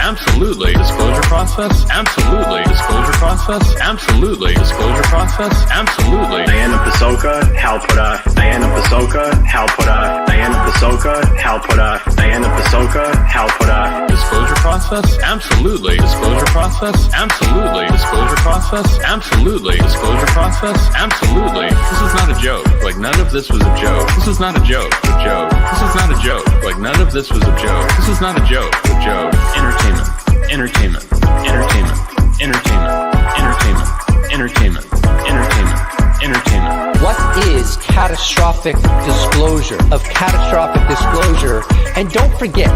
Absolutely. Disclosure process? Absolutely. Disclosure process? Absolutely. Disclosure process? Absolutely. Diana Pasoka, Halpura. Diana Pasoka, Halpura. Diana Pasoka, Halpura. Diana Pasoka, Halpura. Disclosure process? Absolutely. Disclosure process? Absolutely. Disclosure process? Absolutely. Disclosure process? Absolutely. This is not a joke. Like, none of this was a joke. This is not a joke. A joke. This is not a joke. Like, none of this was a joke. This is not a joke. A joke. Entertainment. Entertainment. Entertainment. Entertainment. Entertainment. Entertainment. Entertainment. Entertainment. What is catastrophic disclosure of catastrophic disclosure? And don't forget,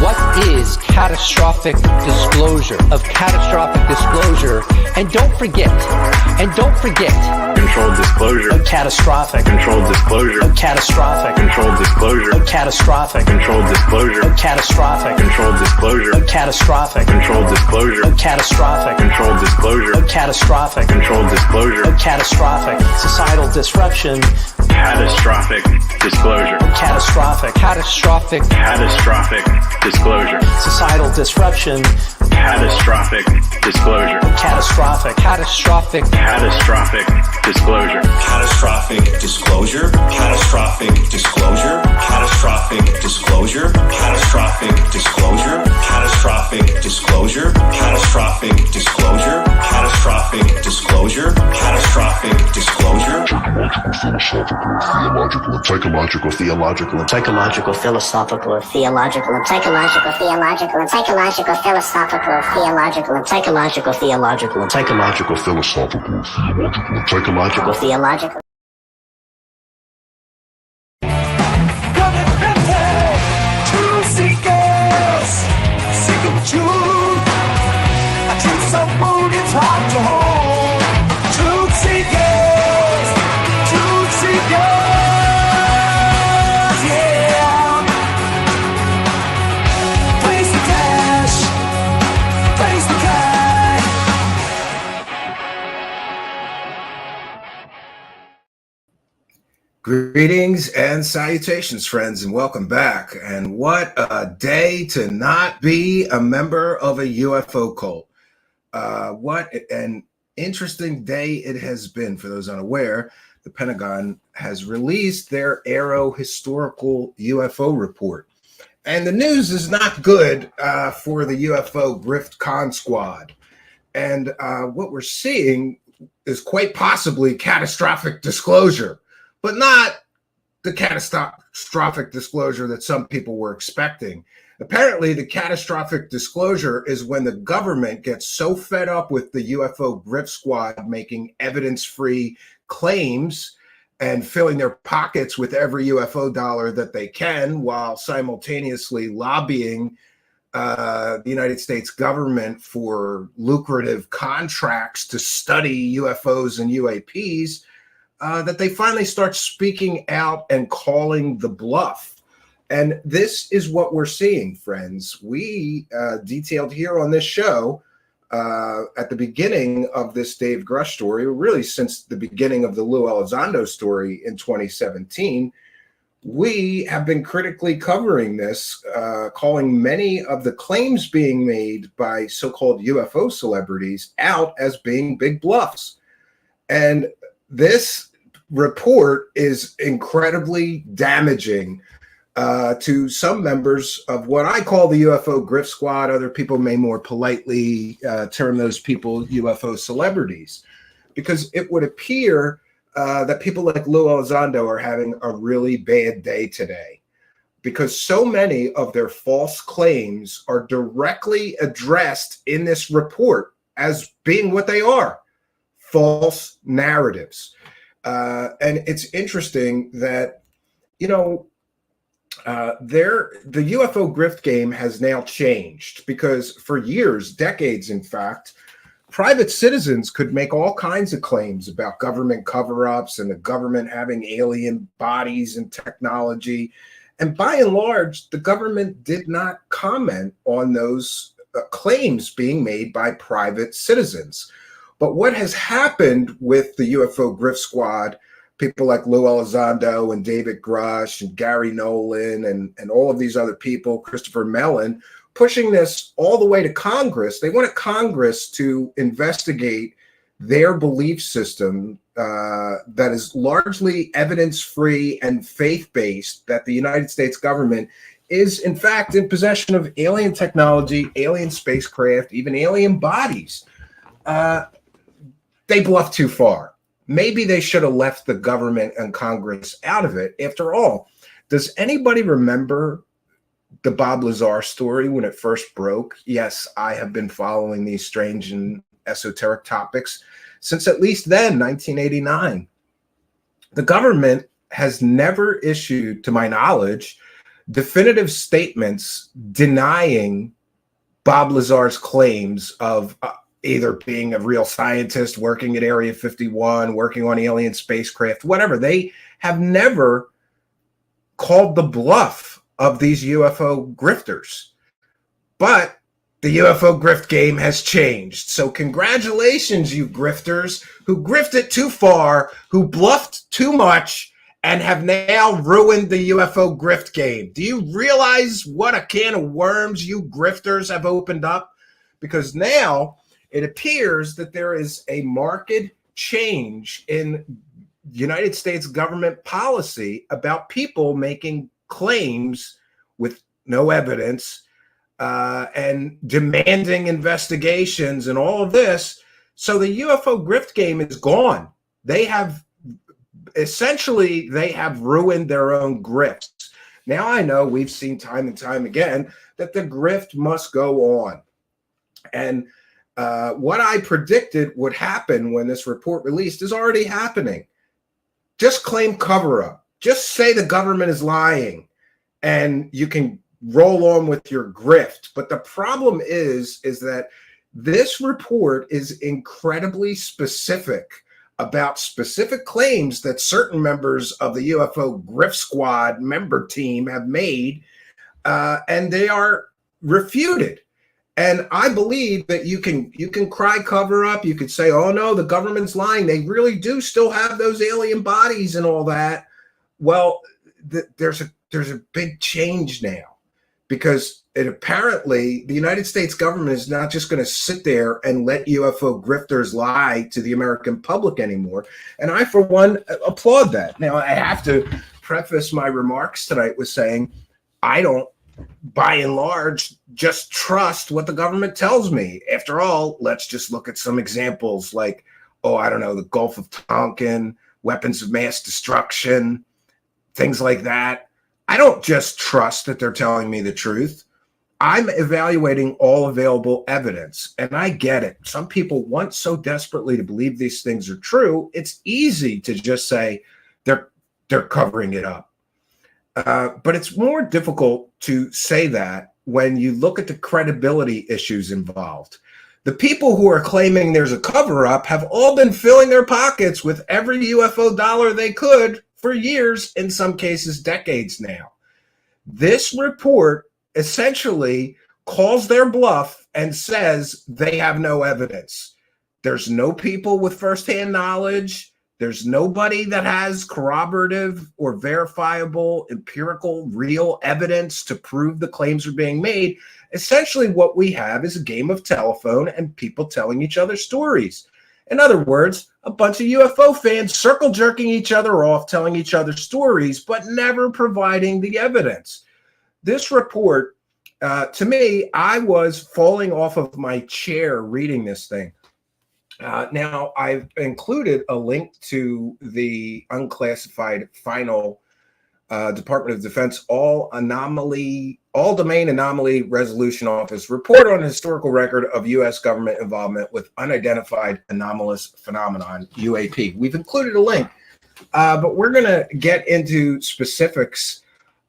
what is catastrophic disclosure of catastrophic disclosure? And don't forget, controlled disclosure of catastrophic, controlled disclosure of catastrophic, controlled disclosure of catastrophic, controlled disclosure of catastrophic, controlled disclosure of catastrophic, controlled disclosure of catastrophic, controlled disclosure of catastrophic, controlled disclosure of catastrophic, societal disruption, catastrophic disclosure catastrophic disclosure societal disruption, catastrophic disclosure catastrophic disclosure catastrophic disclosure catastrophic disclosure catastrophic disclosure catastrophic disclosure catastrophic disclosure catastrophic disclosure catastrophic disclosure catastrophic disclosure catastrophic disclosure psychological, theological, philosophical, philosophical, theological, psychological, philosophical, psychological, philosophical, theological, psychological, theological. Truthseekers, seeking the truth. A truth so bold it's hard to hold. Truthseekers, yeah. Place the cash, place the cash. Greetings and salutations, friends, and welcome back. And what a day to not be a member of a UFO cult. What an interesting day it has been. For those unaware, the Pentagon has released their AARO historical UFO report. And the news is not good for the UFO grift con squad. And what we're seeing is quite possibly catastrophic disclosure, but not the catastrophic disclosure that some people were expecting. Apparently, the catastrophic disclosure is when the government gets so fed up with the UFO grift squad making evidence-free claims and filling their pockets with every UFO dollar that they can, while simultaneously lobbying the United States government for lucrative contracts to study UFOs and UAPs, that they finally start speaking out and calling the bluff. And this is what we're seeing, friends. We detailed here on this show at the beginning of this Dave Grusch story, really since the beginning of the Lue Elizondo story in 2017, we have been critically covering this, calling many of the claims being made by so-called UFO celebrities out as being big bluffs. And this report is incredibly damaging to some members of what I call the UFO grift squad. Other people may more politely term those people UFO celebrities, because it would appear that people like Lue Elizondo are having a really bad day today, because so many of their false claims are directly addressed in this report as being what they are: false narratives. And it's interesting that, you know, the UFO grift game has now changed, because for years, decades, in fact, private citizens could make all kinds of claims about government cover-ups and the government having alien bodies and technology. And by and large, the government did not comment on those claims being made by private citizens. But what has happened with the UFO grift squad, people like Lue Elizondo and David Grusch and Gary Nolan and all of these other people, Christopher Mellon, pushing this all the way to Congress. They wanted Congress to investigate their belief system that is largely evidence-free and faith-based, that the United States government is, in fact, in possession of alien technology, alien spacecraft, even alien bodies. They bluffed too far. Maybe they should have left the government and Congress out of it. After all, does anybody remember the Bob Lazar story when it first broke? Yes, I have been following these strange and esoteric topics since at least then, 1989. The government has never issued, to my knowledge, definitive statements denying Bob Lazar's claims of either being a real scientist, working at Area 51, working on alien spacecraft, whatever. They have never called the bluff of these UFO grifters. But the UFO grift game has changed. So congratulations, you grifters who grifted too far, who bluffed too much, and have now ruined the UFO grift game. Do you realize what a can of worms you grifters have opened up? Because now it appears that there is a marked change in United States government policy about people making claims with no evidence and demanding investigations and all of this. So the UFO grift game is gone. They have essentially, they have ruined their own grifts. Now I know we've seen time and time again that the grift must go on. And what I predicted would happen when this report released is already happening. Just claim cover-up. Just say the government is lying, and you can roll on with your grift. But the problem is that this report is incredibly specific about specific claims that certain members of the UFO grift squad member team have made, and they are refuted. And I believe that you can cry cover up. You could say, oh no, the government's lying. They really do still have those alien bodies and all that. Well, there's a big change now, because apparently the United States government is not just going to sit there and let UFO grifters lie to the American public anymore. And I, for one, applaud that. Now, I have to preface my remarks tonight with saying I don't by and large, just trust what the government tells me. After all, let's just look at some examples like, oh, I don't know, the Gulf of Tonkin, weapons of mass destruction, things like that. I don't just trust that they're telling me the truth. I'm evaluating all available evidence, and I get it. Some people want so desperately to believe these things are true, it's easy to just say they're covering it up. But it's more difficult to say that when you look at the credibility issues involved. The people who are claiming there's a cover-up have all been filling their pockets with every UFO dollar they could for years, in some cases decades now. This report essentially calls their bluff and says they have no evidence. There's no people with firsthand knowledge. There's nobody that has corroborative or verifiable, empirical, real evidence to prove the claims are being made. Essentially, what we have is a game of telephone and people telling each other stories. In other words, a bunch of UFO fans circle jerking each other off, telling each other stories, but never providing the evidence. This report, to me, I was falling off of my chair reading this thing. Now, I've included a link to the unclassified final Department of Defense all-domain anomaly resolution office report on historical record of U.S. government involvement with unidentified anomalous phenomenon, UAP. We've included a link, but we're going to get into specifics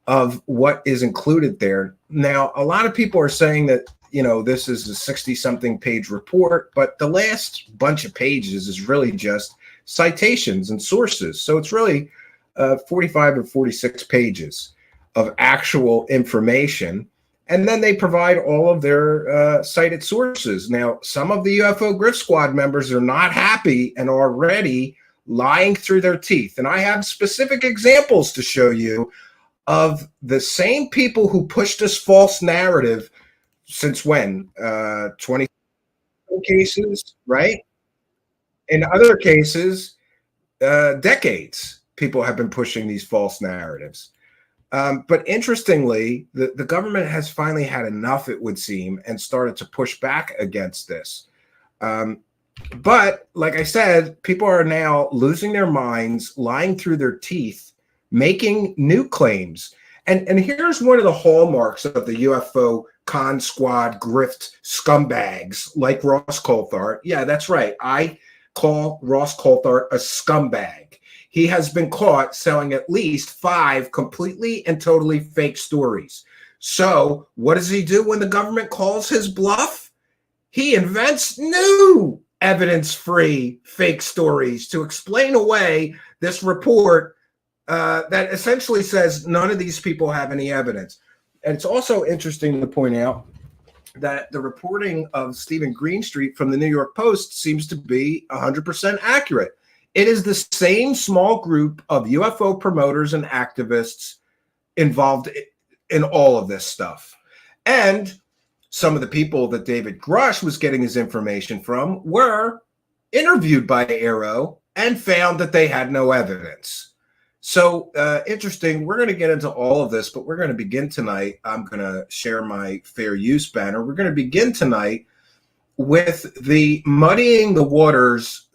of what is included there. Now, a lot of people are saying that, you know, this is a 60-something page report, but the last bunch of pages is really just citations and sources. So it's really 45 or 46 pages of actual information. And then they provide all of their cited sources. Now, some of the UFO Grift Squad members are not happy and are already lying through their teeth. And I have specific examples to show you of the same people who pushed this false narrative since when? 20 cases, right? In other cases, decades, people have been pushing these false narratives. But interestingly, the government has finally had enough, it would seem, and started to push back against this. But like I said, people are now losing their minds, lying through their teeth, making new claims. And here's one of the hallmarks of the UFO con squad grift scumbags like Ross Coulthart. Yeah, that's right. I call Ross Coulthart a scumbag. He has been caught selling at least 5 completely and totally fake stories. So what does he do when the government calls his bluff? He invents new evidence-free fake stories to explain away this report that essentially says none of these people have any evidence. And it's also interesting to point out that the reporting of Stephen Greenstreet from the New York Post seems to be 100% accurate. It is the same small group of UFO promoters and activists involved in all of this stuff. And some of the people that David Grusch was getting his information from were interviewed by AARO and found that they had no evidence. So interesting. We're going to get into all of this, but we're going to begin tonight. I'm going to share my fair use banner. We're going to begin tonight with the muddying the waters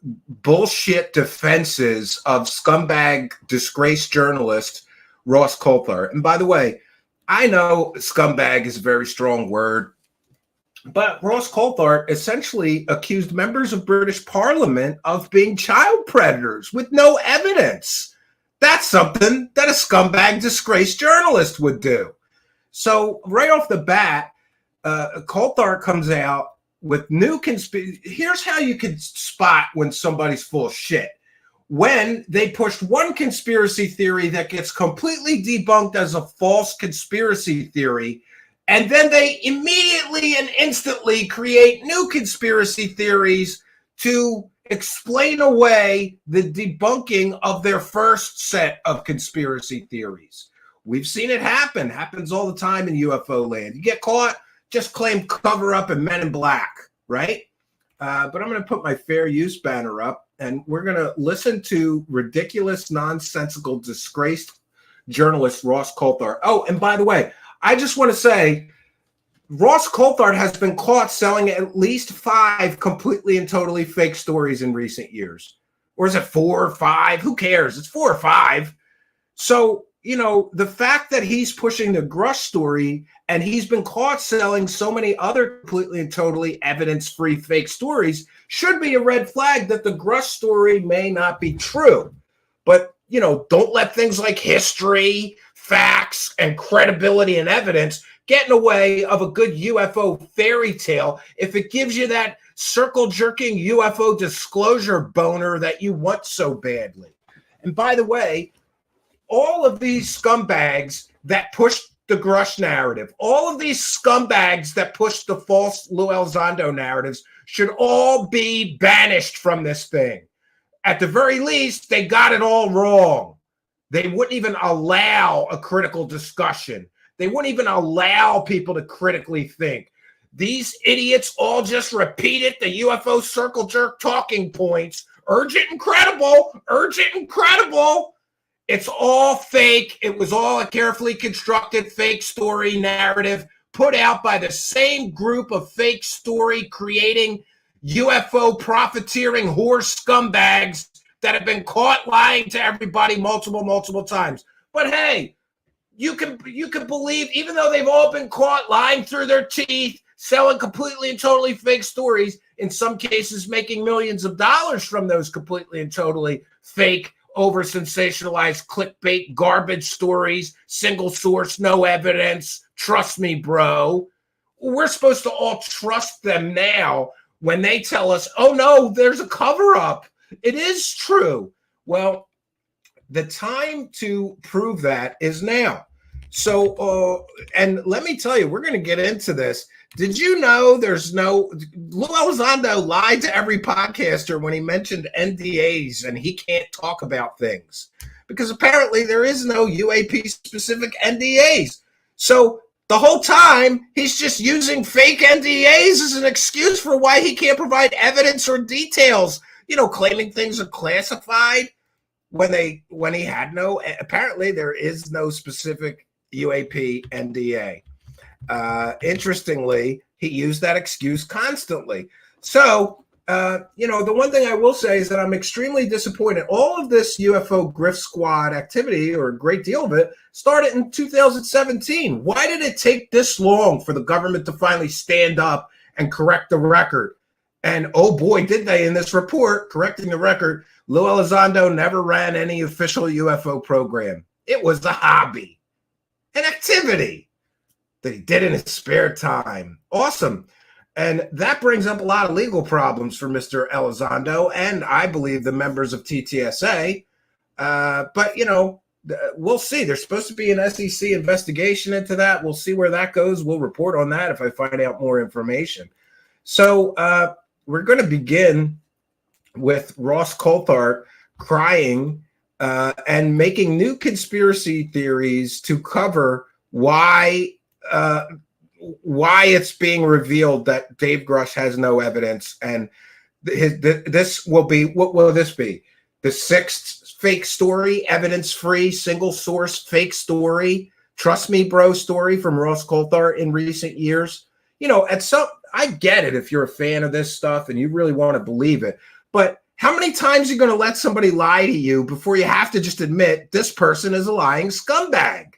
bullshit defenses of scumbag disgraced journalist Ross Coulthart. And by the way, I know scumbag is a very strong word, but Ross Coulthart essentially accused members of British Parliament of being child predators with no evidence. That's something that a scumbag disgraced journalist would do. So right off the bat, Coulthart comes out with new conspiracy. Here's how you can spot when somebody's full of shit. When they pushed one conspiracy theory that gets completely debunked as a false conspiracy theory, and then they immediately and instantly create new conspiracy theories to explain away the debunking of their first set of conspiracy theories. We've seen it happen. Happens all the time in UFO land. You get caught, just claim cover up and Men in Black, right? But I'm going to put my fair use banner up, and we're going to listen to ridiculous, nonsensical, disgraced journalist Ross Coulthart. Oh, and by the way, I just want to say Ross Coulthard has been caught selling at least 5 completely and totally fake stories in recent years. Or is it 4 or 5? Who cares? It's 4 or 5. So, you know, the fact that he's pushing the Grusch story and he's been caught selling so many other completely and totally evidence-free fake stories should be a red flag that the Grusch story may not be true. But, you know, don't let things like history, facts, and credibility and evidence get in the way of a good UFO fairy tale if it gives you that circle-jerking UFO disclosure boner that you want so badly. And by the way, all of these scumbags that push the Grusch narrative, all of these scumbags that push the false Lue Elizondo narratives should all be banished from this thing. At the very least, they got it all wrong. They wouldn't even allow a critical discussion. They wouldn't even allow people to critically think. These idiots all just repeated the UFO circle jerk talking points. Urgent and credible, urgent and credible. It's all fake. It was all a carefully constructed fake story narrative put out by the same group of fake story creating UFO profiteering whore scumbags that have been caught lying to everybody multiple times. But hey, you can believe, even though they've all been caught lying through their teeth, selling completely and totally fake stories, in some cases making millions of dollars from those completely and totally fake, over-sensationalized clickbait garbage stories, single source, no evidence, trust me, bro. We're supposed to all trust them now when they tell us, oh no, there's a cover-up. It is true. Well, the time to prove that is now. So, and let me tell you, we're going to get into this. Did you know Lue Elizondo lied to every podcaster when he mentioned NDAs and he can't talk about things? Because apparently there is no UAP-specific NDAs. So the whole time, he's just using fake NDAs as an excuse for why he can't provide evidence or details, you know, claiming things are classified when he had no. Apparently there is no specific UAP NDA. Interestingly, he used that excuse constantly. So, you know, the one thing I will say is that I'm extremely disappointed. All of this UFO grift squad activity, or a great deal of it, started in 2017. Why did it take this long for the government to finally stand up and correct the record? And oh boy, did they in this report, correcting the record. Lue Elizondo never ran any official UFO program. It was a hobby, an activity that he did in his spare time. Awesome. And that brings up a lot of legal problems for Mr. Elizondo and I believe the members of TTSA. But, you know, we'll see. There's supposed to be an SEC investigation into that. We'll see where that goes. We'll report on that if I find out more information. So we're going to begin with Ross Coulthard crying and making new conspiracy theories to cover why it's being revealed that Dave Grusch has no evidence, and this will be, what will this be? The 6th fake story, evidence-free, single source fake story, trust me, bro story from Ross Coulthard in recent years. You know, I get it if you're a fan of this stuff and you really want to believe it, but how many times are you going to let somebody lie to you before you have to just admit this person is a lying scumbag?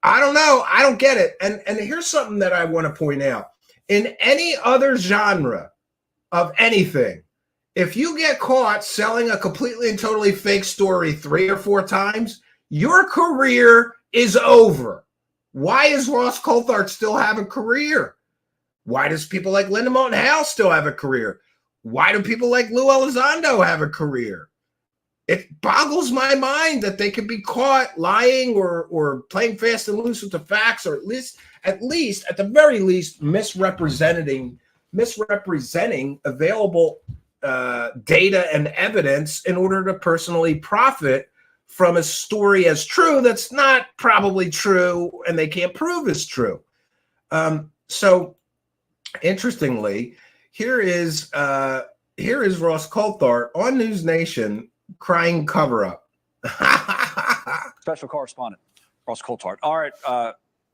I don't know. I don't get it. And here's something that I want to point out. In any other genre of anything, if you get caught selling a completely and totally fake story 3 or 4 times, your career is over. Why does Ross Coulthard still have a career? Why does people like Linda Moulton Howe still have a career? Why do people like Lue Elizondo have a career? It boggles my mind that they could be caught lying or playing fast and loose with the facts, or at the very least, misrepresenting available data and evidence in order to personally profit from a story as true that's not probably true and they can't prove is true. So, interestingly, here is Ross Coulthard on News Nation crying cover up. Special correspondent Ross Coulthard. All right,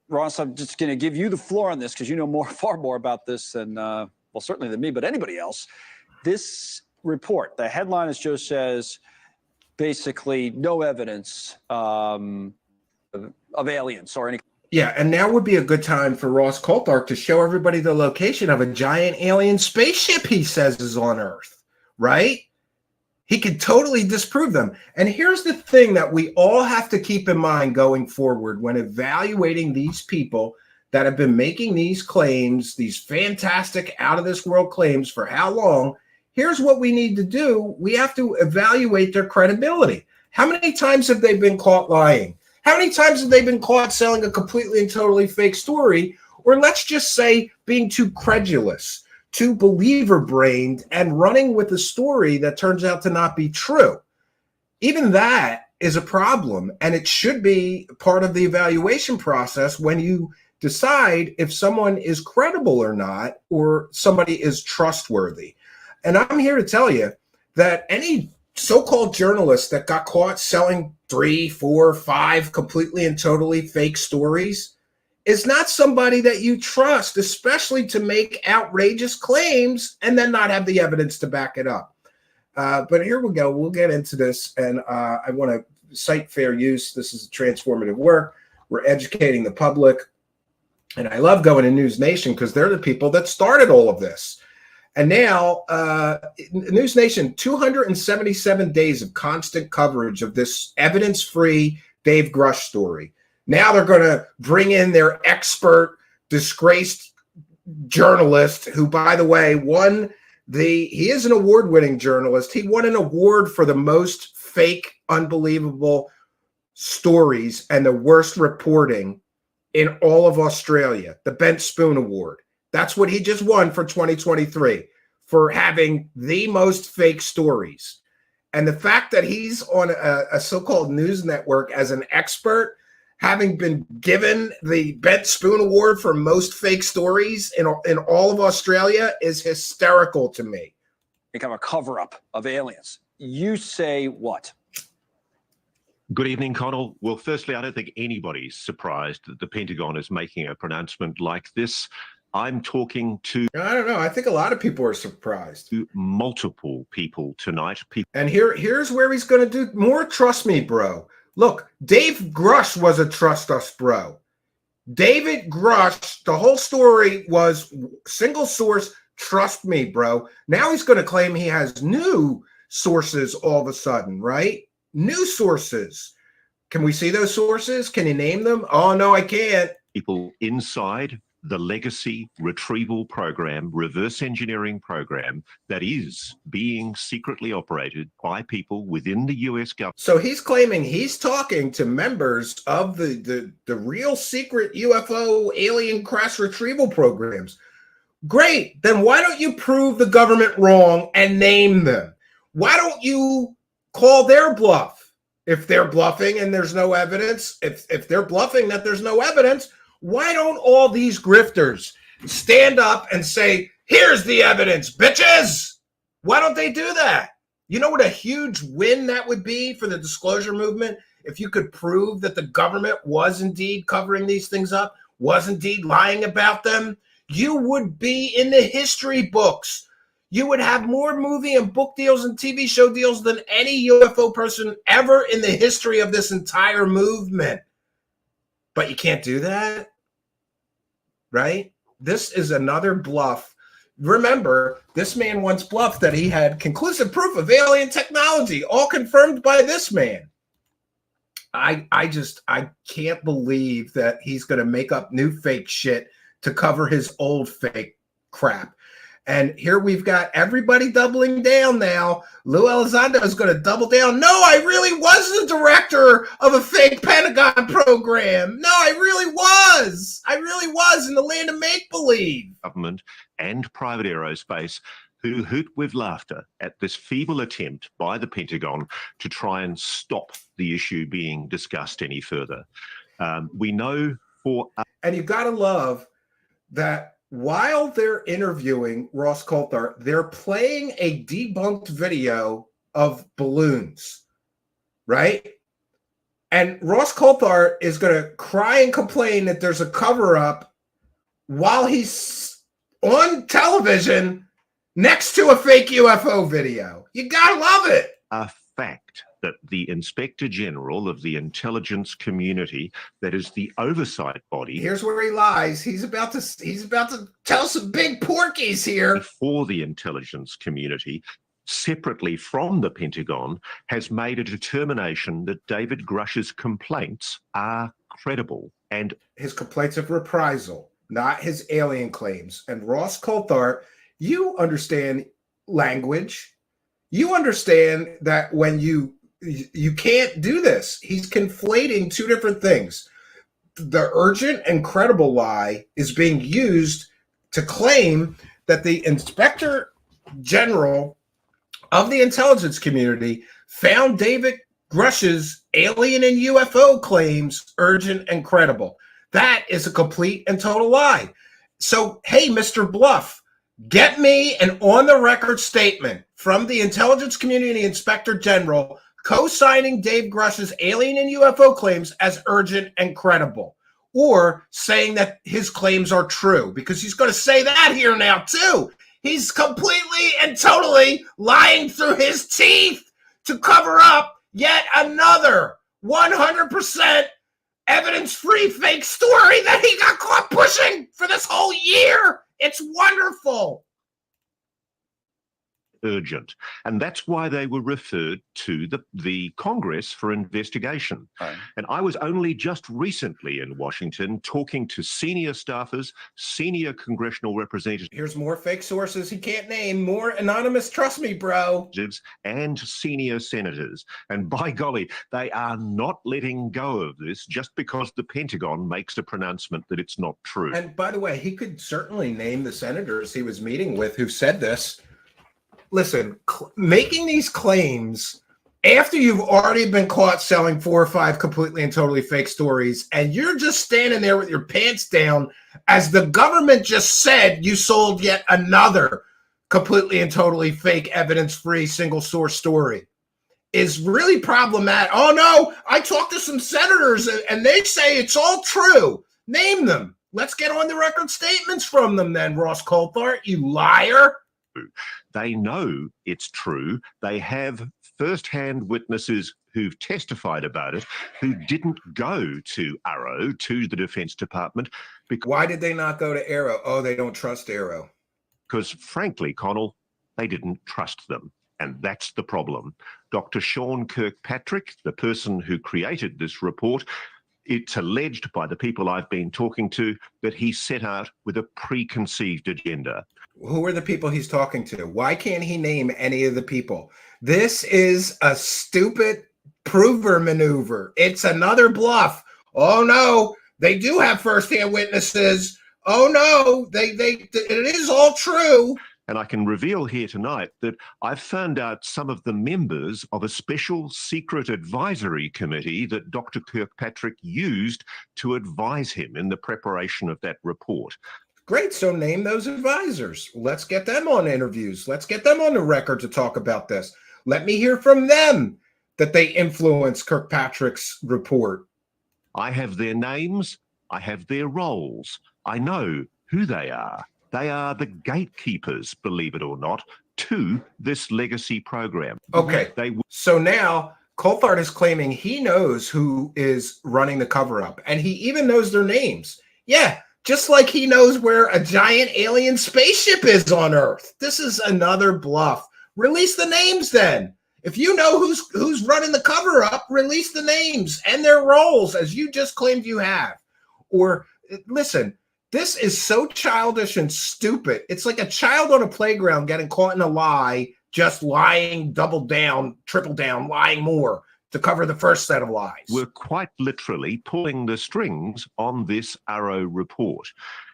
Ross, I'm just going to give you the floor on this because you know far more about this than, well, certainly than me, but anybody else. This report, the headline, as Joe says, basically no evidence of aliens or any. Yeah, and now would be a good time for Ross Coulthard to show everybody the location of a giant alien spaceship he says is on Earth, right? He could totally disprove them. And here's the thing that we all have to keep in mind going forward when evaluating these people that have been making these claims, these fantastic out-of-this-world claims for how long. Here's what we need to do. We have to evaluate their credibility. How many times have they been caught lying? How many times have they been caught selling a completely and totally fake story? Or let's just say being too credulous, too believer-brained, and running with a story that turns out to not be true. Even that is a problem, and it should be part of the evaluation process when you decide if someone is credible or not, or somebody is trustworthy. And I'm here to tell you that any so-called journalist that got caught selling 3, 4, 5 completely and totally fake stories is not somebody that you trust, especially to make outrageous claims and then not have the evidence to back it up. But here we go. We'll get into this. And I want to cite fair use. This is transformative work. We're educating the public. And I love going to News Nation because they're the people that started all of this. And now, News Nation, 277 days of constant coverage of this evidence-free Dave Grusch story. Now they're going to bring in their expert, disgraced journalist who, by the way, he is an award-winning journalist. He won an award for the most fake, unbelievable stories and the worst reporting in all of Australia, the Bent Spoon Award. That's what he just won for 2023 for having the most fake stories. And the fact that he's on a so-called news network as an expert, having been given the Bent Spoon Award for most fake stories in all of Australia, is hysterical to me. Become a cover-up of aliens. You say what? Good evening, Connell. Well, firstly, I don't think anybody's surprised that the Pentagon is making a pronouncement like this. I'm talking to... I don't know. I think a lot of people are surprised. Multiple people tonight. And here's where he's going to do more. Trust me, bro. Look, Dave Grusch was a trust us, bro. David Grusch, the whole story was single source. Trust me, bro. Now he's going to claim he has new sources all of a sudden, right? New sources. Can we see those sources? Can you name them? Oh, no, I can't. People inside the legacy retrieval program, reverse engineering program that is being secretly operated by people within the US government. So he's claiming he's talking to members of the real secret UFO alien crash retrieval programs. Great. Then why don't you prove the government wrong and name them? Why don't you call their bluff? If they're bluffing and there's no evidence, if they're bluffing that there's no evidence, why don't all these grifters stand up and say, here's the evidence, bitches? Why don't they do that? You know what a huge win that would be for the disclosure movement if you could prove that the government was indeed covering these things up, was indeed lying about them? You would be in the history books. You would have more movie and book deals and TV show deals than any UFO person ever in the history of this entire movement. But you can't do that, right? This is another bluff. Remember, this man once bluffed that he had conclusive proof of alien technology, all confirmed by this man. I can't believe that he's going to make up new fake shit to cover his old fake crap. And here we've got everybody doubling down now. Lue Elizondo is going to double down. No, I really was the director of a fake Pentagon program. No, I really was. I really was in the land of make-believe. Government and private aerospace who hoot with laughter at this feeble attempt by the Pentagon to try and stop the issue being discussed any further. We know for... And you've got to love that while they're interviewing Ross Coulthard, they're playing a debunked video of balloons, right? And Ross Coulthart is going to cry and complain that there's a cover-up while he's on television next to a fake UFO video. You gotta love it. A fact that the Inspector General of the intelligence community, that is the oversight body. Here's where he lies. He's about to tell some big porkies here. For the intelligence community, separately from the Pentagon, has made a determination that David Grusch's complaints are credible. And his complaints of reprisal, not his alien claims. And Ross Coulthart, you understand language. You understand that when you can't do this. He's conflating two different things. The urgent and credible lie is being used to claim that the Inspector General of the intelligence community found David Grusch's alien and UFO claims urgent and credible. That is a complete and total lie. So, hey, Mr. Bluff, get me an on-the-record statement from the intelligence community Inspector General co-signing Dave Grusch's alien and UFO claims as urgent and credible, or saying that his claims are true, because he's going to say that here now, too. He's completely and totally lying through his teeth to cover up yet another 100% evidence-free fake story that he got caught pushing for this whole year. It's wonderful. Urgent. And that's why they were referred to the Congress for investigation. Right. And I was only just recently in Washington talking to senior staffers, senior congressional representatives. Here's more fake sources he can't name. More anonymous. Trust me, bro. And senior senators. And by golly, they are not letting go of this just because the Pentagon makes a pronouncement that it's not true. And by the way, he could certainly name the senators he was meeting with who said this. Listen, making these claims after you've already been caught selling 4 or 5 completely and totally fake stories, and you're just standing there with your pants down as the government just said you sold yet another completely and totally fake, evidence-free, single-source story, is really problematic. Oh, no, I talked to some senators, and they say it's all true. Name them. Let's get on the record statements from them then, Ross Coulthart, you liar. They know it's true. They have first-hand witnesses who've testified about it, who didn't go to AARO, to the Defense Department. Why did they not go to AARO? Oh, they don't trust AARO. Because, frankly, Connell, they didn't trust them. And that's the problem. Dr. Sean Kirkpatrick, the person who created this report, it's alleged by the people I've been talking to that he set out with a preconceived agenda. Who are the people he's talking to? Why can't he name any of the people? This is a stupid prover maneuver. It's another bluff. Oh, no, they do have firsthand witnesses. Oh, no, it is all true. And I can reveal here tonight that I've found out some of the members of a special secret advisory committee that Dr. Kirkpatrick used to advise him in the preparation of that report. Great. So name those advisors. Let's get them on interviews. Let's get them on the record to talk about this. Let me hear from them that they influenced Kirkpatrick's report. I have their names. I have their roles. I know who they are. They are the gatekeepers, believe it or not, to this legacy program. Okay. So now Coulthart is claiming he knows who is running the cover-up, and he even knows their names. Yeah. Just like he knows where a giant alien spaceship is on Earth. This is another bluff. Release the names then. If you know who's running the cover-up, release the names and their roles, as you just claimed you have. Or, listen, this is so childish and stupid. It's like a child on a playground getting caught in a lie, just lying, double down, triple down, lying more to cover the first set of lies. We're quite literally pulling the strings on this AARO report.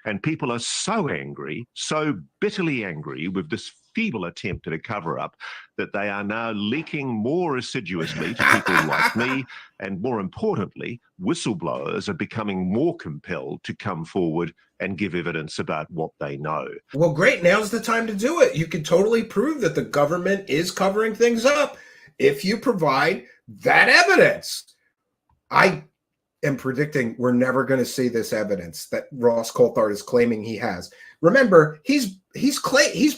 And people are so angry, so bitterly angry with this feeble attempt at a cover-up that they are now leaking more assiduously to people like me. And more importantly, whistleblowers are becoming more compelled to come forward and give evidence about what they know. Well, great. Now's the time to do it. You can totally prove that the government is covering things up if you provide that evidence. I am predicting we're never going to see this evidence that Ross Coulthard is claiming he has. Remember, he's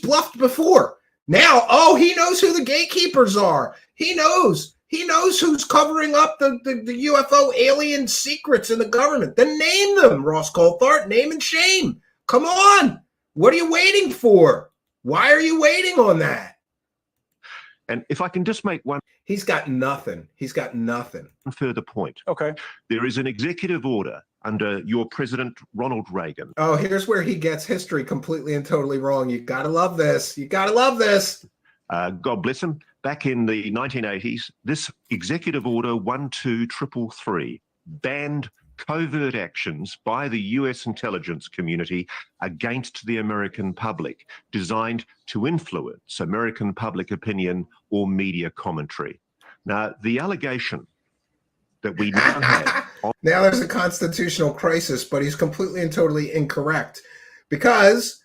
bluffed before. Now, oh, he knows who the gatekeepers are. He knows who's covering up the UFO alien secrets in the government. Then name them, Ross Coulthard. Name and shame. Come on. What are you waiting for? Why are you waiting on that? And if I can just make one He's got nothing. further point. Okay. There is an executive order under your President Ronald Reagan. Oh, here's where he gets history completely and totally wrong. You got to love this. God bless him. Back in the 1980s, this executive order 12333 banned covert actions by the US intelligence community against the American public, designed to influence American public opinion or media commentary. Now, the allegation that we now have... Now there's a constitutional crisis, but he's completely and totally incorrect, because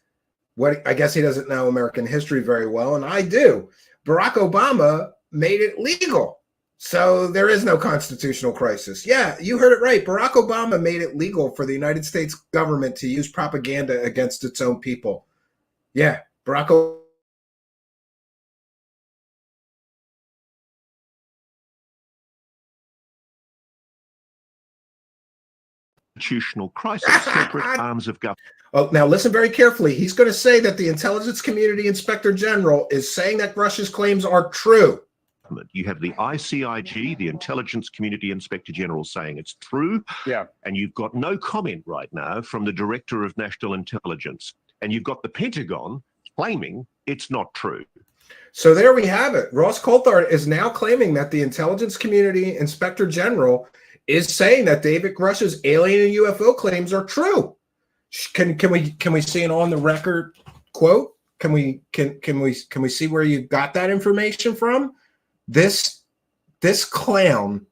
I guess he doesn't know American history very well, and I do. Barack Obama made it legal. So there is no constitutional crisis. Yeah, you heard it right. Barack Obama made it legal for the United States government to use propaganda against its own people. Yeah, Barack Obama. Constitutional crisis, separate arms of government. Oh, now listen very carefully. He's going to say that the Intelligence Community Inspector General is saying that Grusch's claims are true. You have the ICIG, the Intelligence Community Inspector General, saying it's true. Yeah. And you've got no comment right now from the Director of National Intelligence. And you've got the Pentagon claiming it's not true. So there we have it. Ross Coulthard is now claiming that the Intelligence Community Inspector General is saying that David Grusch's alien and UFO claims are true. Can we see an on the record quote? Can we see where you got that information from? This clown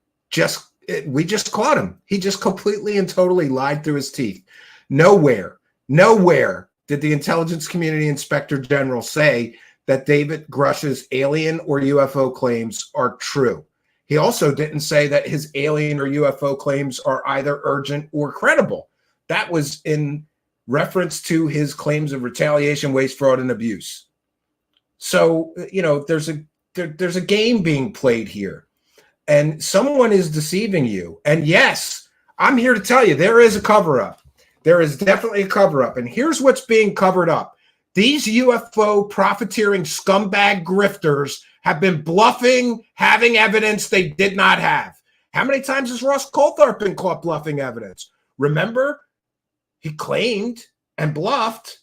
we just caught him. He just completely and totally lied through his teeth. Nowhere did the Intelligence Community Inspector General say that David Grusch's alien or UFO claims are true. He also didn't say that his alien or UFO claims are either urgent or credible. That was in reference to his claims of retaliation, waste, fraud, and abuse. So, there's a game being played here, and someone is deceiving you. And yes, I'm here to tell you there is a cover-up. There is definitely a cover-up. And here's what's being covered up. These UFO profiteering scumbag grifters have been bluffing, having evidence they did not have. How many times has Ross Coulthard been caught bluffing evidence? Remember, he claimed and bluffed,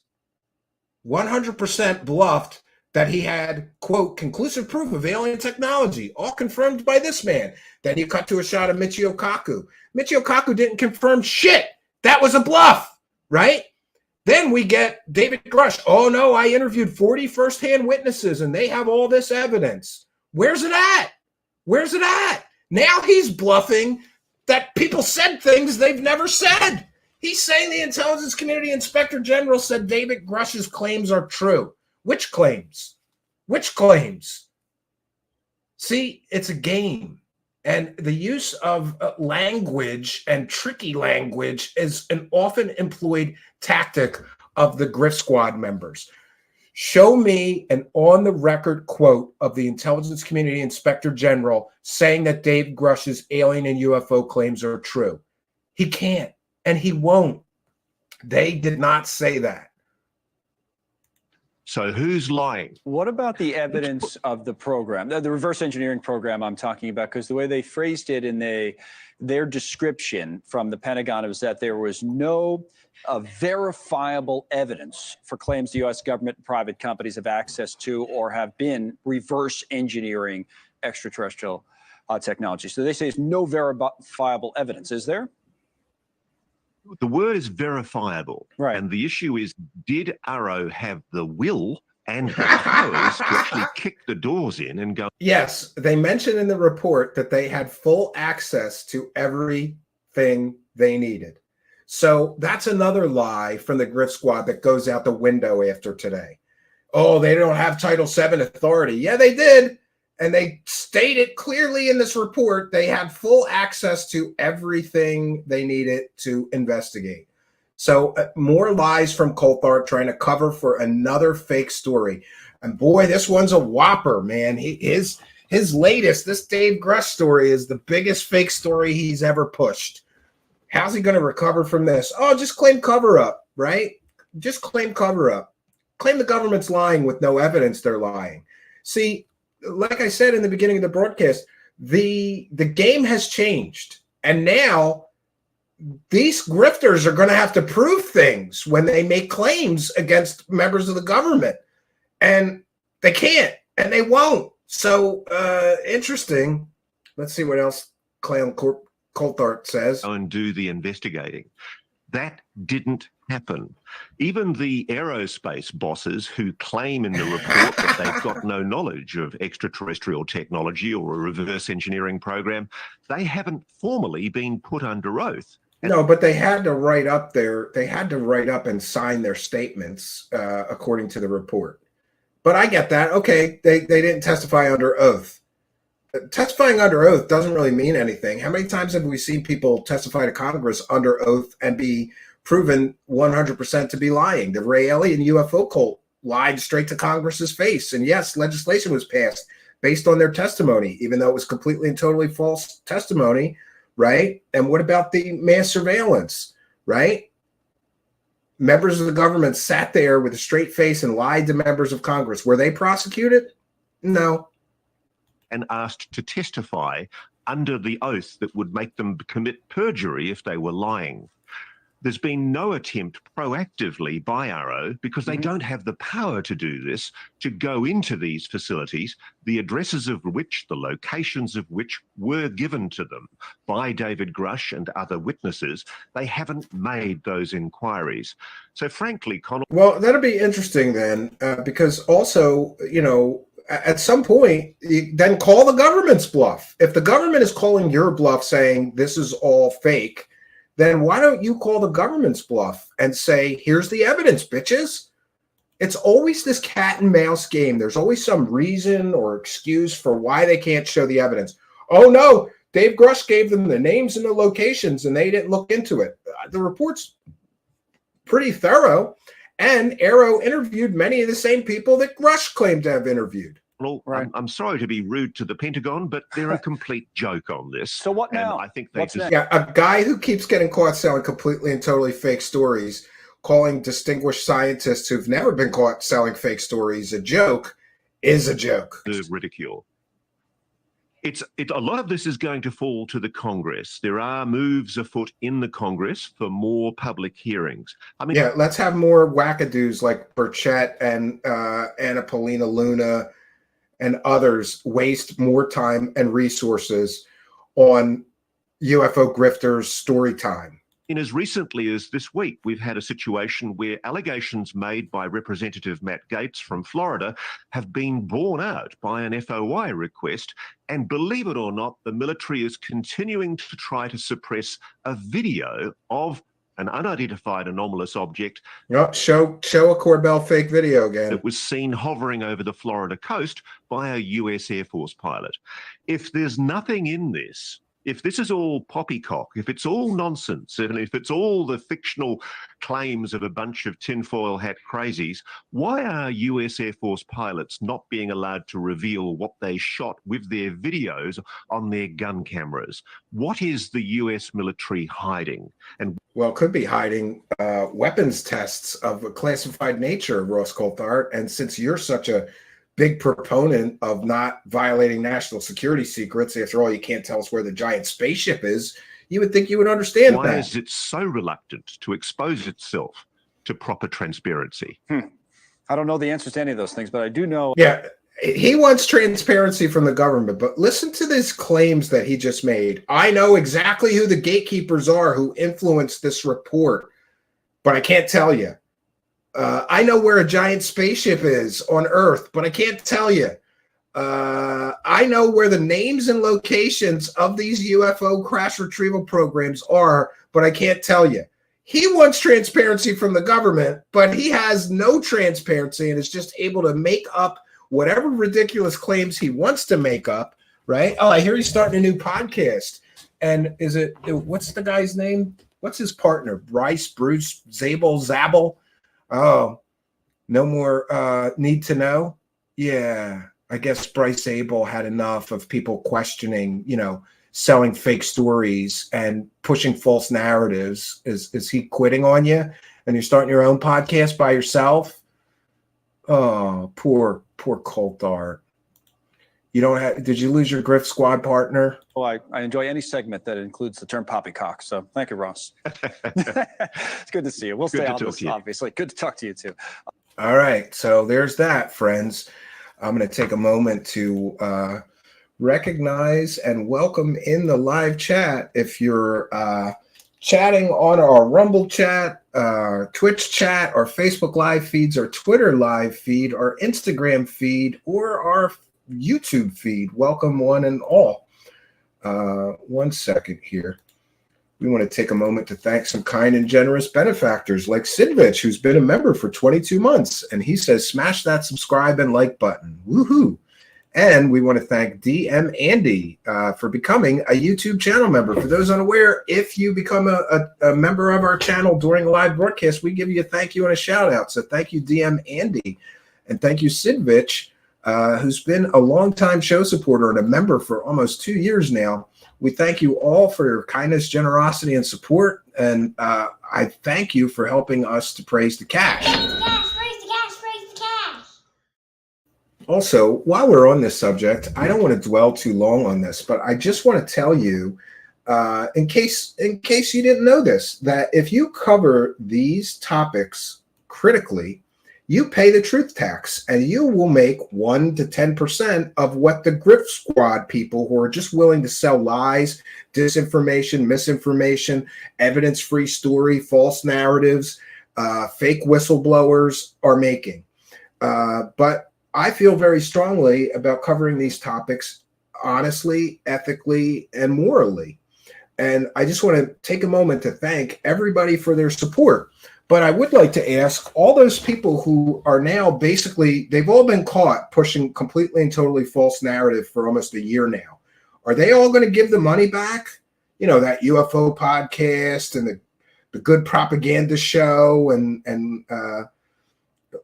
100% bluffed, that he had, quote, conclusive proof of alien technology, all confirmed by this man. Then you cut to a shot of Michio Kaku. Michio Kaku didn't confirm shit. That was a bluff, right? Then we get David Grusch. Oh, no, I interviewed 40 firsthand witnesses, and they have all this evidence. Where's it at? Now he's bluffing that people said things they've never said. He's saying the Intelligence Community Inspector General said David Grusch's claims are true. Which claims? See, it's a game. And the use of language and tricky language is an often employed tactic of the Grift Squad members. Show me an on-the-record quote of the Intelligence Community Inspector General saying that Dave Grusch's alien and UFO claims are true. He can't, and he won't. They did not say that. So who's lying? What about the evidence of the program, the reverse engineering program I'm talking about? Because the way they phrased it in their description from the Pentagon was that there was no verifiable evidence for claims the U.S. government and private companies have access to or have been reverse engineering extraterrestrial technology. So they say there's no verifiable evidence. Is there? The word is verifiable. Right. And the issue is, did AARO have the will and the powers to actually kick the doors in and go? Yes, they mentioned in the report that they had full access to everything they needed. So that's another lie from the Grift Squad that goes out the window after today. Oh, they don't have Title VII authority. Yeah, they did. And they stated clearly in this report they had full access to everything they needed to investigate. So more lies from Coulthard trying to cover for another fake story. And boy, this one's a whopper, man. His latest, this Dave Grusch story, is the biggest fake story he's ever pushed. How's he going to recover from this? Oh, just claim cover-up, right? Just claim cover-up. Claim the government's lying with no evidence they're lying. See, like I said in the beginning of the broadcast, the game has changed. And now these grifters are going to have to prove things when they make claims against members of the government. And they can't, and they won't. So interesting. Let's see what else Clam Coulthard says. And do the investigating. That didn't happen. Even the aerospace bosses who claim in the report that they've got no knowledge of extraterrestrial technology or a reverse engineering program, they haven't formally been put under oath. No, but they had to write up and sign their statements according to the report. But I get that. Okay, they didn't testify under oath. Testifying under oath doesn't really mean anything. How many times have we seen people testify to Congress under oath and be proven 100% to be lying? The Ray Elliott and UFO cult lied straight to Congress's face. And yes, legislation was passed based on their testimony, even though it was completely and totally false testimony, right? And what about the mass surveillance, right? Members of the government sat there with a straight face and lied to members of Congress. Were they prosecuted? No. And asked to testify under the oath that would make them commit perjury if they were lying. There's been no attempt proactively by AARO, because they don't have the power to do this, to go into these facilities, the addresses of which, the locations of which were given to them by David Grusch and other witnesses. They haven't made those inquiries. So frankly, Connell... Well, that'll be interesting then, because also, you know, at some point, you then call the government's bluff. If the government is calling your bluff saying this is all fake, then why don't you call the government's bluff and say, here's the evidence, bitches? It's always this cat and mouse game. There's always some reason or excuse for why they can't show the evidence. Oh, no, Dave Grusch gave them the names and the locations, and they didn't look into it. The report's pretty thorough, and AARO interviewed many of the same people that Grusch claimed to have interviewed. Well, right. I'm sorry to be rude to the Pentagon, but they're a complete joke on this. So what now? And I think they just... Yeah, a guy who keeps getting caught selling completely and totally fake stories, calling distinguished scientists who've never been caught selling fake stories a joke, is a joke. Ridicule. A lot of this is going to fall to the Congress. There are moves afoot in the Congress for more public hearings. I mean, yeah, let's have more wackadoos like Burchett and Anna Paulina Luna and others waste more time and resources on UFO grifters story time. In as recently as this week, we've had a situation where allegations made by Representative Matt Gaetz from Florida have been borne out by an FOI request. And believe it or not, the military is continuing to try to suppress a video of an unidentified anomalous object. Yep, show a Corbell fake video again. That was seen hovering over the Florida coast by a US Air Force pilot. If there's nothing in this, if this is all poppycock, if it's all nonsense, and if it's all the fictional claims of a bunch of tinfoil hat crazies, why are US Air Force pilots not being allowed to reveal what they shot with their videos on their gun cameras? What is the US military hiding? And well, could be hiding weapons tests of a classified nature, Ross Coulthard. And since you're such a big proponent of not violating national security secrets, after all, you can't tell us where the giant spaceship is, you would think you would understand that. Why is it so reluctant to expose itself to proper transparency? I don't know the answers to any of those things, but I do know. Yeah, he wants transparency from the government, but listen to these claims that he just made. I know exactly who the gatekeepers are who influenced this report, but I can't tell you. I know where a giant spaceship is on Earth, but I can't tell you. I know where the names and locations of these UFO crash retrieval programs are, but I can't tell you. He wants transparency from the government, but he has no transparency and is just able to make up whatever ridiculous claims he wants to make up, right? Oh, I hear he's starting a new podcast. And what's the guy's name? What's his partner? Bruce, Zabel? Oh, no more need to know? Yeah, I guess Bryce Abel had enough of people questioning, selling fake stories and pushing false narratives. Is he quitting on you? And you're starting your own podcast by yourself? Oh, poor Colt Art. Did you lose your Grift Squad partner? Oh, I enjoy any segment that includes the term poppycock. So thank you, Ross. It's good to see you. We'll stay on this, obviously. Good to talk to you too. All right. So there's that, friends. I'm going to take a moment to recognize and welcome in the live chat. If you're chatting on our Rumble chat, Twitch chat, our Facebook live feeds, our Twitter live feed, our Instagram feed, or our YouTube feed, welcome one and all. 1 second here. We want to take a moment to thank some kind and generous benefactors like Sidvich, who's been a member for 22 months. And he says, smash that subscribe and like button. Woohoo. And we want to thank DM Andy for becoming a YouTube channel member. For those unaware, if you become a member of our channel during a live broadcast, we give you a thank you and a shout out. So thank you, DM Andy. And thank you, Sidvich, who's been a longtime show supporter and a member for almost 2 years now. We thank you all for your kindness, generosity, and support. And I thank you for helping us to praise the cash. Praise the cash, praise the cash, praise the cash. Also, while we're on this subject, I don't want to dwell too long on this, but I just want to tell you, in case you didn't know this, that if you cover these topics critically, you pay the truth tax, and you will make 1 to 10% of what the Grift Squad people who are just willing to sell lies, disinformation, misinformation, evidence-free story, false narratives, fake whistleblowers are making. But I feel very strongly about covering these topics honestly, ethically, and morally. And I just want to take a moment to thank everybody for their support. But I would like to ask all those people who are now basically, they've all been caught pushing completely and totally false narrative for almost a year now. Are they all going to give the money back? That UFO podcast and the good propaganda show and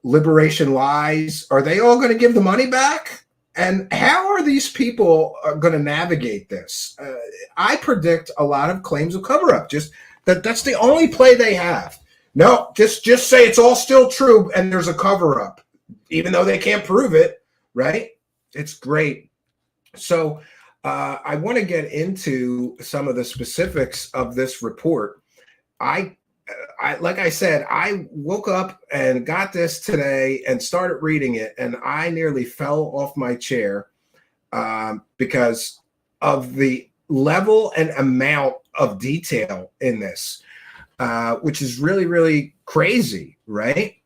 Liberation Lies. Are they all going to give the money back? And how are these people going to navigate this? I predict a lot of claims of cover-up. Just that's the only play they have. No, just say it's all still true and there's a cover-up, even though they can't prove it, right? It's great. So I want to get into some of the specifics of this report. I like I said, I woke up and got this today and started reading it, and I nearly fell off my chair because of the level and amount of detail in this. Which is really, really crazy, right?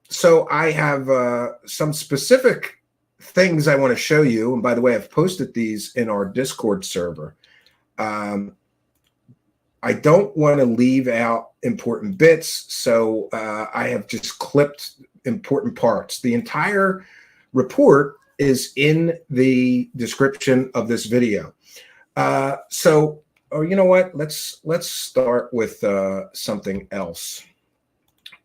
So I have some specific things I want to show you. And by the way, I've posted these in our Discord server. I don't want to leave out important bits, so I have just clipped important parts. The entire report is in the description of this video. Oh, you know what? Let's start with something else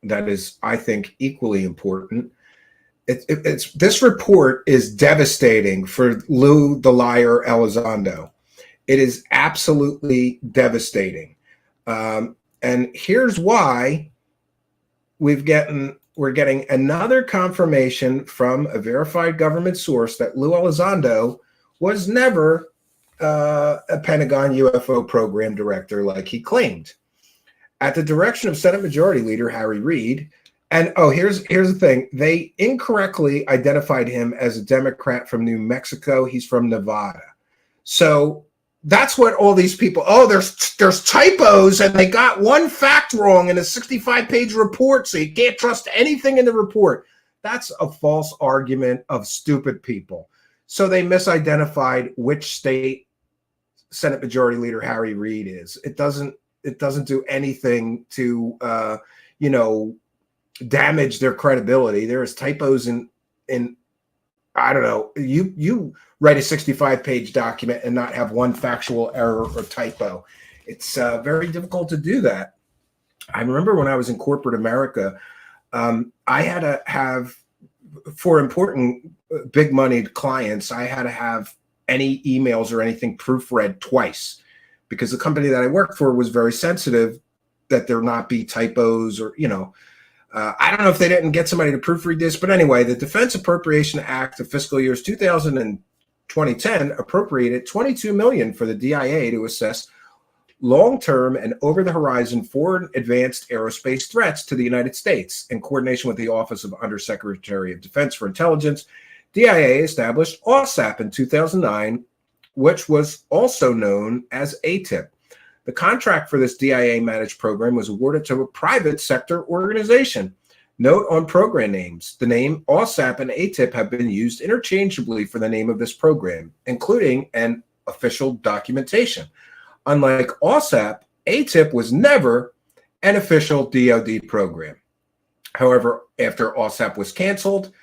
that is, I think, equally important. This report is devastating for Lue the Liar Elizondo. It is absolutely devastating, and here's why. We're getting another confirmation from a verified government source that Lue Elizondo was never a Pentagon UFO program director like he claimed. At the direction of Senate Majority Leader Harry Reid, and here's the thing, they incorrectly identified him as a Democrat from New Mexico. He's from Nevada. So that's what all these people, there's typos and they got one fact wrong in a 65-page report, so you can't trust anything in the report. That's a false argument of stupid people. So they misidentified which state Senate Majority Leader Harry Reid is. It doesn't do anything to damage their credibility. There is typos in in I don't know, you write a 65-page document and not have one factual error or typo. It's very difficult to do that. I remember when I was in corporate America, I had to have, for important big moneyed clients, I had to have any emails or anything proofread twice, because the company that I worked for was very sensitive that there not be typos or, I don't know if they didn't get somebody to proofread this, but anyway, the Defense Appropriation Act of fiscal years 2000 and 2010 appropriated $22 million for the DIA to assess long-term and over-the-horizon foreign advanced aerospace threats to the United States. In coordination with the Office of Undersecretary of Defense for Intelligence, DIA established OSAP in 2009, which was also known as ATIP. The contract for this DIA-managed program was awarded to a private sector organization. Note on program names: the name OSAP and ATIP have been used interchangeably for the name of this program, including an official documentation. Unlike OSAP, ATIP was never an official DoD program. However, after OSAP was canceled,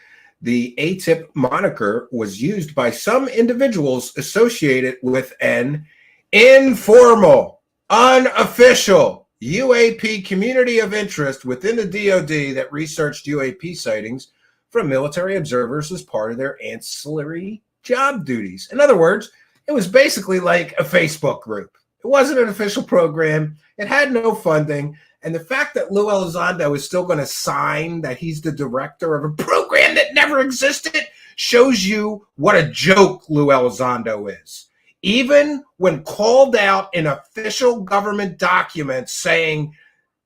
the ATIP moniker was used by some individuals associated with an informal, unofficial UAP community of interest within the DoD that researched UAP sightings from military observers as part of their ancillary job duties. In other words, it was basically like a Facebook group. It wasn't an official program. It had no funding. And the fact that Lue Elizondo is still going to sign that he's the director of a program that never existed shows you what a joke Lue Elizondo is. Even when called out in official government documents saying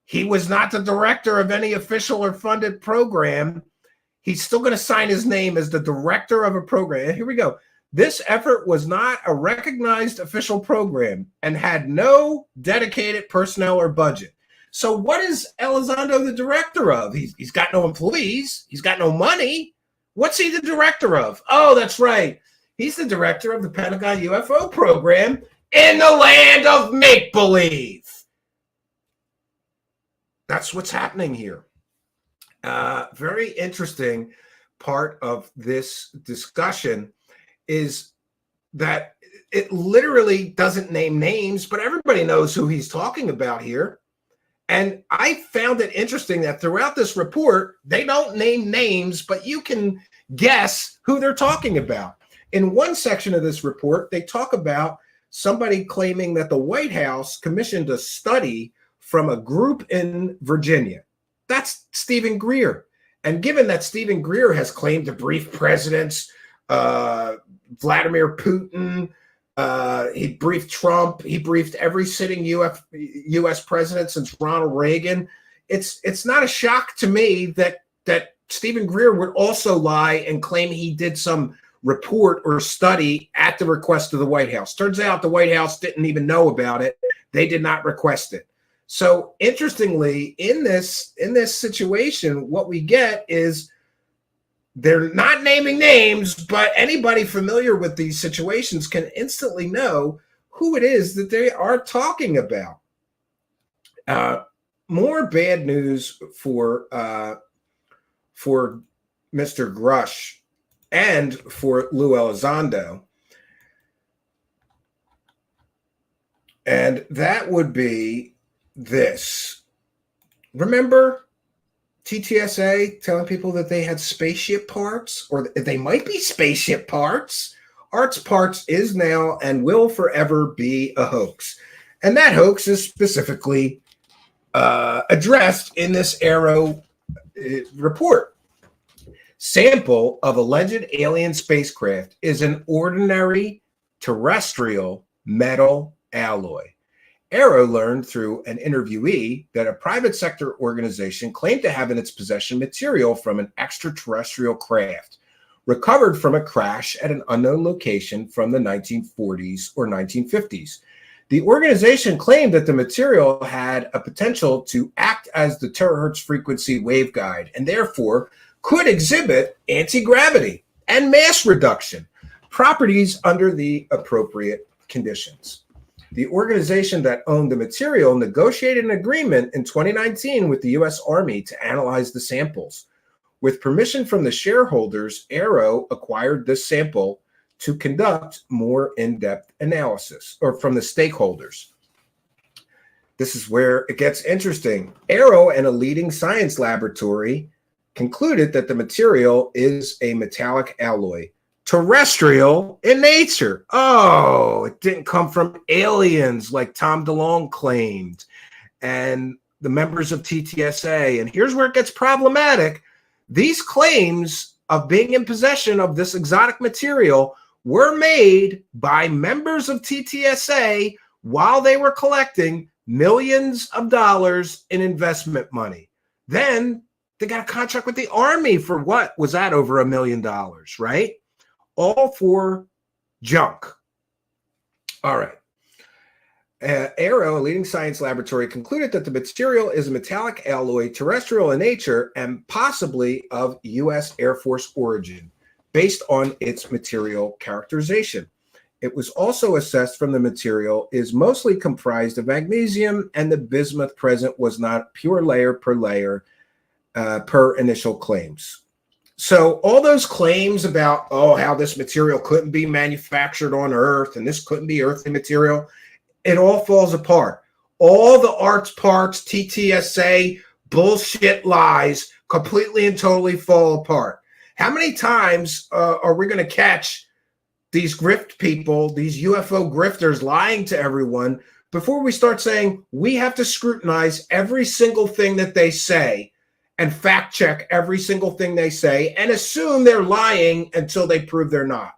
he was not the director of any official or funded program, he's still going to sign his name as the director of a program. And here we go. This effort was not a recognized official program and had no dedicated personnel or budget. So what is Elizondo the director of? He's got no employees. He's got no money. What's he the director of? Oh, that's right. He's the director of the Pentagon UFO program in the land of make-believe. That's what's happening here. Very interesting part of this discussion is that it literally doesn't name names, but everybody knows who he's talking about here. And I found it interesting that throughout this report, they don't name names, but you can guess who they're talking about. In one section of this report, they talk about somebody claiming that the White House commissioned a study from a group in Virginia. That's Stephen Greer. And given that Stephen Greer has claimed to brief presidents, Vladimir Putin, he briefed Trump, he briefed every sitting U.S. president since Ronald Reagan, it's not a shock to me that Stephen Greer would also lie and claim he did some report or study at the request of the White House. Turns out the White House didn't even know about it. They did not request it. So interestingly, in this situation, what we get is they're not naming names, but anybody familiar with these situations can instantly know who it is that they are talking about. More bad news for Mr. Grusch and for Lue Elizondo. And that would be this. Remember TTSA telling people that they had spaceship parts, or they might be spaceship parts? Arts Parts is now and will forever be a hoax. And that hoax is specifically addressed in this AARO report. Sample of alleged alien spacecraft is an ordinary terrestrial metal alloy. AARO learned through an interviewee that a private sector organization claimed to have in its possession material from an extraterrestrial craft recovered from a crash at an unknown location from the 1940s or 1950s. The organization claimed that the material had a potential to act as the terahertz frequency waveguide and therefore could exhibit anti-gravity and mass reduction properties under the appropriate conditions. The organization that owned the material negotiated an agreement in 2019 with the U.S. Army to analyze the samples. With permission from the shareholders, AARO acquired this sample to conduct more in-depth analysis, or from the stakeholders. This is where it gets interesting. AARO and a leading science laboratory concluded that the material is a metallic alloy, terrestrial in nature. Oh, it didn't come from aliens like Tom DeLonge claimed and the members of TTSA. And here's where it gets problematic. These claims of being in possession of this exotic material were made by members of TTSA while they were collecting millions of dollars in investment money. Then they got a contract with the Army for what was that, over $1 million, right? All for junk. All right. AARO, a leading science laboratory, concluded that the material is a metallic alloy, terrestrial in nature, and possibly of U.S. Air Force origin, based on its material characterization. It was also assessed from the material is mostly comprised of magnesium, and the bismuth present was not pure layer per layer per initial claims. So all those claims about, oh, how this material couldn't be manufactured on Earth and this couldn't be earthly material, it all falls apart. All the arts parts, TTSA, bullshit lies completely and totally fall apart. How many times are we going to catch these grift people, these UFO grifters lying to everyone before we start saying we have to scrutinize every single thing that they say and fact check every single thing they say and assume they're lying until they prove they're not?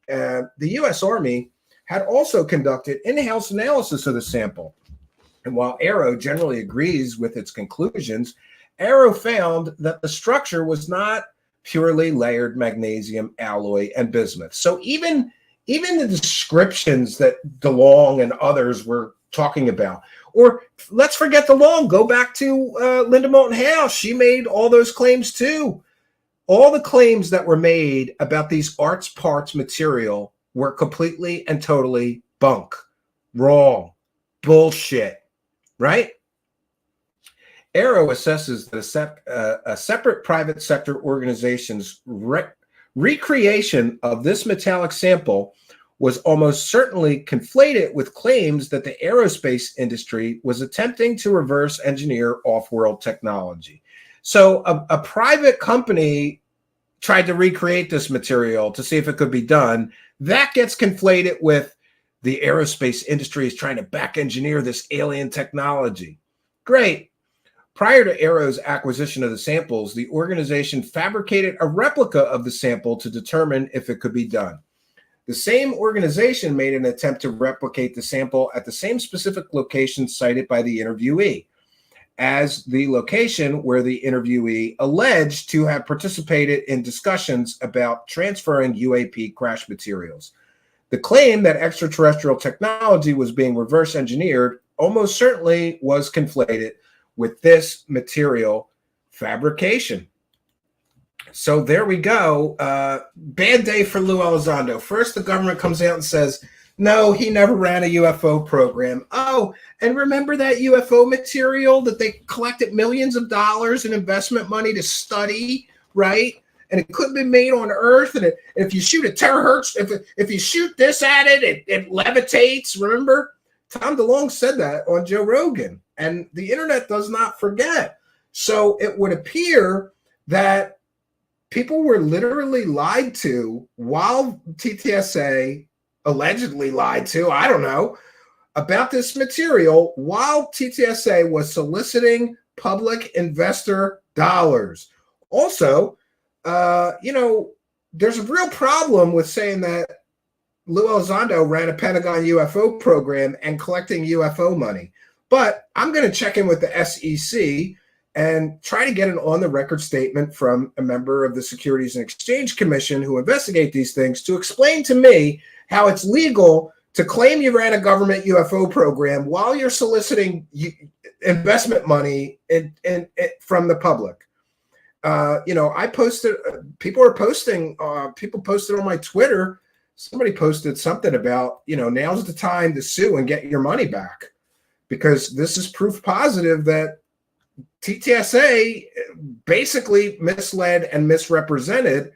The U.S. Army had also conducted in-house analysis of the sample. And while AARO generally agrees with its conclusions, AARO found that the structure was not purely layered magnesium alloy and bismuth. So even the descriptions that DeLonge and others were talking about, or let's forget DeLonge, go back to Linda Moulton Howe. She made all those claims too. All the claims that were made about these arts parts material were completely and totally bunk, wrong, bullshit, right? AARO assesses that a separate private sector organization's recreation of this metallic sample was almost certainly conflated with claims that the aerospace industry was attempting to reverse engineer off-world technology. So a private company tried to recreate this material to see if it could be done. That gets conflated with the aerospace industry is trying to back engineer this alien technology. Great. Prior to AARO's acquisition of the samples, the organization fabricated a replica of the sample to determine if it could be done. The same organization made an attempt to replicate the sample at the same specific location cited by the interviewee as the location where the interviewee alleged to have participated in discussions about transferring UAP crash materials. The claim that extraterrestrial technology was being reverse engineered almost certainly was conflated with this material fabrication. So there we go. Bad day for Lue Elizondo. First, the government comes out and says, no, he never ran a UFO program. Oh, and remember that UFO material that they collected millions of dollars in investment money to study, right? And it couldn't be made on Earth. And if you shoot a terahertz, if you shoot this at it, it levitates. Remember? Tom DeLonge said that on Joe Rogan. And the internet does not forget. So it would appear that people were literally lied to while TTSA allegedly lied to, I don't know, about this material while TTSA was soliciting public investor dollars. Also, there's a real problem with saying that Lue Elizondo ran a Pentagon UFO program and collecting UFO money. But I'm going to check in with the SEC and try to get an on-the-record statement from a member of the Securities and Exchange Commission who investigate these things to explain to me how it's legal to claim you ran a government UFO program while you're soliciting investment money from the public. I posted, people posted on my Twitter, somebody posted something about, now's the time to sue and get your money back, because this is proof positive that TTSA basically misled and misrepresented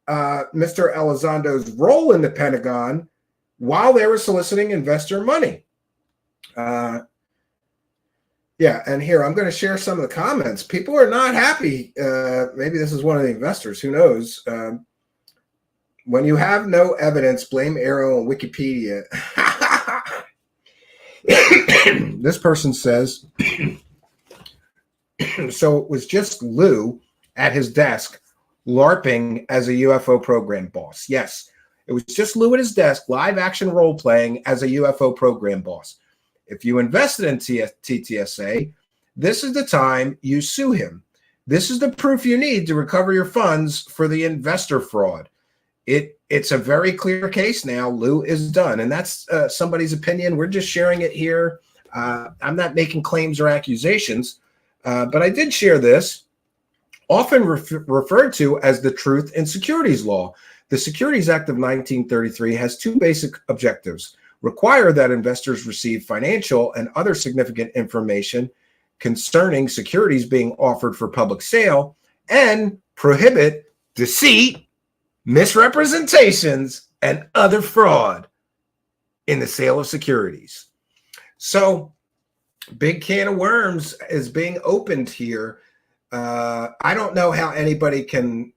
Mr. Elizondo's role in the Pentagon while they were soliciting investor money. Yeah, and here, I'm going to share some of the comments. People are not happy. Maybe this is one of the investors. Who knows? When you have no evidence, blame AARO and Wikipedia. This person says, so it was just Lue at his desk LARPing as a UFO program boss. Yes, it was just Lue at his desk, live action role playing as a UFO program boss. If you invested in TTSA, this is the time you sue him. This is the proof you need to recover your funds for the investor fraud. It's a very clear case now. Lue is done. And that's somebody's opinion. We're just sharing it here. I'm not making claims or accusations, but I did share this, often referred to as the Truth in Securities Law. The Securities Act of 1933 has two basic objectives: require that investors receive financial and other significant information concerning securities being offered for public sale, and prohibit deceit, misrepresentations, and other fraud in the sale of securities. So, big can of worms is being opened here. I don't know how anybody can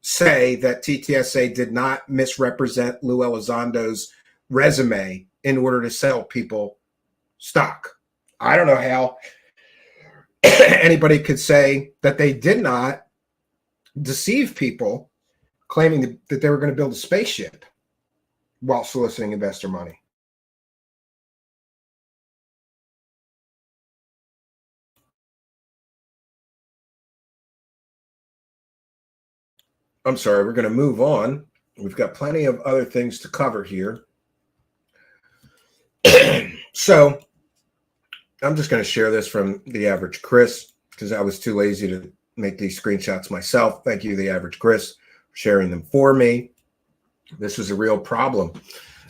say that TTSA did not misrepresent Lue Elizondo's resume in order to sell people stock. I don't know how anybody could say that they did not deceive people claiming that they were going to build a spaceship while soliciting investor money. I'm sorry, we're going to move on. We've got plenty of other things to cover here. So I'm just going to share this from The Average Chris because I was too lazy to make these screenshots myself. Thank you, The Average Chris, for sharing them for me. This is a real problem.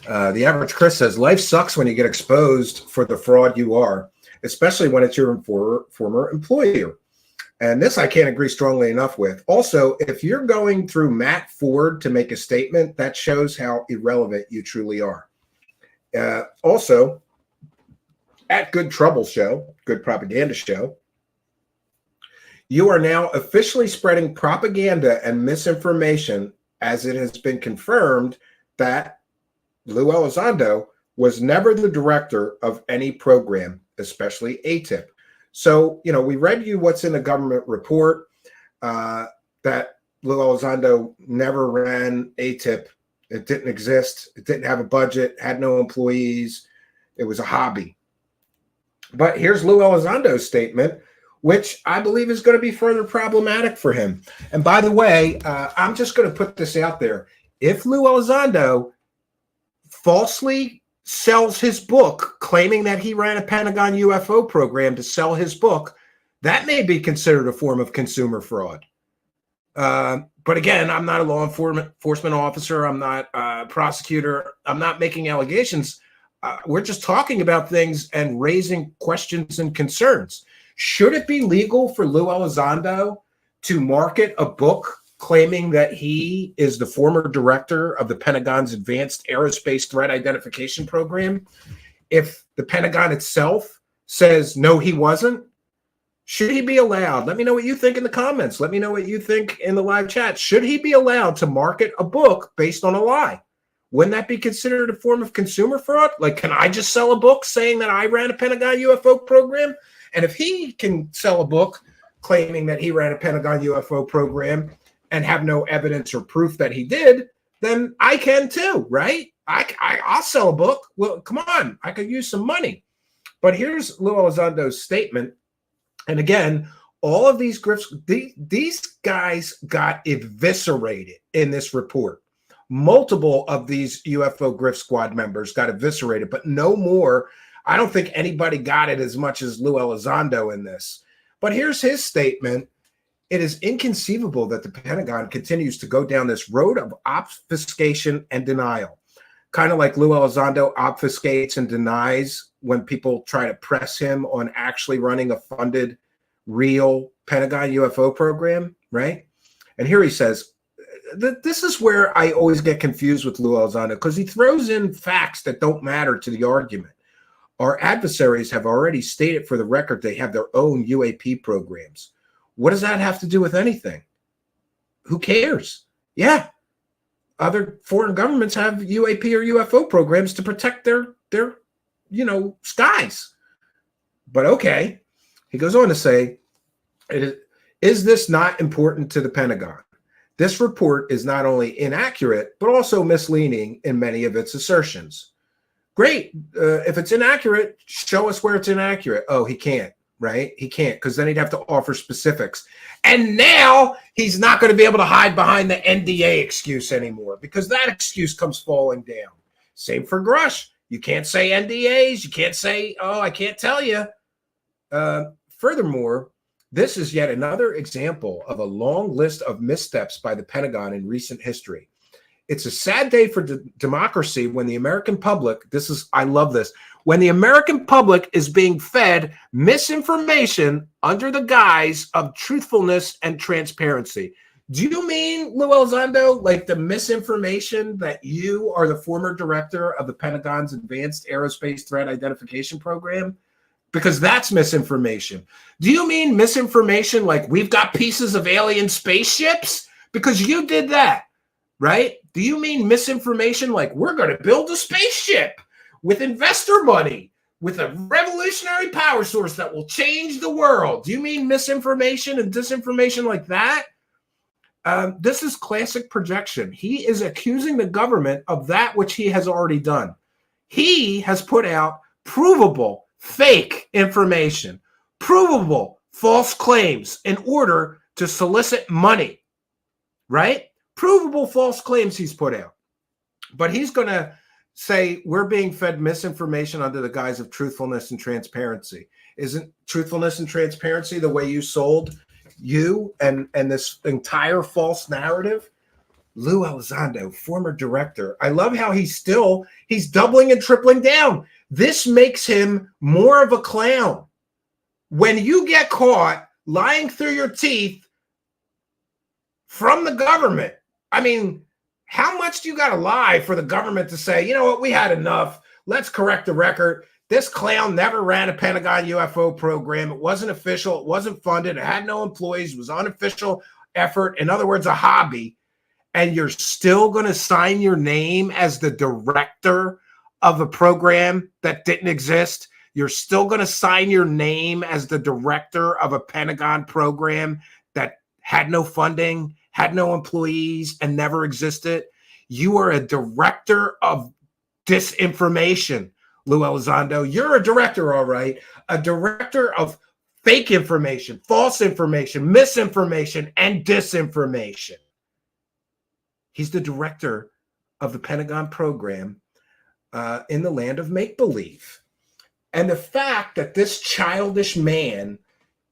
The Average Chris says, life sucks when you get exposed for the fraud you are, especially when it's your former employer. And this I can't agree strongly enough with. Also, if you're going through Matt Ford to make a statement, that shows how irrelevant you truly are. Also, at Good Trouble Show, Good Propaganda Show, you are now officially spreading propaganda and misinformation, as it has been confirmed that Lue Elizondo was never the director of any program, especially ATIP. So, we read you what's in the government report, that Lue Elizondo never ran ATIP. It didn't exist. It didn't have a budget, had no employees. It was a hobby. But here's Lue Elizondo's statement, which I believe is going to be further problematic for him. And by the way, I'm just going to put this out there. If Lue Elizondo falsely sells his book, claiming that he ran a Pentagon UFO program to sell his book, that may be considered a form of consumer fraud. But again, I'm not a law enforcement officer. I'm not a prosecutor. I'm not making allegations. We're just talking about things and raising questions and concerns. Should it be legal for Lue Elizondo to market a book claiming that he is the former director of the Pentagon's Advanced Aerospace Threat Identification Program, if the Pentagon itself says, no, he wasn't? Should he be allowed? Let me know what you think in the comments. Let me know what you think in the live chat. Should he be allowed to market a book based on a lie? Wouldn't that be considered a form of consumer fraud? Like, can I just sell a book saying that I ran a Pentagon UFO program? And if he can sell a book claiming that he ran a Pentagon UFO program and have no evidence or proof that he did, then I can too, right? I'll sell a book. Well, come on, I could use some money. But here's Lue Elizondo's statement. And again, all of these grifts, these guys got eviscerated in this report. Multiple of these UFO grift squad members got eviscerated, but no more. I don't think anybody got it as much as Lue Elizondo in this. But here's his statement. It is inconceivable that the Pentagon continues to go down this road of obfuscation and denial. Kind of like Lue Elizondo obfuscates and denies when people try to press him on actually running a funded real Pentagon UFO program, right? And here he says, this is where I always get confused with Lue Elizondo, because he throws in facts that don't matter to the argument. Our adversaries have already stated for the record they have their own UAP programs. What does that have to do with anything? Who cares? Yeah, other foreign governments have UAP or UFO programs to protect their skies. But okay, he goes on to say, is this not important to the Pentagon? This report is not only inaccurate, but also misleading in many of its assertions. Great. If it's inaccurate, show us where it's inaccurate. Oh, he can't, right? He can't, because then he'd have to offer specifics. And now he's not going to be able to hide behind the NDA excuse anymore, because that excuse comes falling down. Same for Grusch. You can't say NDAs. You can't say, oh, I can't tell you. Furthermore, this is yet another example of a long list of missteps by the Pentagon in recent history. It's a sad day for democracy when the American public, I love this, when the American public is being fed misinformation under the guise of truthfulness and transparency. Do you mean, Lue Elizondo, like the misinformation that you are the former director of the Pentagon's Advanced Aerospace Threat Identification Program? Because that's misinformation. Do you mean misinformation like we've got pieces of alien spaceships? Because you did that, right? Do you mean misinformation like we're going to build a spaceship with investor money, with a revolutionary power source that will change the world? Do you mean misinformation and disinformation like that? This is classic projection. He is accusing the government of that which he has already done. He has put out provable fake information, provable false claims in order to solicit money, right? Provable false claims he's put out. But he's going to say we're being fed misinformation under the guise of truthfulness and transparency. Isn't truthfulness and transparency the way you sold you and this entire false narrative? Lue Elizondo, former director. I love how he's doubling and tripling down. This makes him more of a clown. When you get caught lying through your teeth from the government, I mean, how much do you got to lie for the government to say, you know what, we had enough. Let's correct the record. This clown never ran a Pentagon UFO program. It wasn't official. It wasn't funded. It had no employees. It was unofficial effort. In other words, a hobby. And you're still going to sign your name as the director of a program that didn't exist. You're still going to sign your name as the director of a Pentagon program that had no funding, had no employees, and never existed. You are a director of disinformation, Lue Elizondo. You're a director, all right. A director of fake information, false information, misinformation, and disinformation. He's the director of the Pentagon program in the land of make-believe. And the fact that this childish man,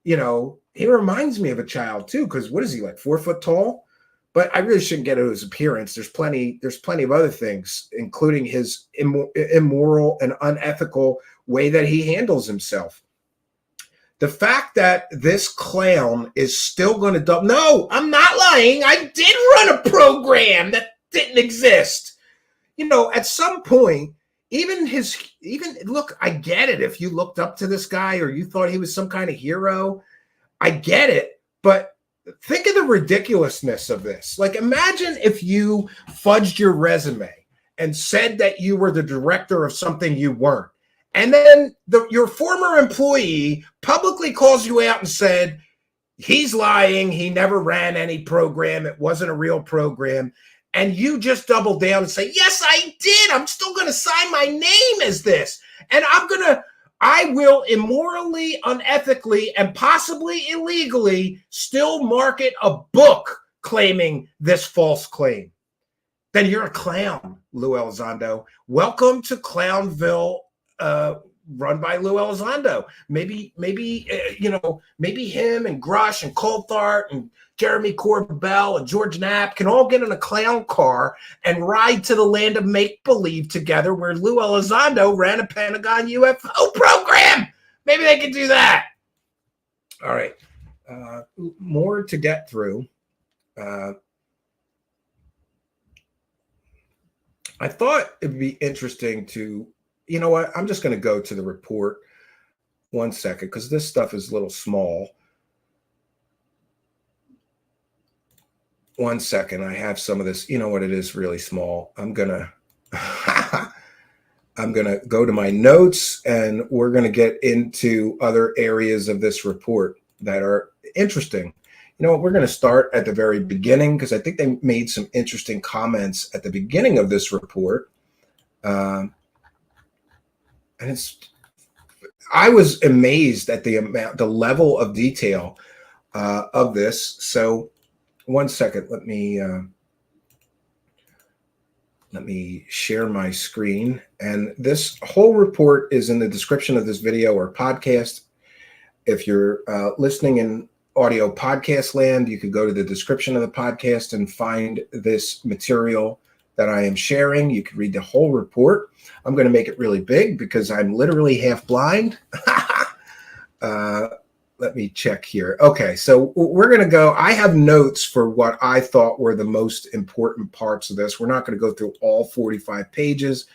he reminds me of a child too, because what is he, like 4 foot tall? But I really shouldn't get into his appearance. There's plenty of other things, including his immoral and unethical way that he handles himself. The fact that this clown is still going to no, I'm not lying. I did run a program that didn't exist. At some point, look, I get it. If you looked up to this guy or you thought he was some kind of hero, I get it. But think of the ridiculousness of this. Like, imagine if you fudged your resume and said that you were the director of something you weren't. And then your former employee publicly calls you out and said, he's lying. He never ran any program. It wasn't a real program. And you just double down and say, yes, I did. I'm still going to sign my name as this. And I will immorally, unethically, and possibly illegally still market a book claiming this false claim. Then you're a clown, Lue Elizondo. Welcome to Clownville, run by Lue Elizondo. Maybe him and Grusch and Coulthard and Jeremy Corbell and George Knapp can all get in a clown car and ride to the land of make-believe together where Lue Elizondo ran a Pentagon UFO program. Maybe they could do that. All right. More to get through. I thought it'd be interesting to, you know what? I'm just going to go to the report 1 second because this stuff is a little small. 1 second. I have some of this. You know what? It is really small. I'm gonna go to my notes, and we're gonna get into other areas of this report that are interesting. You know, we're going to start at the very beginning because I think they made some interesting comments at the beginning of this report. And I was amazed at the level of detail of this. So 1 second, let me share my screen. And this whole report is in the description of this video or podcast. If you're listening in audio podcast land, you could go to the description of the podcast and find this material that I am sharing. You can read the whole report. I'm going to make it really big because I'm literally half blind. Let me check here. Okay, so we're going to go. I have notes for what I thought were the most important parts of this. We're not going to go through all 45 pages.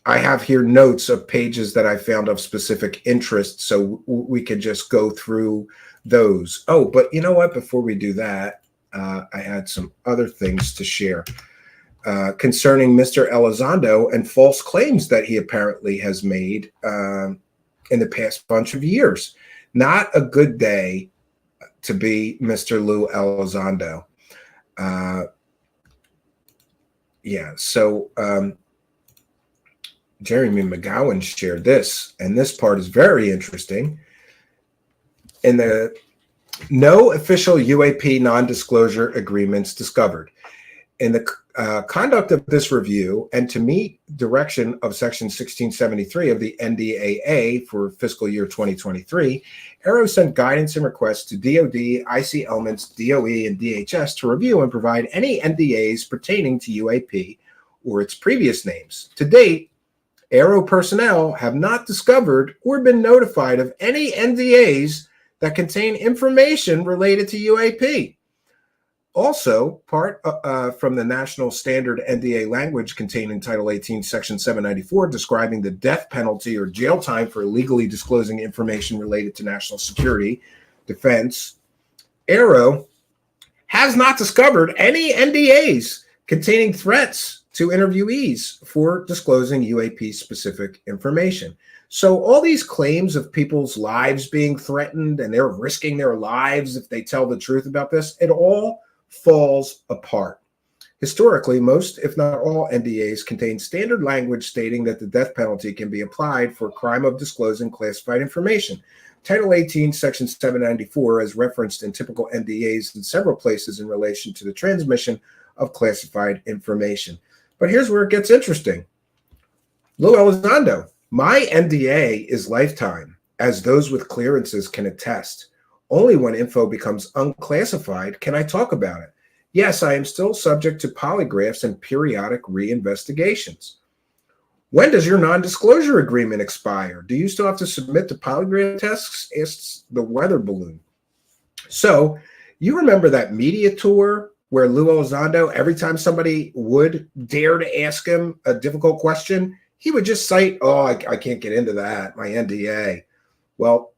I have here notes of pages that I found of specific interest, so we could just go through those. Oh, but you know what? Before we do that, I had some other things to share concerning Mr. Elizondo and false claims that he apparently has made in the past bunch of years. Not a good day to be Mr. Lue Elizondo. Jeremy McGowan shared this, and this part is very interesting. In the no official UAP non-disclosure agreements discovered. In the conduct of this review and to meet direction of Section 1673 of the NDAA for fiscal year 2023, AARO sent guidance and requests to DoD, IC Elements, DOE, and DHS to review and provide any NDAs pertaining to UAP or its previous names. To date, AARO personnel have not discovered or been notified of any NDAs that contain information related to UAP. Also, part from the national standard NDA language contained in Title 18, Section 794, describing the death penalty or jail time for illegally disclosing information related to national security, defense, AARO has not discovered any NDAs containing threats to interviewees for disclosing UAP-specific information. So all these claims of people's lives being threatened and they're risking their lives if they tell the truth about this, it all falls apart. Historically, most, if not all, NDAs contain standard language stating that the death penalty can be applied for crime of disclosing classified information. Title 18, Section 794, as referenced in typical NDAs in several places in relation to the transmission of classified information. But here's where it gets interesting. Lue Elizondo, my NDA is lifetime, as those with clearances can attest. Only when info becomes unclassified can I talk about it. Yes, I am still subject to polygraphs and periodic reinvestigations. When does your non-disclosure agreement expire? Do you still have to submit the polygraph tests? Asks the weather balloon. So you remember that media tour where Lue Elizondo, every time somebody would dare to ask him a difficult question, he would just cite, oh, I can't get into that, my NDA. Well,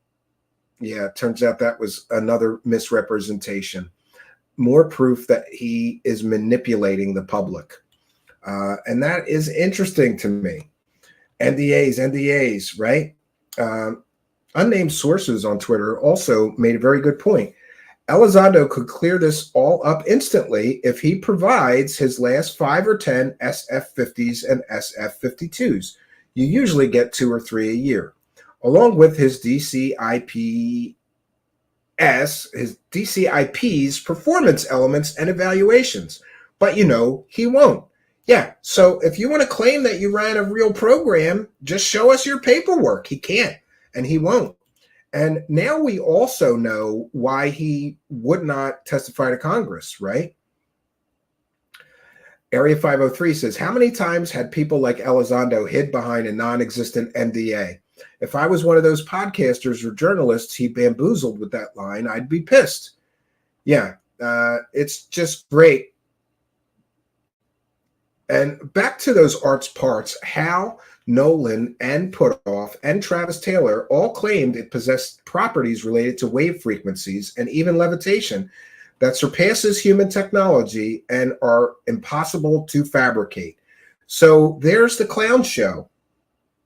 yeah, it turns out that was another misrepresentation. More proof that he is manipulating the public. And that is interesting to me. NDAs, right? Unnamed sources on Twitter also made a very good point. Elizondo could clear this all up instantly if he provides his last 5 or 10 SF50s and SF52s. You usually get 2 or 3 a year, along with his DCIP's performance elements and evaluations. But you know, he won't. Yeah, so if you want to claim that you ran a real program, just show us your paperwork. He can't, and he won't. And now we also know why he would not testify to Congress, right? Area 503 says, how many times had people like Elizondo hid behind a non-existent NDA? If I was one of those podcasters or journalists he bamboozled with that line, I'd be pissed. Yeah, it's just great. And back to those arts parts, Hal, Nolan, and Putoff, and Travis Taylor all claimed it possessed properties related to wave frequencies and even levitation that surpasses human technology and are impossible to fabricate. So there's the clown show.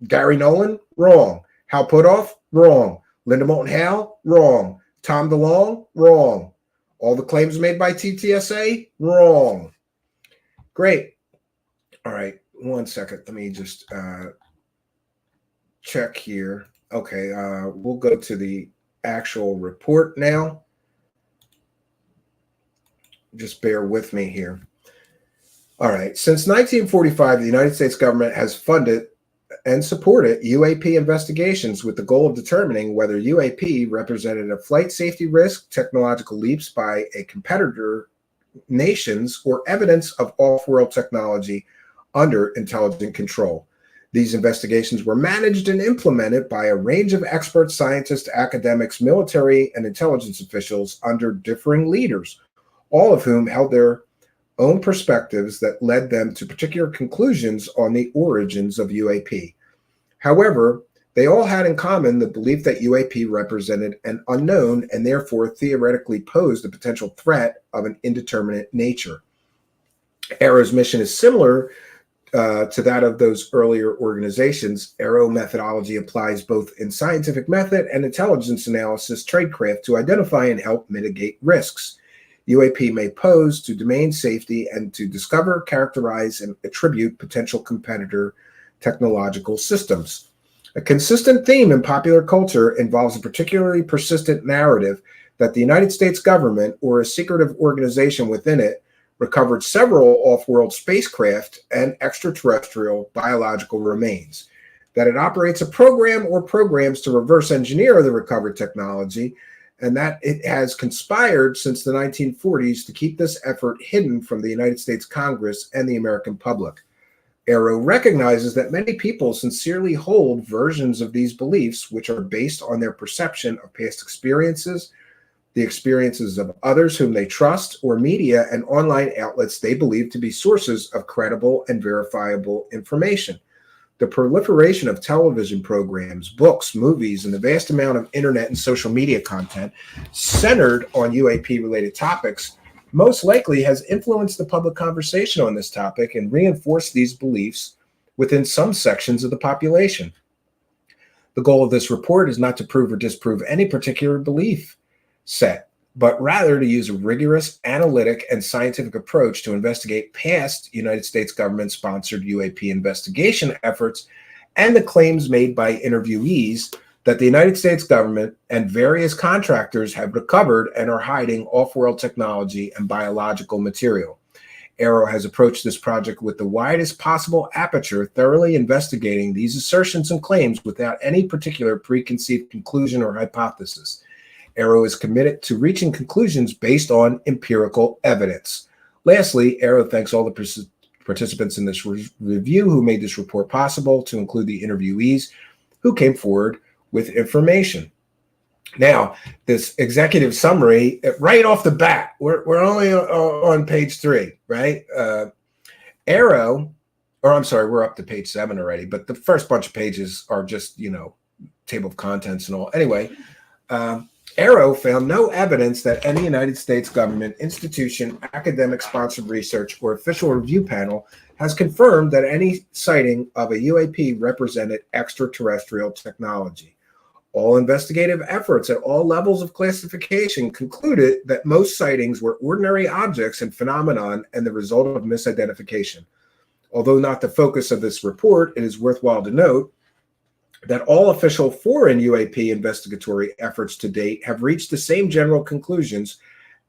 Gary Nolan, wrong. Hal Putoff, wrong. Linda Moulton Howe, wrong. Tom DeLonge, wrong. All the claims made by TTSA, wrong. Great. All right, 1 second. Let me just check here. Okay, we'll go to the actual report now. Just bear with me here. All right, since 1945, the United States government has funded and supported UAP investigations with the goal of determining whether UAP represented a flight safety risk, technological leaps by a competitor nations, or evidence of off-world technology under intelligent control. These investigations were managed and implemented by a range of experts, scientists, academics, military, and intelligence officials under differing leaders, all of whom held their own perspectives that led them to particular conclusions on the origins of UAP. However, they all had in common the belief that UAP represented an unknown and therefore theoretically posed a potential threat of an indeterminate nature. AARO's mission is similar to that of those earlier organizations. AARO methodology applies both in scientific method and intelligence analysis tradecraft to identify and help mitigate risks UAP may pose to domain safety and to discover, characterize, and attribute potential competitor technological systems. A consistent theme in popular culture involves a particularly persistent narrative that the United States government, or a secretive organization within it, recovered several off-world spacecraft and extraterrestrial biological remains, that it operates a program or programs to reverse engineer the recovered technology, and that it has conspired since the 1940s to keep this effort hidden from the United States Congress and the American public. AARO recognizes that many people sincerely hold versions of these beliefs, which are based on their perception of past experiences, the experiences of others whom they trust, or media and online outlets they believe to be sources of credible and verifiable information. The proliferation of television programs, books, movies, and the vast amount of internet and social media content centered on UAP-related topics most likely has influenced the public conversation on this topic and reinforced these beliefs within some sections of the population. The goal of this report is not to prove or disprove any particular belief set, but rather to use a rigorous analytic and scientific approach to investigate past United States government-sponsored UAP investigation efforts and the claims made by interviewees that the United States government and various contractors have recovered and are hiding off-world technology and biological material. AARO has approached this project with the widest possible aperture, thoroughly investigating these assertions and claims without any particular preconceived conclusion or hypothesis. AARO is committed to reaching conclusions based on empirical evidence. Lastly, AARO thanks all the participants in this review who made this report possible, to include the interviewees who came forward with information. Now, this executive summary, right off the bat, we're only on page 3, right? AARO, or I'm sorry, we're up to page 7 already, but the first bunch of pages are just, table of contents and all. Anyway, AARO found no evidence that any United States government institution, academic sponsored research, or official review panel has confirmed that any sighting of a UAP represented extraterrestrial technology. All investigative efforts at all levels of classification concluded that most sightings were ordinary objects and phenomenon and the result of misidentification. Although not the focus of this report, it is worthwhile to note that all official foreign UAP investigatory efforts to date have reached the same general conclusions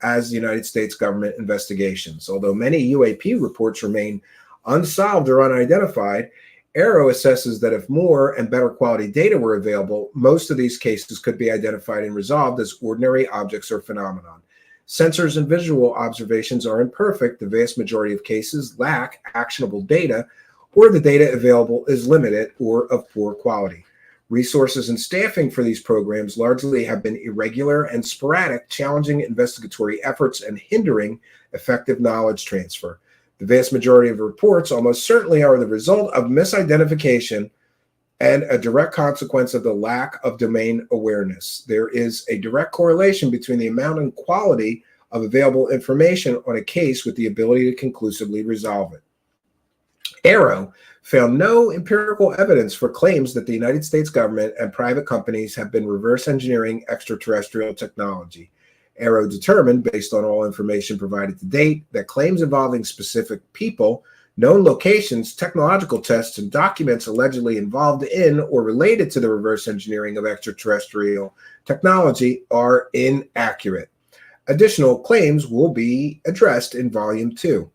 as the United States government investigations. Although many UAP reports remain unsolved or unidentified, AARO assesses that if more and better quality data were available, most of these cases could be identified and resolved as ordinary objects or phenomenon. Sensors and visual observations are imperfect. The vast majority of cases lack actionable data, or the data available is limited or of poor quality. Resources and staffing for these programs largely have been irregular and sporadic, challenging investigatory efforts and hindering effective knowledge transfer. The vast majority of reports almost certainly are the result of misidentification and a direct consequence of the lack of domain awareness. There is a direct correlation between the amount and quality of available information on a case with the ability to conclusively resolve it. AARO found no empirical evidence for claims that the United States government and private companies have been reverse engineering extraterrestrial technology. AARO determined, based on all information provided to date, that claims involving specific people, known locations, technological tests, and documents allegedly involved in or related to the reverse engineering of extraterrestrial technology are inaccurate. Additional claims will be addressed in Volume 2.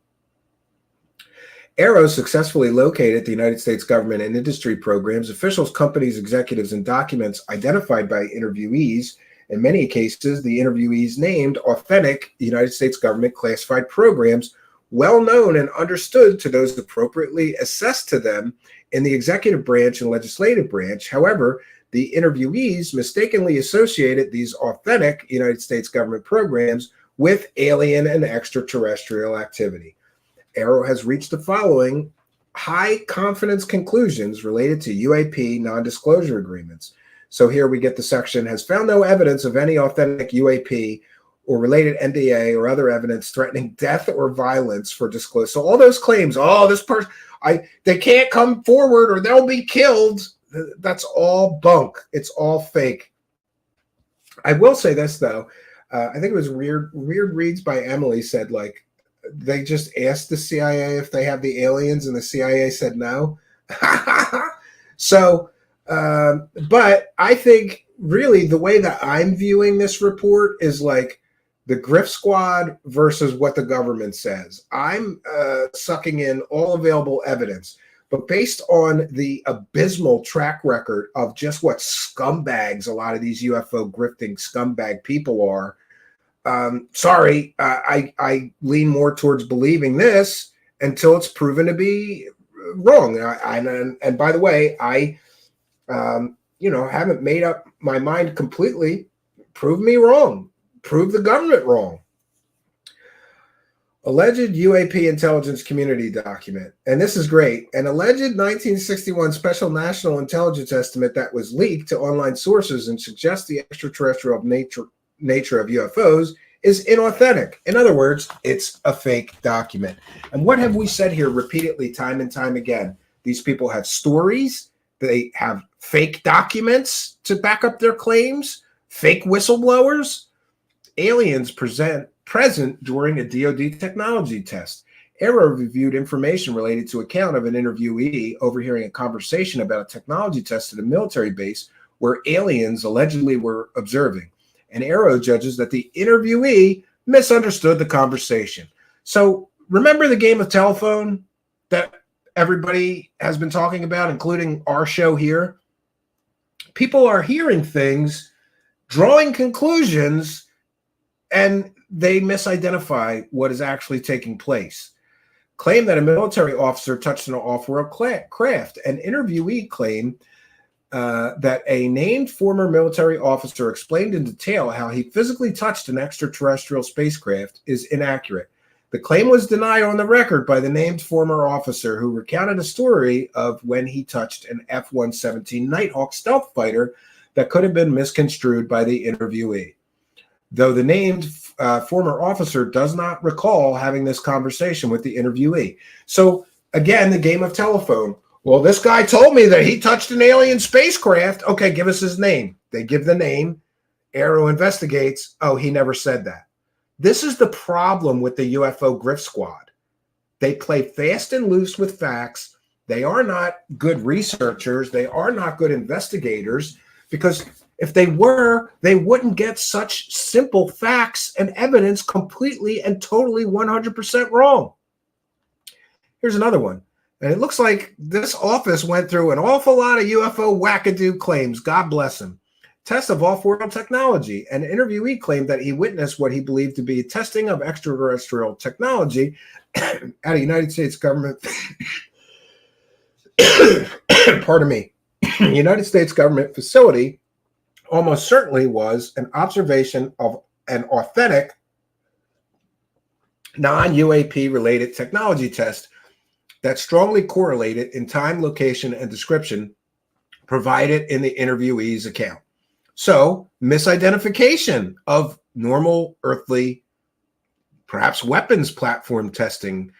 AARO successfully located the United States government and industry programs, officials, companies, executives, and documents identified by interviewees. In many cases, the interviewees named authentic United States government classified programs, well known and understood to those appropriately assessed to them in the executive branch and legislative branch. However, the interviewees mistakenly associated these authentic United States government programs with alien and extraterrestrial activity. AARO has reached the following high confidence conclusions related to UAP non-disclosure agreements. So here we get the section, has found no evidence of any authentic UAP or related NDA or other evidence threatening death or violence for disclosure. So all those claims, oh, this person, they can't come forward or they'll be killed. That's all bunk. It's all fake. I will say this though. I think it was Weird Reads by Emily said, like, they just asked the CIA if they have the aliens and the CIA said no. So, but I think really the way that I'm viewing this report is like the grift squad versus what the government says. I'm sucking in all available evidence, but based on the abysmal track record of just what scumbags a lot of these UFO grifting scumbag people are, sorry, I lean more towards believing this until it's proven to be wrong. And by the way, I haven't made up my mind completely. Prove me wrong. Prove the government wrong. Alleged UAP intelligence community document. And this is great. An alleged 1961 special national intelligence estimate that was leaked to online sources and suggests the extraterrestrial nature of UFOs is inauthentic. In other words, it's a fake document. And what have we said here repeatedly, time and time again? These people have stories. They have fake documents to back up their claims, fake whistleblowers. Aliens present during a DoD technology test. AARO reviewed information related to account of an interviewee overhearing a conversation about a technology test at a military base where aliens allegedly were observing. And AARO judges that the interviewee misunderstood the conversation. So remember the game of telephone that everybody has been talking about, including our show here? People are hearing things, drawing conclusions, and they misidentify what is actually taking place. Claim that a military officer touched an off-world craft. An interviewee claimed that a named former military officer explained in detail how he physically touched an extraterrestrial spacecraft is inaccurate. The claim was denied on the record by the named former officer who recounted a story of when he touched an F-117 Nighthawk stealth fighter that could have been misconstrued by the interviewee. Though the named former officer does not recall having this conversation with the interviewee. So again, the game of telephone. Well, this guy told me that he touched an alien spacecraft. Okay, give us his name. They give the name. AARO investigates. Oh, he never said that. This is the problem with the UFO grift squad. They play fast and loose with facts. They are not good researchers. They are not good investigators, because if they were, they wouldn't get such simple facts and evidence completely and totally 100% wrong. Here's another one. And it looks like this office went through an awful lot of UFO wackadoo claims. God bless him. Test of off-world technology. An interviewee claimed that he witnessed what he believed to be testing of extraterrestrial technology at a United States government. Pardon me. United States government facility almost certainly was an observation of an authentic non-UAP related technology test that strongly correlated in time, location, and description provided in the interviewee's account. So, misidentification of normal earthly, perhaps weapons platform testing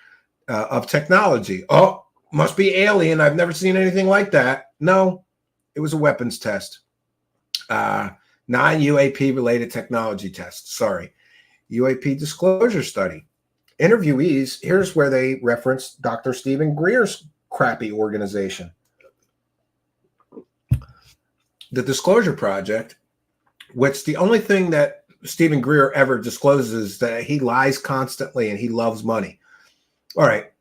of technology. Oh, must be alien. I've never seen anything like that. No, it was a weapons test. Non-UAP related technology test. Sorry. UAP disclosure study. Interviewees, here's where they reference Dr. Stephen Greer's crappy organization. The Disclosure Project, which the only thing that Stephen Greer ever discloses is that he lies constantly and he loves money. All right.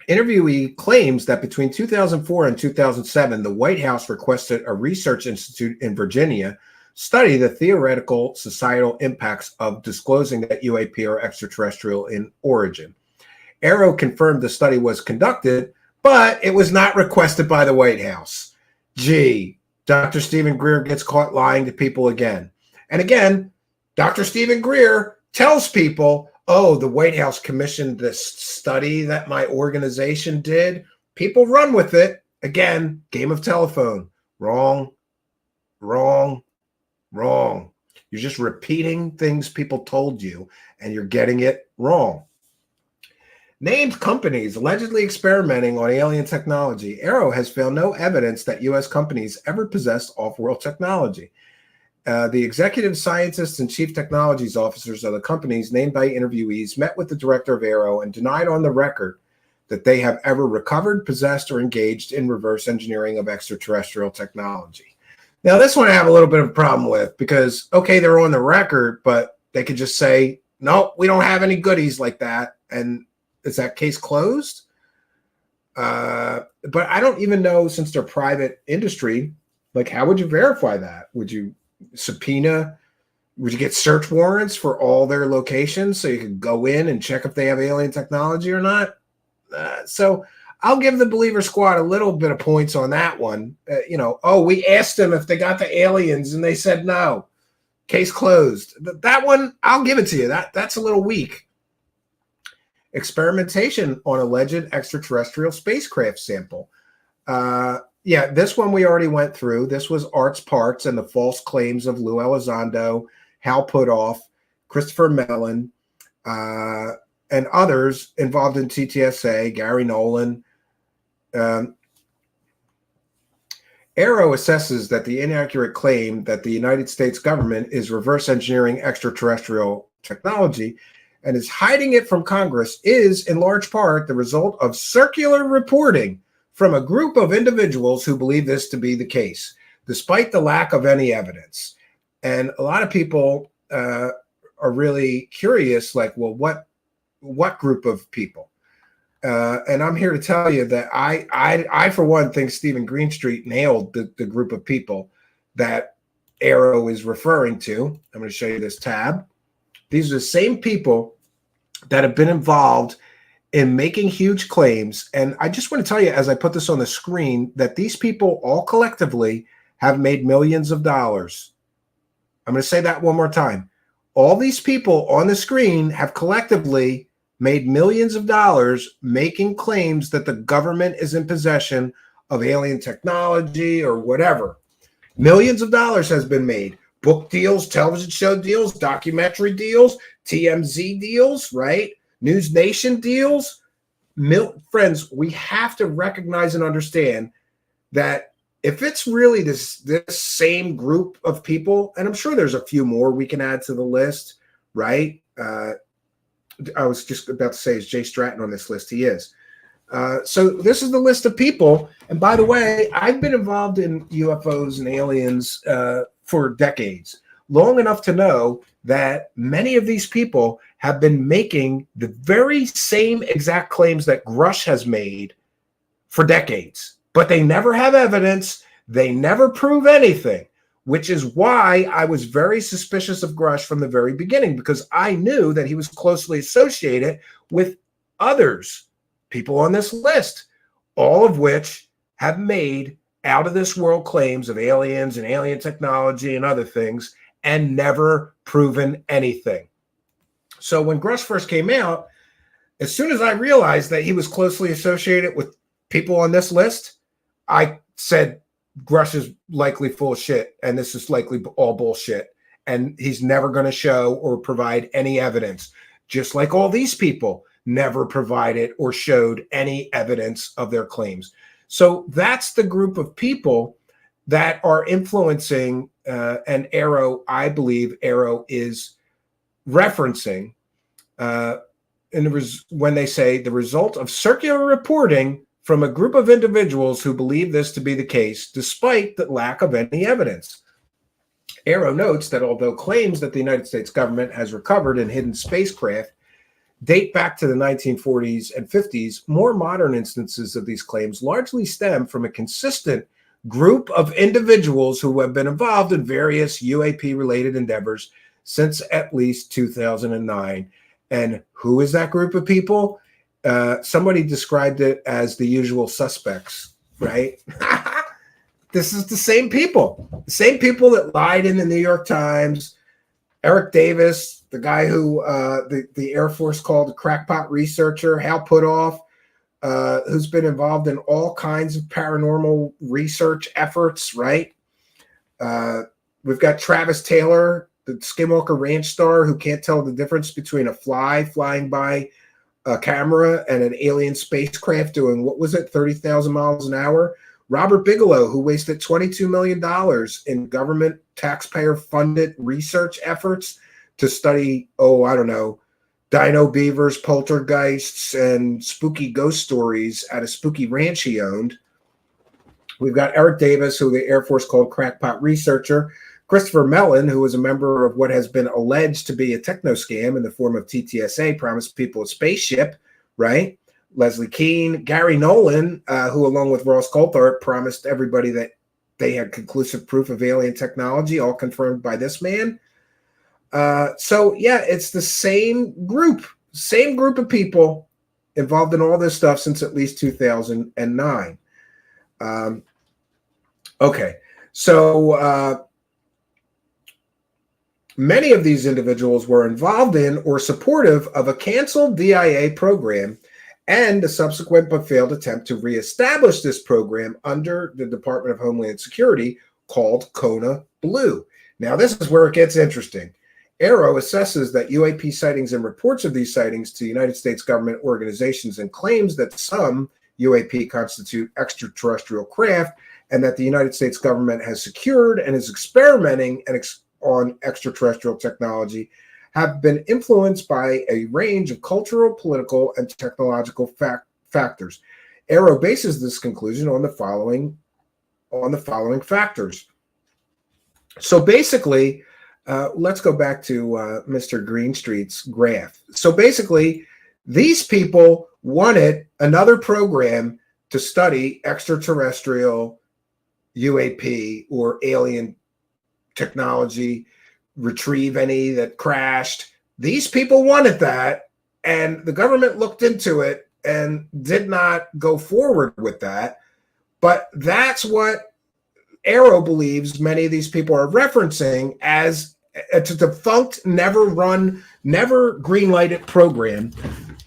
Interviewee claims that between 2004 and 2007, the White House requested a research institute in Virginia study the theoretical societal impacts of disclosing that UAP are extraterrestrial in origin. AARO confirmed the study was conducted, but it was not requested by the White House. Gee, Dr. Stephen Greer gets caught lying to people again. And again, Dr. Stephen Greer tells people, oh, the White House commissioned this study that my organization did. People run with it. Again, game of telephone. Wrong, wrong, wrong. You're just repeating things people told you, and you're getting it wrong. Named companies allegedly experimenting on alien technology. AARO has found no evidence that U.S. companies ever possessed off-world technology. The executive scientists and chief technologies officers of the companies named by interviewees met with the director of AARO and denied on the record that they have ever recovered, possessed, or engaged in reverse engineering of extraterrestrial technology. Now, this one I have a little bit of a problem with because, okay, they're on the record, but they could just say, no, we don't have any goodies like that. And is that case closed? But I don't even know, since they're private industry, like, how would you verify that? Would you subpoena? Would you get search warrants for all their locations so you could go in and check if they have alien technology or not? So I'll give the Believer Squad a little bit of points on that one. Oh, we asked them if they got the aliens and they said no. Case closed. That one, I'll give it to you. That's a little weak. Experimentation on alleged extraterrestrial spacecraft sample. Yeah, this one we already went through. This was Art's Parts and the false claims of Lue Elizondo, Hal Putoff, Christopher Mellon, and others involved in TTSA, Gary Nolan. AARO assesses that the inaccurate claim that the United States government is reverse engineering extraterrestrial technology and is hiding it from Congress is, in large part, the result of circular reporting from a group of individuals who believe this to be the case, despite the lack of any evidence. And a lot of people are really curious, like, well, what group of people? And I'm here to tell you that I for one, think Stephen Greenstreet nailed the group of people that AARO is referring to. I'm going to show you this tab. These are the same people that have been involved in making huge claims. And I just want to tell you, as I put this on the screen, that these people all collectively have made millions of dollars. I'm going to say that one more time. All these people on the screen have collectively made millions of dollars making claims that the government is in possession of alien technology or whatever. Millions of dollars has been made. Book deals, television show deals, documentary deals, TMZ deals, right? News Nation deals. Friends, we have to recognize and understand that if it's really this same group of people, and I'm sure there's a few more we can add to the list, right? I was just about to say, is Jay Stratton on this list? He is. So this is the list of people. And by the way, I've been involved in UFOs and aliens for decades, long enough to know that many of these people have been making the very same exact claims that Grusch has made for decades, but they never have evidence. They never prove anything, which is why I was very suspicious of Grusch from the very beginning, because I knew that he was closely associated with others, people on this list, all of which have made out of this world claims of aliens and alien technology and other things and never proven anything. So when Grusch first came out, as soon as I realized that he was closely associated with people on this list, I said, Grusch is likely full of shit, and this is likely all bullshit. And he's never going to show or provide any evidence, just like all these people never provided or showed any evidence of their claims. So that's the group of people that are influencing, and AARO, I believe AARO is referencing when they say the result of circular reporting from a group of individuals who believe this to be the case, despite the lack of any evidence. AARO notes that although claims that the United States government has recovered and hidden spacecraft date back to the 1940s and 50s, more modern instances of these claims largely stem from a consistent group of individuals who have been involved in various UAP-related endeavors since at least 2009. And who is that group of people? Somebody described it as the usual suspects, right? This is the same people that lied in the New York Times. Eric Davis, the guy who the Air Force called a crackpot researcher, Hal Puthoff, who's been involved in all kinds of paranormal research efforts, right? We've got Travis Taylor, the Skinwalker Ranch star, who can't tell the difference between a fly flying by a camera and an alien spacecraft doing, what was it, 30,000 miles an hour? Robert Bigelow, who wasted $22 million in government taxpayer-funded research efforts to study, dino beavers, poltergeists, and spooky ghost stories at a spooky ranch he owned. We've got Eric Davis, who the Air Force called crackpot researcher. Christopher Mellon, who was a member of what has been alleged to be a techno scam in the form of TTSA, promised people a spaceship, right? Leslie Keene, Gary Nolan, who along with Ross Coulthart promised everybody that they had conclusive proof of alien technology, all confirmed by this man. So yeah, it's the same group of people involved in all this stuff since at least 2009. Okay, so many of these individuals were involved in or supportive of a canceled DIA program and a subsequent but failed attempt to reestablish this program under the Department of Homeland Security called Kona Blue. Now, this is where it gets interesting. AARO assesses that UAP sightings and reports of these sightings to United States government organizations and claims that some UAP constitute extraterrestrial craft and that the United States government has secured and is experimenting on extraterrestrial technology have been influenced by a range of cultural, political, and technological factors. AARO bases this conclusion on the following factors. So basically, let's go back to Mr. Greenstreet's graph. So basically, these people wanted another program to study extraterrestrial UAP or alien technology, retrieve any that crashed. These people wanted that, and the government looked into it and did not go forward with that. But that's what AARO believes many of these people are referencing as a defunct, never green-lighted program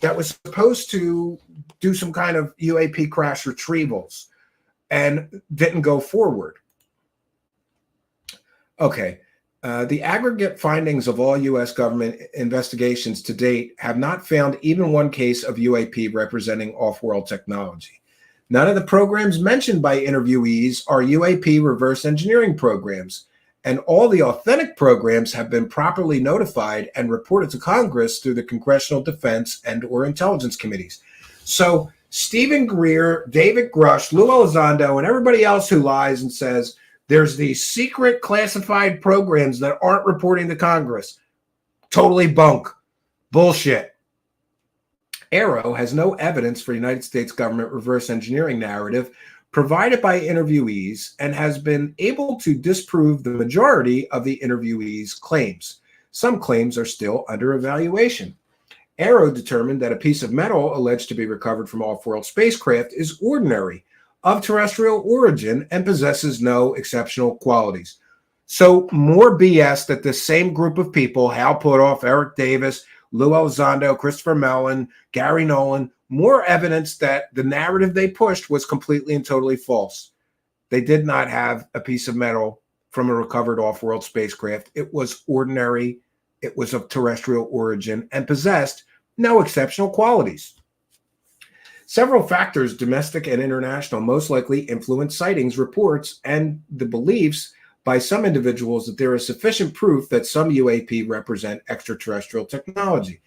that was supposed to do some kind of UAP crash retrievals and didn't go forward. Okay. The aggregate findings of all U.S. government investigations to date have not found even one case of UAP representing off-world technology. None of the programs mentioned by interviewees are UAP reverse engineering programs, and all the authentic programs have been properly notified and reported to Congress through the Congressional Defense and/or Intelligence Committees. So Stephen Greer, David Grusch, Lue Elizondo, and everybody else who lies and says there's these secret classified programs that aren't reporting to Congress. Totally bunk. Bullshit. AARO has no evidence for United States government reverse engineering narrative provided by interviewees and has been able to disprove the majority of the interviewees' claims. Some claims are still under evaluation. AARO determined that a piece of metal alleged to be recovered from off-world spacecraft is ordinary, of terrestrial origin and possesses no exceptional qualities. So more BS that the same group of people, Hal Puthoff, Eric Davis, Lue Elizondo, Christopher Mellon, Gary Nolan, more evidence that the narrative they pushed was completely and totally false. They did not have a piece of metal from a recovered off-world spacecraft. It was ordinary, it was of terrestrial origin, and possessed no exceptional qualities. Several factors, domestic and international, most likely influence sightings, reports, and the beliefs by some individuals that there is sufficient proof that some UAP represent extraterrestrial technology.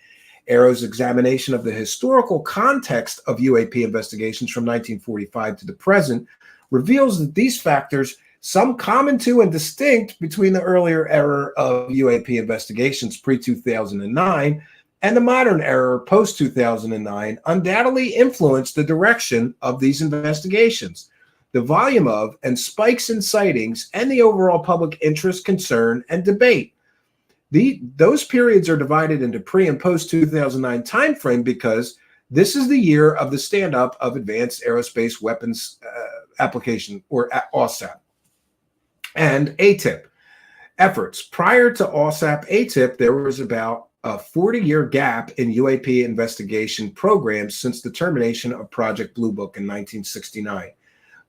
AARO's examination of the historical context of UAP investigations from 1945 to the present reveals that these factors, some common to and distinct between the earlier era of UAP investigations pre-2009 and the modern era post-2009, undoubtedly influenced the direction of these investigations, the volume of and spikes in sightings, and the overall public interest, concern, and debate. Those periods are divided into pre- and post-2009 timeframe because this is the year of the stand-up of Advanced Aerospace Weapons Application, or AAWSAP, and ATIP efforts. Prior to AAWSAP ATIP, there was about a 40-year gap in UAP investigation programs since the termination of Project Blue Book in 1969.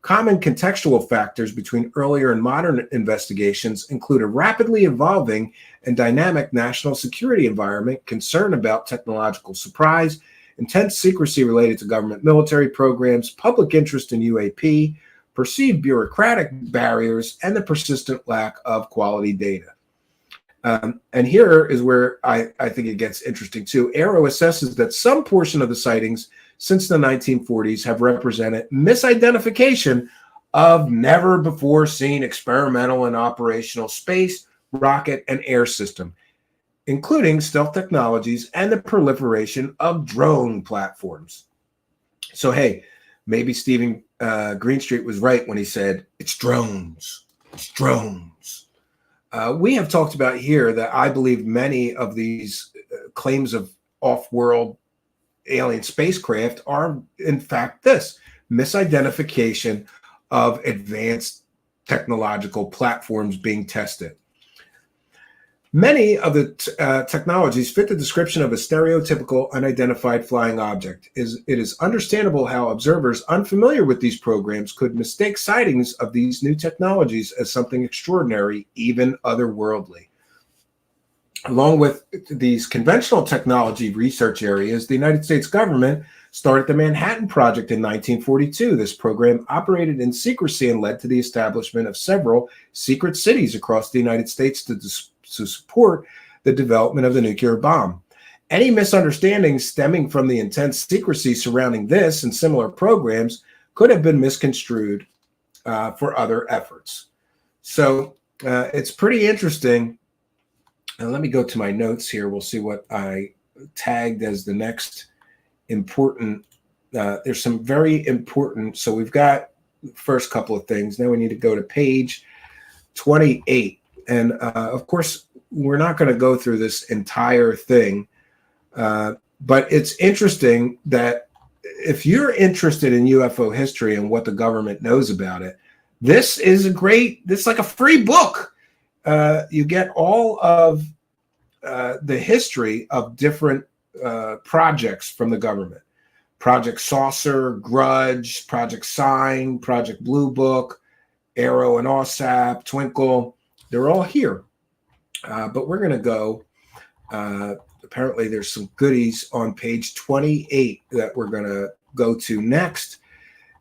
Common contextual factors between earlier and modern investigations include a rapidly evolving and dynamic national security environment, concern about technological surprise, intense secrecy related to government military programs, public interest in UAP, perceived bureaucratic barriers, and the persistent lack of quality data. And here is where I think it gets interesting too. AARO assesses that some portion of the sightings since the 1940s have represented misidentification of never before seen experimental and operational space, rocket, and air system, including stealth technologies and the proliferation of drone platforms. So, hey, maybe Stephen Greenstreet was right when he said, it's drones, it's drones. We have talked about here that I believe many of these claims of off-world alien spacecraft are, in fact, this misidentification of advanced technological platforms being tested. Many of the technologies fit the description of a stereotypical unidentified flying object. It is understandable how observers unfamiliar with these programs could mistake sightings of these new technologies as something extraordinary, even otherworldly. Along with these conventional technology research areas, the United States government started the Manhattan Project in 1942. This program operated in secrecy and led to the establishment of several secret cities across the United States to support the development of the nuclear bomb. Any misunderstandings stemming from the intense secrecy surrounding this and similar programs could have been misconstrued for other efforts. So it's pretty interesting. And let me go to my notes here. We'll see what I tagged as the next important. There's some very important. So we've got the first couple of things. Now we need to go to page 28. And of course, we're not going to go through this entire thing. But it's interesting that if you're interested in UFO history and what the government knows about it, this is this is like a free book. You get all of the history of different projects from the government. Project Saucer, Grudge, Project Sign, Project Blue Book, AARO and AAWSAP, Twinkle. They're all here. But we're going to go. Apparently, there's some goodies on page 28 that we're going to go to next.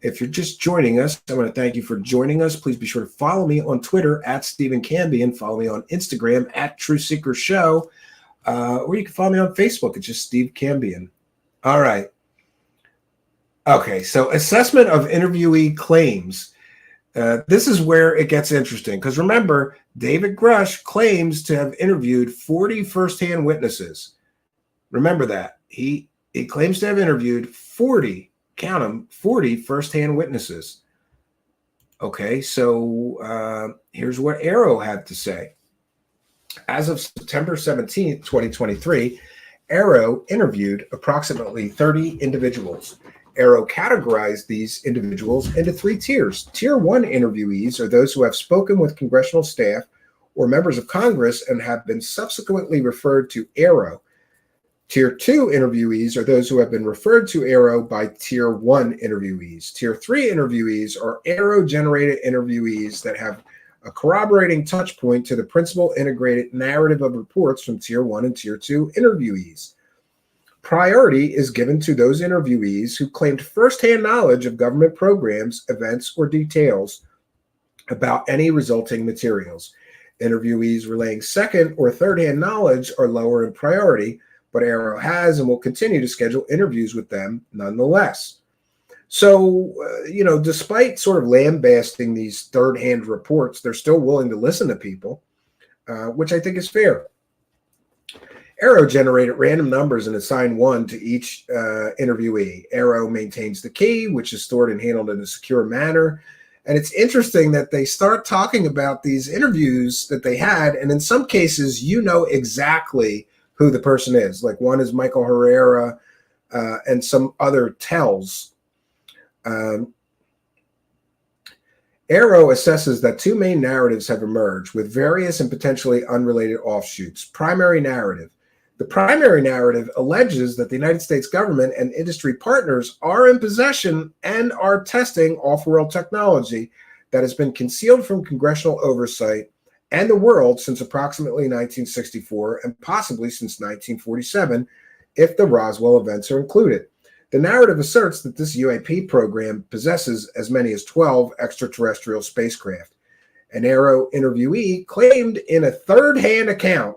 If you're just joining us, I want to thank you for joining us. Please be sure to follow me on Twitter at Stephen Cambion. Follow me on Instagram at Truthseekers Show. Or you can follow me on Facebook. It's just Steve Cambion. All right. Okay, so assessment of interviewee claims. This is where it gets interesting. Because remember, David Grusch claims to have interviewed 40 firsthand witnesses. Remember that. He claims to have interviewed 40, count them, 40 firsthand witnesses. Okay, so here's what AARO had to say. As of September 17th, 2023, AARO interviewed approximately 30 individuals. AARO categorized these individuals into 3 tiers. Tier 1 interviewees are those who have spoken with congressional staff or members of Congress and have been subsequently referred to AARO. Tier 2 interviewees are those who have been referred to AARO by Tier 1 interviewees. Tier 3 interviewees are AARO-generated interviewees that have a corroborating touch point to the principal integrated narrative of reports from Tier 1 and Tier 2 interviewees. Priority is given to those interviewees who claimed firsthand knowledge of government programs, events, or details about any resulting materials. Interviewees relaying second or third-hand knowledge are lower in priority, but AARO has and will continue to schedule interviews with them nonetheless. So, despite sort of lambasting these third-hand reports, they're still willing to listen to people, which I think is fair. AARO generated random numbers and assigned 1 to each interviewee. AARO maintains the key, which is stored and handled in a secure manner. And it's interesting that they start talking about these interviews that they had, and in some cases, exactly who the person is. Like one is Michael Herrera and some other tells. AARO assesses that 2 main narratives have emerged with various and potentially unrelated offshoots. Primary narrative. The primary narrative alleges that the United States government and industry partners are in possession and are testing off-world technology that has been concealed from congressional oversight and the world since approximately 1964 and possibly since 1947, if the Roswell events are included. The narrative asserts that this UAP program possesses as many as 12 extraterrestrial spacecraft. An AARO interviewee claimed in a third-hand account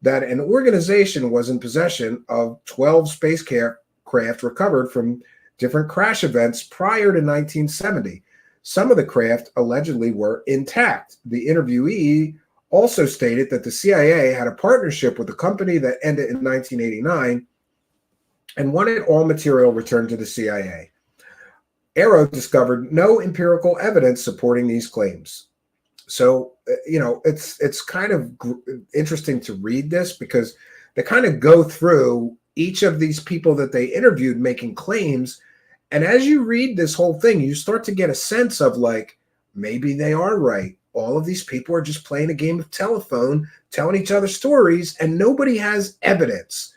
that an organization was in possession of 12 spacecraft recovered from different crash events prior to 1970. Some of the craft allegedly were intact. The interviewee also stated that the CIA had a partnership with a company that ended in 1989 and wanted all material returned to the CIA. AARO discovered no empirical evidence supporting these claims. So, it's kind of interesting to read this because they kind of go through each of these people that they interviewed making claims. And as you read this whole thing, you start to get a sense of like, maybe they are right. All of these people are just playing a game of telephone, telling each other stories, and nobody has evidence,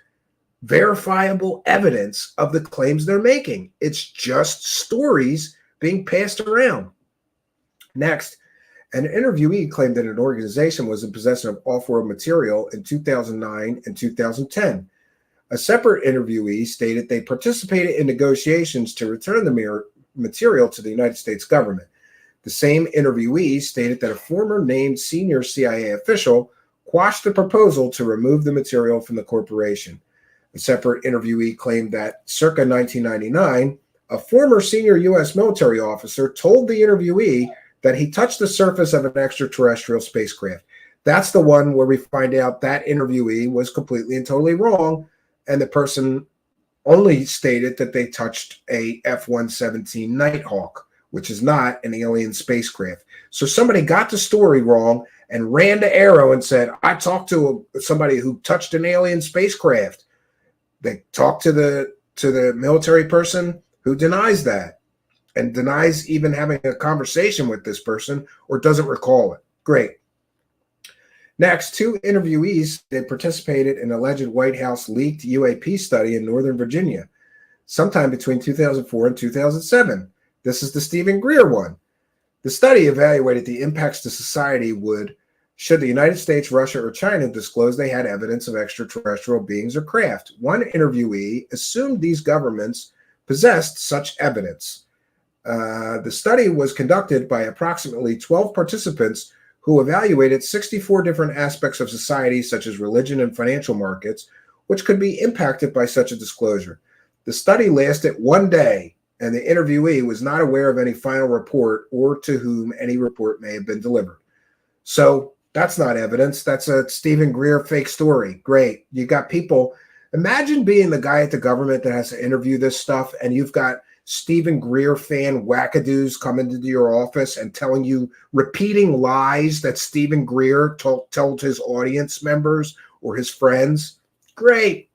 verifiable evidence of the claims they're making. It's just stories being passed around. Next, an interviewee claimed that an organization was in possession of off-world material in 2009 and 2010. A separate interviewee stated they participated in negotiations to return the material to the United States government. The same interviewee stated that a former named senior CIA official quashed the proposal to remove the material from the corporation. A separate interviewee claimed that circa 1999, a former senior U.S. military officer told the interviewee that he touched the surface of an extraterrestrial spacecraft. That's the one where we find out that interviewee was completely and totally wrong, and the person only stated that they touched a F-117 Nighthawk, which is not an alien spacecraft. So somebody got the story wrong and ran to AARO and said, I talked to somebody who touched an alien spacecraft. They talked to the military person who denies that, and denies even having a conversation with this person or doesn't recall it. Great. Next, 2 interviewees that participated in an alleged White House leaked UAP study in Northern Virginia sometime between 2004 and 2007. This is the Stephen Greer one. The study evaluated the impacts to society should the United States, Russia, or China disclose they had evidence of extraterrestrial beings or craft. One interviewee assumed these governments possessed such evidence. The study was conducted by approximately 12 participants who evaluated 64 different aspects of society, such as religion and financial markets, which could be impacted by such a disclosure. The study lasted 1 day, and the interviewee was not aware of any final report or to whom any report may have been delivered. So that's not evidence. That's a Stephen Greer fake story. Great. You got people. Imagine being the guy at the government that has to interview this stuff, and you've got Stephen Greer fan wackadoos coming into your office and telling you, repeating lies that Stephen Greer told his audience members or his friends. Great.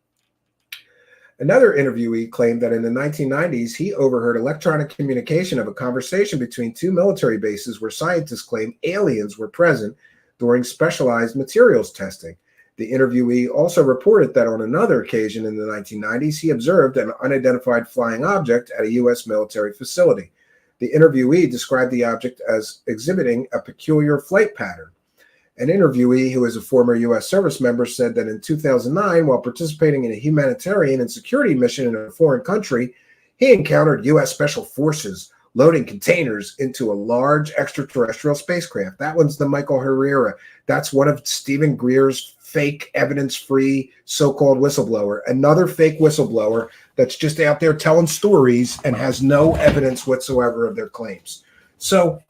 Another interviewee claimed that in the 1990s, he overheard electronic communication of a conversation between two military bases where scientists claimed aliens were present during specialized materials testing. The interviewee also reported that on another occasion in the 1990s, he observed an unidentified flying object at a U.S. military facility. The interviewee described the object as exhibiting a peculiar flight pattern. An interviewee who is a former U.S. service member said that in 2009, while participating in a humanitarian and security mission in a foreign country, he encountered U.S. Special Forces loading containers into a large extraterrestrial spacecraft. That one's the Michael Herrera. That's one of Stephen Greer's fake evidence-free so-called whistleblower, another fake whistleblower that's just out there telling stories and has no evidence whatsoever of their claims. So,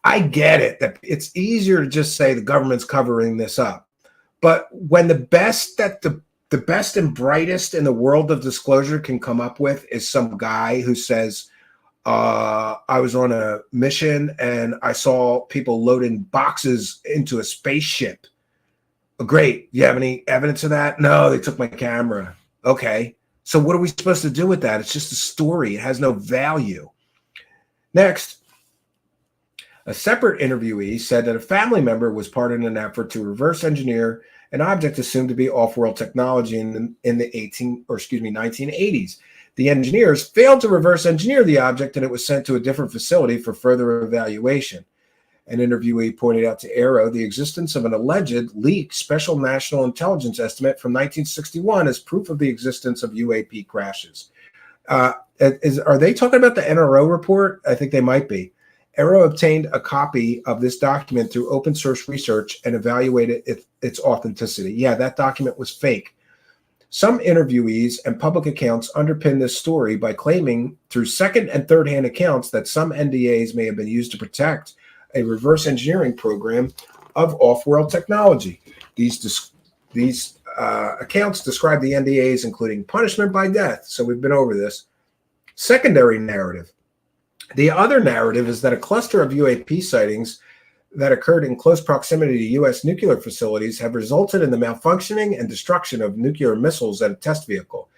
I get it that it's easier to just say the government's covering this up. But when the best and brightest in the world of disclosure can come up with is some guy who says, I was on a mission and I saw people loading boxes into a spaceship. Great. You have any evidence of that? No, they took my camera. Okay. So what are we supposed to do with that? It's just a story. It has no value. Next, a separate interviewee said that a family member was part in an effort to reverse engineer an object assumed to be off-world technology in the 1980s. The engineers failed to reverse engineer the object, and it was sent to a different facility for further evaluation. An interviewee pointed out to AARO the existence of an alleged leaked special national intelligence estimate from 1961 as proof of the existence of UAP crashes. Are they talking about the NRO report? I think they might be. AARO obtained a copy of this document through open source research and evaluated its authenticity. Yeah, that document was fake. Some interviewees and public accounts underpin this story by claiming through second and third hand accounts that some NDAs may have been used to protect a reverse engineering program of off-world technology. These accounts describe the NDAs including punishment by death. So we've been over this. Secondary narrative. The other narrative is that a cluster of UAP sightings that occurred in close proximity to U.S. nuclear facilities have resulted in the malfunctioning and destruction of nuclear missiles at a test vehicle.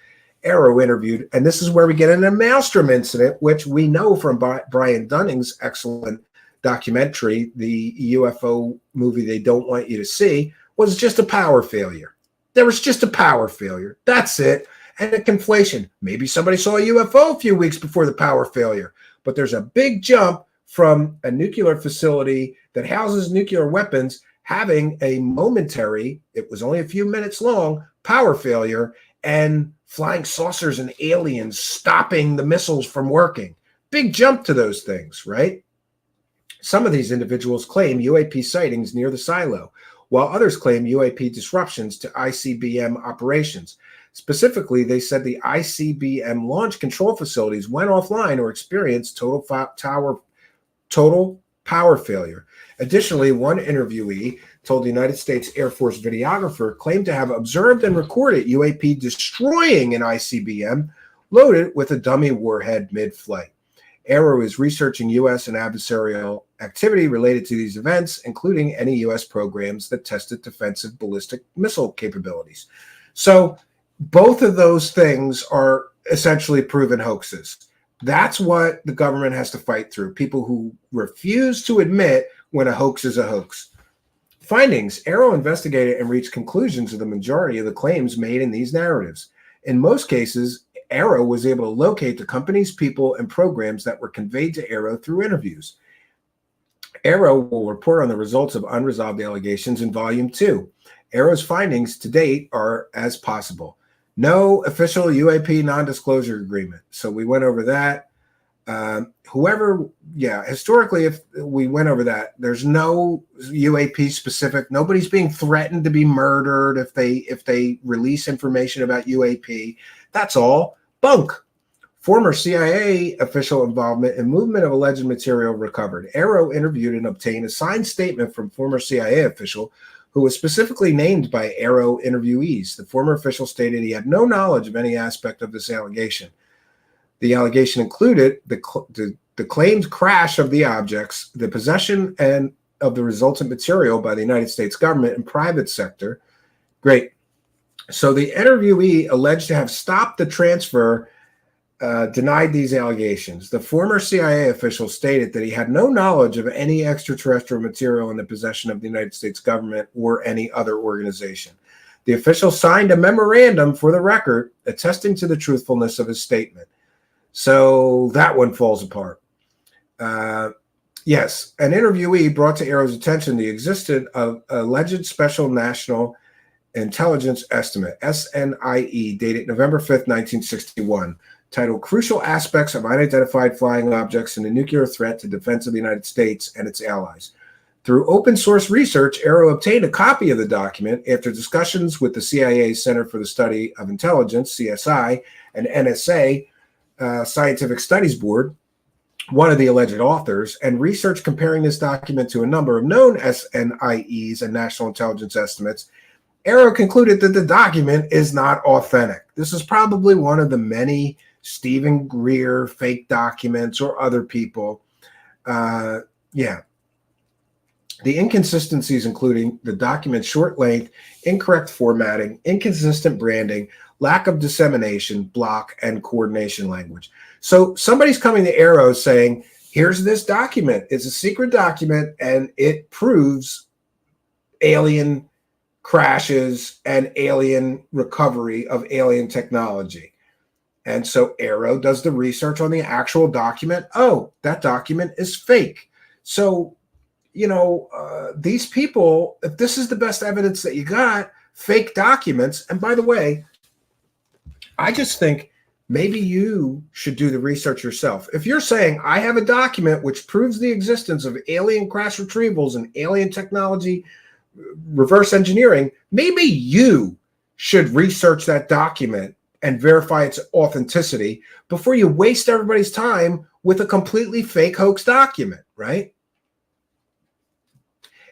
AARO interviewed, and this is where we get into the Maelstrom incident, which we know from Brian Dunning's excellent documentary, the UFO movie They Don't Want You to See, was just a power failure. There was just a power failure. That's it. And a conflation. Maybe somebody saw a UFO a few weeks before the power failure. But there's a big jump from a nuclear facility that houses nuclear weapons having a momentary, it was only a few minutes long, power failure and flying saucers and aliens stopping the missiles from working. Big jump to those things, right? Some of these individuals claim UAP sightings near the silo, while others claim UAP disruptions to ICBM operations. Specifically, they said the ICBM launch control facilities went offline or experienced total power failure. Additionally, one interviewee told the United States Air Force videographer claimed to have observed and recorded UAP destroying an ICBM loaded with a dummy warhead mid-flight. AARO is researching U.S. and adversarial activity related to these events, including any U.S. programs that tested defensive ballistic missile capabilities. So both of those things are essentially proven hoaxes. That's what the government has to fight through. People who refuse to admit when a hoax is a hoax. Findings. AARO investigated and reached conclusions of the majority of the claims made in these narratives. In most cases, AARO was able to locate the companies, people, and programs that were conveyed to AARO through interviews. AARO will report on the results of unresolved allegations in Volume 2. AARO's findings to date are as possible. No official UAP non-disclosure agreement. So we went over that. Historically, if we went over that, there's no UAP specific. Nobody's being threatened to be murdered if they release information about UAP. That's all bunk. Former CIA official involvement in movement of alleged material recovered. AARO interviewed and obtained a signed statement from former CIA official who was specifically named by AARO interviewees. The former official stated he had no knowledge of any aspect of this allegation. The allegation included the claimed crash of the objects, the possession and of the resultant material by the United States government and private sector. Great. So the interviewee alleged to have stopped the transfer denied these allegations. The former CIA official stated that he had no knowledge of any extraterrestrial material in the possession of the United States government or any other organization. The official signed a memorandum for the record attesting to the truthfulness of his statement. So that one falls apart. Yes, an interviewee brought to AARO's attention the existence of alleged Special National Intelligence Estimate, SNIE, dated November 5th, 1961, titled Crucial Aspects of Unidentified Flying Objects and the Nuclear Threat to Defense of the United States and its Allies. Through open source research, AARO obtained a copy of the document after discussions with the CIA Center for the Study of Intelligence, CSI, and NSA Scientific Studies Board, one of the alleged authors, and research comparing this document to a number of known SNIEs and national intelligence estimates. AARO concluded that the document is not authentic. This is probably one of the many Stephen Greer fake documents or other people. The inconsistencies including the document's short length, incorrect formatting, inconsistent branding, lack of dissemination, block, and coordination language. So somebody's coming to AARO saying, here's this document. It's a secret document, and it proves alien crashes and alien recovery of alien technology. And so AARO does the research on the actual document. Oh, that document is fake. So, you know, these people, if this is the best evidence that you got, fake documents. And by the way, I just think maybe you should do the research yourself. If you're saying, I have a document which proves the existence of alien crash retrievals and alien technology reverse engineering, maybe you should research that document and verify its authenticity before you waste everybody's time with a completely fake hoax document, right?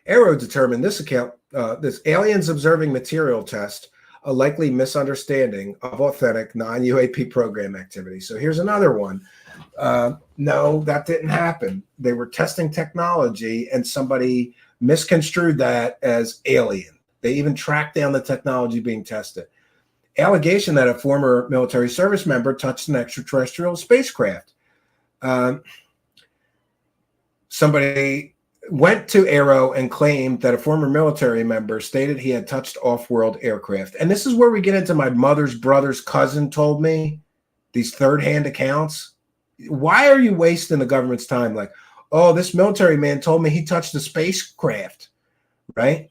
AARO determined this aliens observing material test a likely misunderstanding of authentic non-UAP program activity. So here's another one. No, that didn't happen. They were testing technology and somebody misconstrued that as alien. They even tracked down the technology being tested. Allegation that a former military service member touched an extraterrestrial spacecraft. Somebody went to AARO and claimed that a former military member stated he had touched off-world aircraft. And this is where we get into my mother's brother's cousin told me, these third-hand accounts. Why are you wasting the government's time? Like, oh, this military man told me he touched a spacecraft, right?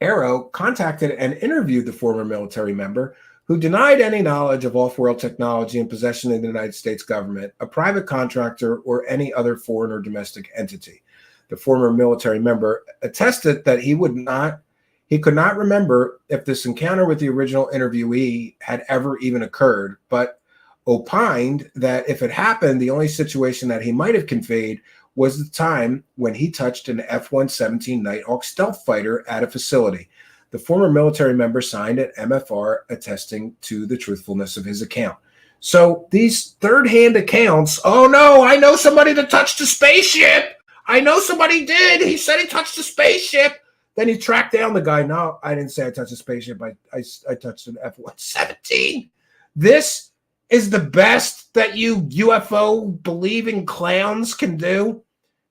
AARO contacted and interviewed the former military member who denied any knowledge of off-world technology in possession of the United States government, a private contractor, or any other foreign or domestic entity. The former military member attested that he could not remember if this encounter with the original interviewee had ever even occurred, but opined that if it happened, the only situation that he might have conveyed was the time when he touched an F-117 Nighthawk stealth fighter at a facility. The former military member signed an MFR attesting to the truthfulness of his account. So these third-hand accounts, oh no, I know somebody that touched a spaceship. I know somebody did. He said he touched a spaceship. Then he tracked down the guy. No, I didn't say I touched a spaceship. I touched an F-117. This is the best that you UFO believing clowns can do?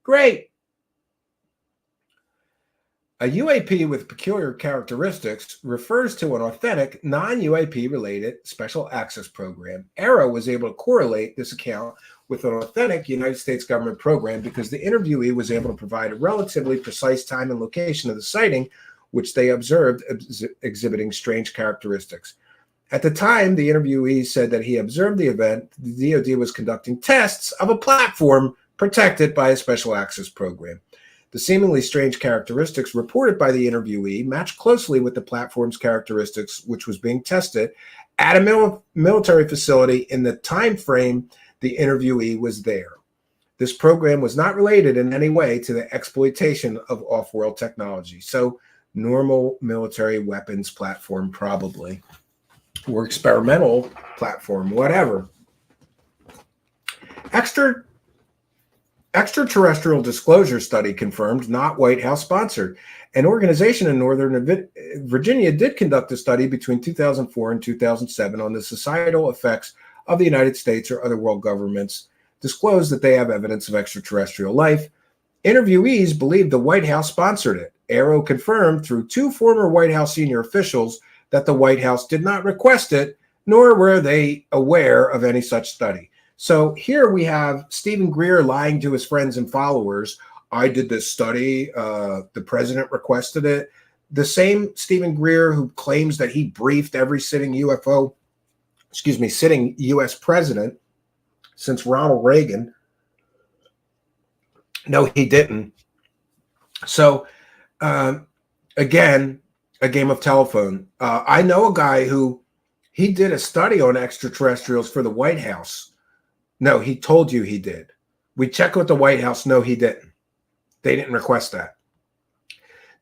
Great. A UAP with peculiar characteristics refers to an authentic, non-UAP related special access program. AARO was able to correlate this account with an authentic United States government program because the interviewee was able to provide a relatively precise time and location of the sighting, which they observed exhibiting strange characteristics. At the time, the interviewee said that he observed the event. The DoD was conducting tests of a platform protected by a special access program. The seemingly strange characteristics reported by the interviewee matched closely with the platform's characteristics, which was being tested at a military facility in the time frame the interviewee was there. This program was not related in any way to the exploitation of off-world technology. So normal military weapons platform probably, or experimental platform, whatever. Extraterrestrial disclosure study confirmed, not White House sponsored. An organization in Northern Virginia did conduct a study between 2004 and 2007 on the societal effects of the United States or other world governments disclosed that they have evidence of extraterrestrial life. Interviewees believe the White House sponsored it. AARO confirmed through 2 former White House senior officials that the White House did not request it, nor were they aware of any such study. So here we have Stephen Greer lying to his friends and followers. I did this study. The president requested it. The same Stephen Greer who claims that he briefed every sitting sitting U.S. president since Ronald Reagan. No, he didn't. So, again, a game of telephone. I know a guy who he did a study on extraterrestrials for the White House. No, he told you he did. We checked with the White House. No, he didn't. They didn't request that.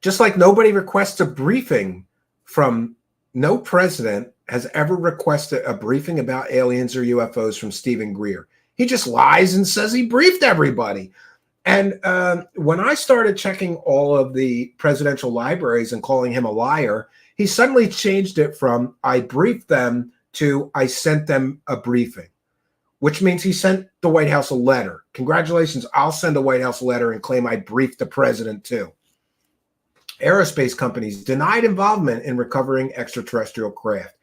Just like nobody requests a briefing from, no president has ever requested a briefing about aliens or UFOs from Stephen Greer. He just lies and says he briefed everybody. And when I started checking all of the presidential libraries and calling him a liar, he suddenly changed it from I briefed them to I sent them a briefing, which means he sent the White House a letter. Congratulations, I'll send the White House a letter and claim I briefed the president too. Aerospace companies denied involvement in recovering extraterrestrial craft.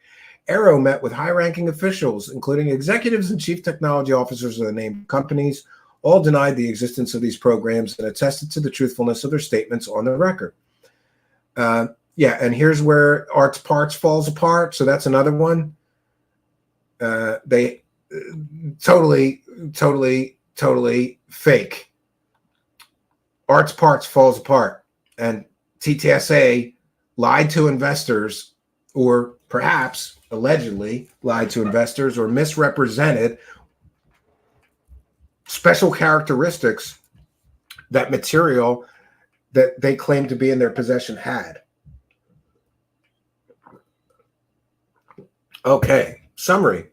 AARO met with high-ranking officials, including executives and chief technology officers of the named companies. All denied the existence of these programs and attested to the truthfulness of their statements on the record. Yeah, and here's where Art's Parts falls apart. So that's another one. They totally fake. Art's Parts falls apart. And TTSA lied to investors, or perhaps allegedly lied to investors, or misrepresented special characteristics that material that they claimed to be in their possession had. Okay, summary.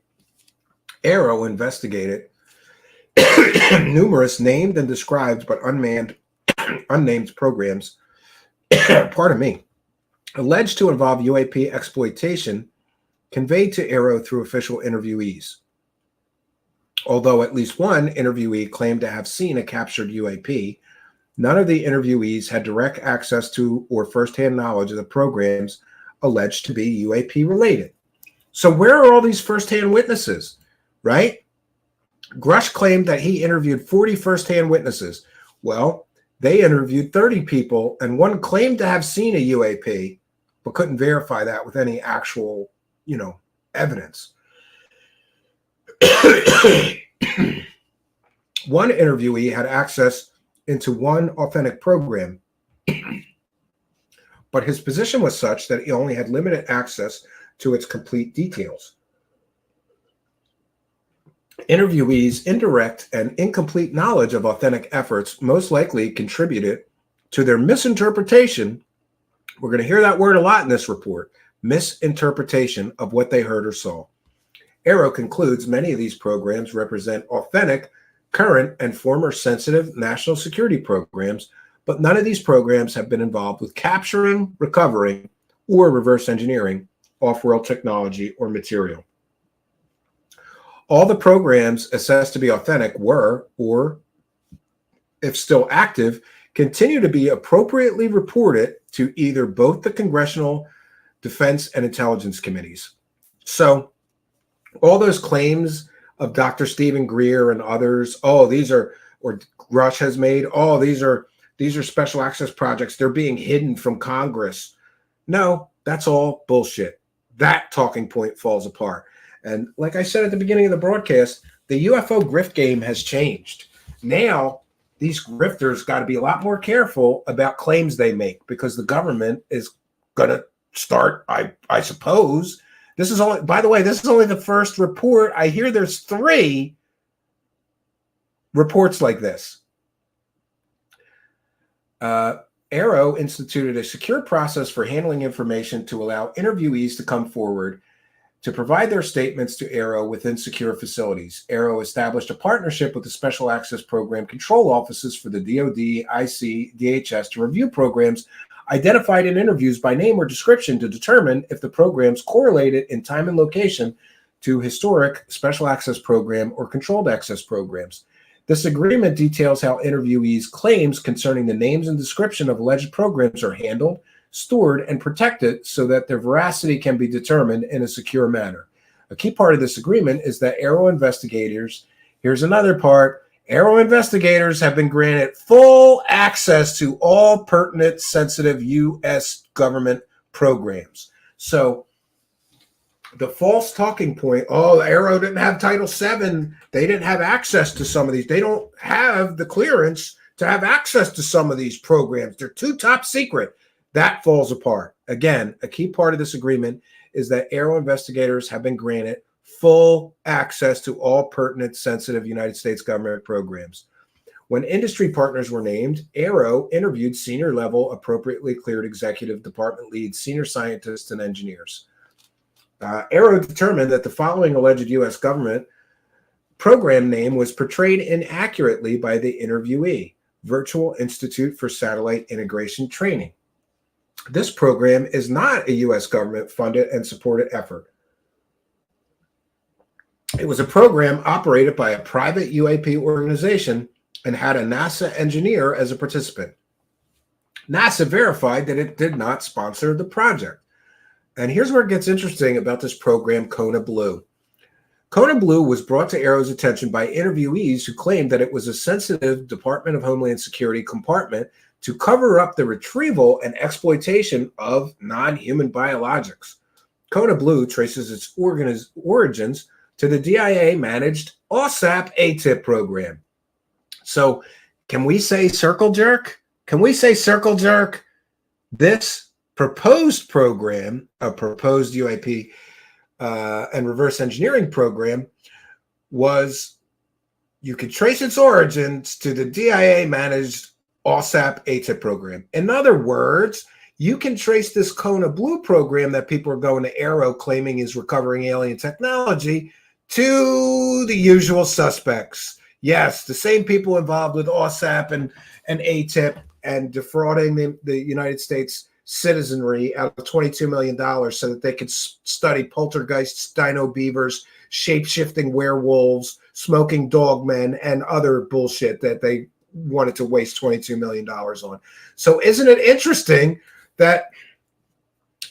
AARO investigated numerous named and described but unnamed programs, pardon me, alleged to involve UAP exploitation, conveyed to AARO through official interviewees. Although at least one interviewee claimed to have seen a captured UAP, none of the interviewees had direct access to or firsthand knowledge of the programs alleged to be UAP related. So where are all these firsthand witnesses, right? Grusch claimed that he interviewed 40 firsthand witnesses. Well, they interviewed 30 people, and one claimed to have seen a UAP, but couldn't verify that with any actual, evidence. One interviewee had access into one authentic program, but his position was such that he only had limited access to its complete details. Interviewees' indirect and incomplete knowledge of authentic efforts most likely contributed to their misinterpretation. We're going to hear that word a lot in this report, misinterpretation of what they heard or saw. AARO concludes many of these programs represent authentic, current, and former sensitive national security programs, but none of these programs have been involved with capturing, recovering, or reverse engineering off-world technology or material. All the programs assessed to be authentic were, or if still active, continue to be appropriately reported to either both the Congressional Defense and Intelligence Committees. So all those claims of Dr. Stephen Greer and others, or Grusch has made, these are special access projects, they're being hidden from Congress. No, that's all bullshit. That talking point falls apart. And like I said at the beginning of the broadcast, the UFO grift game has changed. Now, these grifters got to be a lot more careful about claims they make, because the government is going to start, I suppose. This is only, by the way, this is only the first report. I hear there's 3 reports like this. AARO instituted a secure process for handling information to allow interviewees to come forward to provide their statements to AARO within secure facilities. AARO established a partnership with the Special Access Program control offices for the DoD, IC, DHS to review programs identified in interviews by name or description to determine if the programs correlated in time and location to historic Special Access Program or controlled access programs. This agreement details how interviewees' claims concerning the names and description of alleged programs are handled, stored, and protected so that their veracity can be determined in a secure manner. A key part of this agreement is that AARO investigators, here's another part, AARO investigators have been granted full access to all pertinent, sensitive U.S. government programs. So the false talking point, oh, AARO didn't have Title VII. They didn't have access to some of these. They don't have the clearance to have access to some of these programs. They're too top secret. That falls apart. Again, a key part of this agreement is that AARO investigators have been granted full access to all pertinent, sensitive United States government programs. When industry partners were named, AARO interviewed senior-level, appropriately cleared executive department leads, senior scientists, and engineers. AARO determined that the following alleged U.S. government program name was portrayed inaccurately by the interviewee, Virtual Institute for Satellite Integration Training. This program is not a U.S. government-funded and supported effort. It was a program operated by a private UAP organization and had a NASA engineer as a participant. NASA verified that it did not sponsor the project. And here's where it gets interesting about this program, Kona Blue. Kona Blue was brought to AARO's attention by interviewees who claimed that it was a sensitive Department of Homeland Security compartment to cover up the retrieval and exploitation of non-human biologics. Kona Blue traces its origins to the DIA-managed OSAP ATIP program. So can we say circle jerk? Can we say circle jerk? This proposed program, a proposed UAP and reverse engineering program, was, you could trace its origins to the DIA-managed OSAP ATIP program. In other words, you can trace this Kona Blue program that people are going to AARO claiming is recovering alien technology to the usual suspects. Yes, the same people involved with OSAP and ATIP and defrauding the United States citizenry out of $22 million so that they could study poltergeists, dino beavers, shape-shifting werewolves, smoking dogmen, and other bullshit that they wanted to waste $22 million on. So isn't it interesting that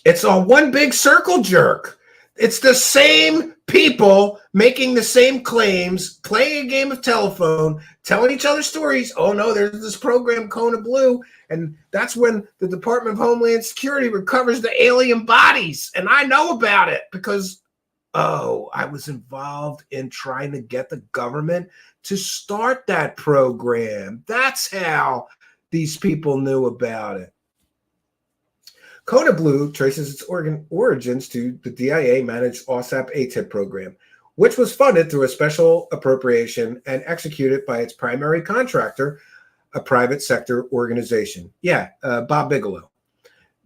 it's a one big circle jerk? It's the same people making the same claims, playing a game of telephone, telling each other stories. Oh, no, there's this program, Kona Blue. And that's when the Department of Homeland Security recovers the alien bodies. And I know about it because, oh, I was involved in trying to get the government to start that program. That's how these people knew about it. Kona Blue traces its origins to the DIA-managed OSAP ATIP program, which was funded through a special appropriation and executed by its primary contractor, a private sector organization. Bob Bigelow.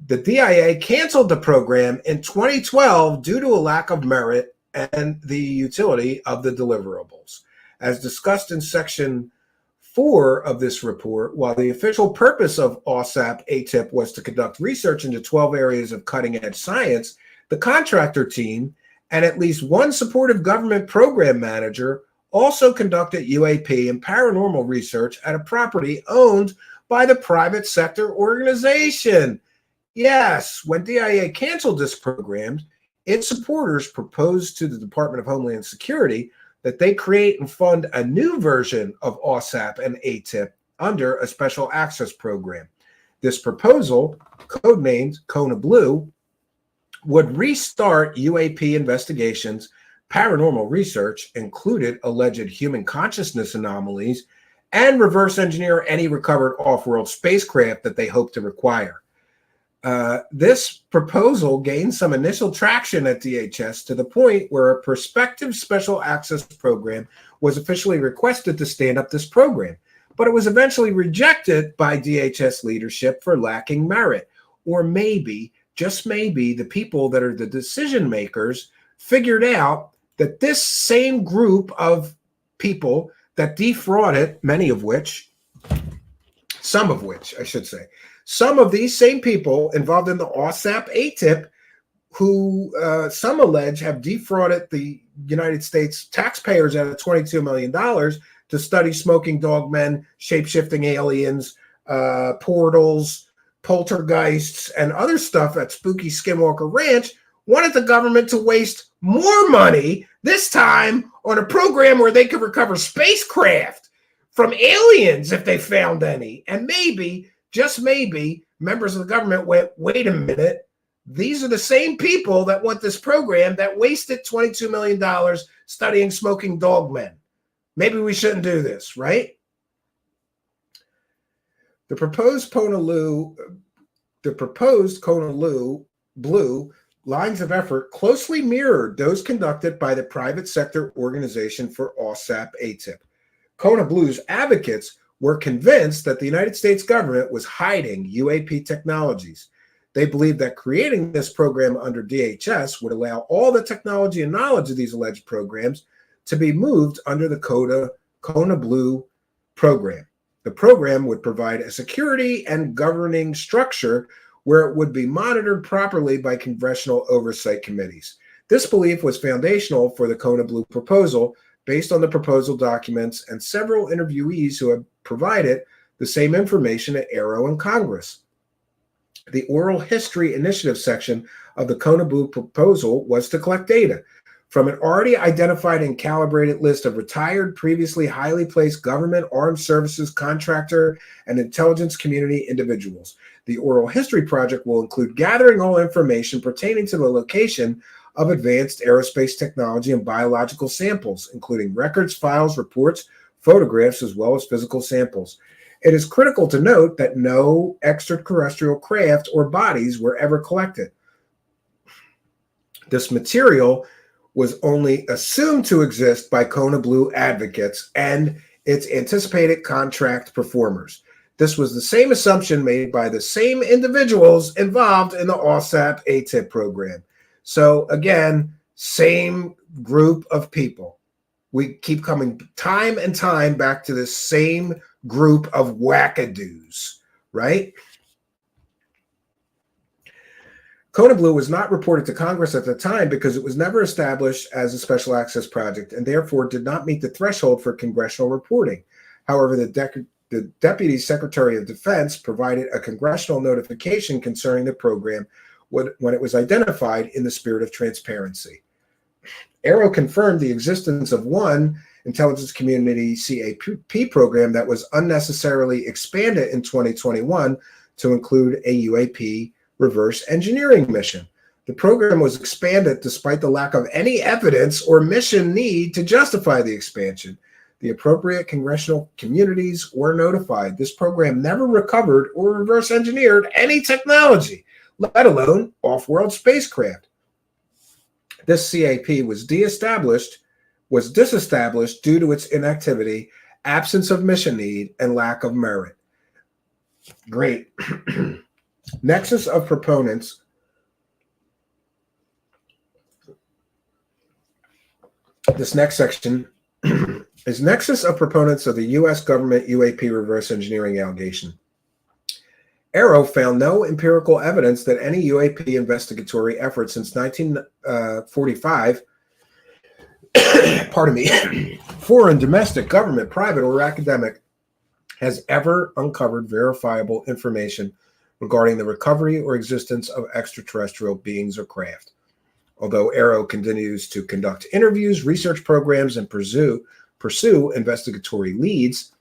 The DIA canceled the program in 2012 due to a lack of merit and the utility of the deliverables. As discussed in Section 4 of this report, while the official purpose of OSAP ATIP was to conduct research into 12 areas of cutting-edge science, the contractor team and at least one supportive government program manager also conducted UAP and paranormal research at a property owned by the private sector organization. Yes, when DIA canceled this program, its supporters proposed to the Department of Homeland Security that they create and fund a new version of OSAP and ATIP under a special access program. This proposal, codenamed Kona Blue, would restart UAP investigations, paranormal research, included alleged human consciousness anomalies, and reverse engineer any recovered off-world spacecraft that they hope to require. This proposal gained some initial traction at DHS to the point where a prospective special access program was officially requested to stand up this program, but it was eventually rejected by DHS leadership for lacking merit, or maybe, just maybe, the people that are the decision makers figured out that this same group of people that defrauded, some of which, I should say, some of these same people involved in the OSAP ATIP, who some allege have defrauded the United States taxpayers out of $22 million to study smoking dog men, shape-shifting aliens, portals, poltergeists, and other stuff at spooky Skinwalker Ranch, wanted the government to waste more money, this time on a program where they could recover spacecraft from aliens if they found any. And maybe, just maybe, members of the government went, wait a minute, these are the same people that want this program that wasted $22 million studying smoking dog men. Maybe we shouldn't do this, right? The proposed Kona Lue Blue lines of effort closely mirrored those conducted by the private sector organization for OSAP ATIP. Kona Blue's advocates were convinced that the United States government was hiding UAP technologies. They believed that creating this program under DHS would allow all the technology and knowledge of these alleged programs to be moved under the Kona Blue program. The program would provide a security and governing structure where it would be monitored properly by congressional oversight committees. This belief was foundational for the Kona Blue proposal, based on the proposal documents and several interviewees who have provided the same information at AARO in Congress. The Oral History Initiative section of the Kona Blue proposal was to collect data from an already identified and calibrated list of retired, previously highly placed government, armed services, contractor, and intelligence community individuals. The Oral History Project will include gathering all information pertaining to the location of advanced aerospace technology and biological samples, including records, files, reports, photographs, as well as physical samples. It is critical to note that no extraterrestrial craft or bodies were ever collected. This material was only assumed to exist by Kona Blue advocates and its anticipated contract performers. This was the same assumption made by the same individuals involved in the OSAP ATIP program. So again, same group of people. We keep coming time and time back to this same group of wackadoos, right? Kona Blue was not reported to Congress at the time because it was never established as a special access project and therefore did not meet the threshold for congressional reporting. However, the Deputy Secretary of Defense provided a congressional notification concerning the program when it was identified in the spirit of transparency. AARO confirmed the existence of one intelligence community CAP program that was unnecessarily expanded in 2021 to include a UAP reverse engineering mission. The program was expanded despite the lack of any evidence or mission need to justify the expansion. The appropriate congressional communities were notified. This program never recovered or reverse engineered any technology, let alone off-world spacecraft. This CAP was disestablished due to its inactivity, absence of mission need, and lack of merit. Great. Nexus of proponents. This next section is nexus of proponents of the U.S. government UAP reverse engineering allegation. AARO found no empirical evidence that any UAP investigatory effort since 1945, foreign, domestic, government, private, or academic, has ever uncovered verifiable information regarding the recovery or existence of extraterrestrial beings or craft. Although AARO continues to conduct interviews, research programs, and pursue investigatory leads,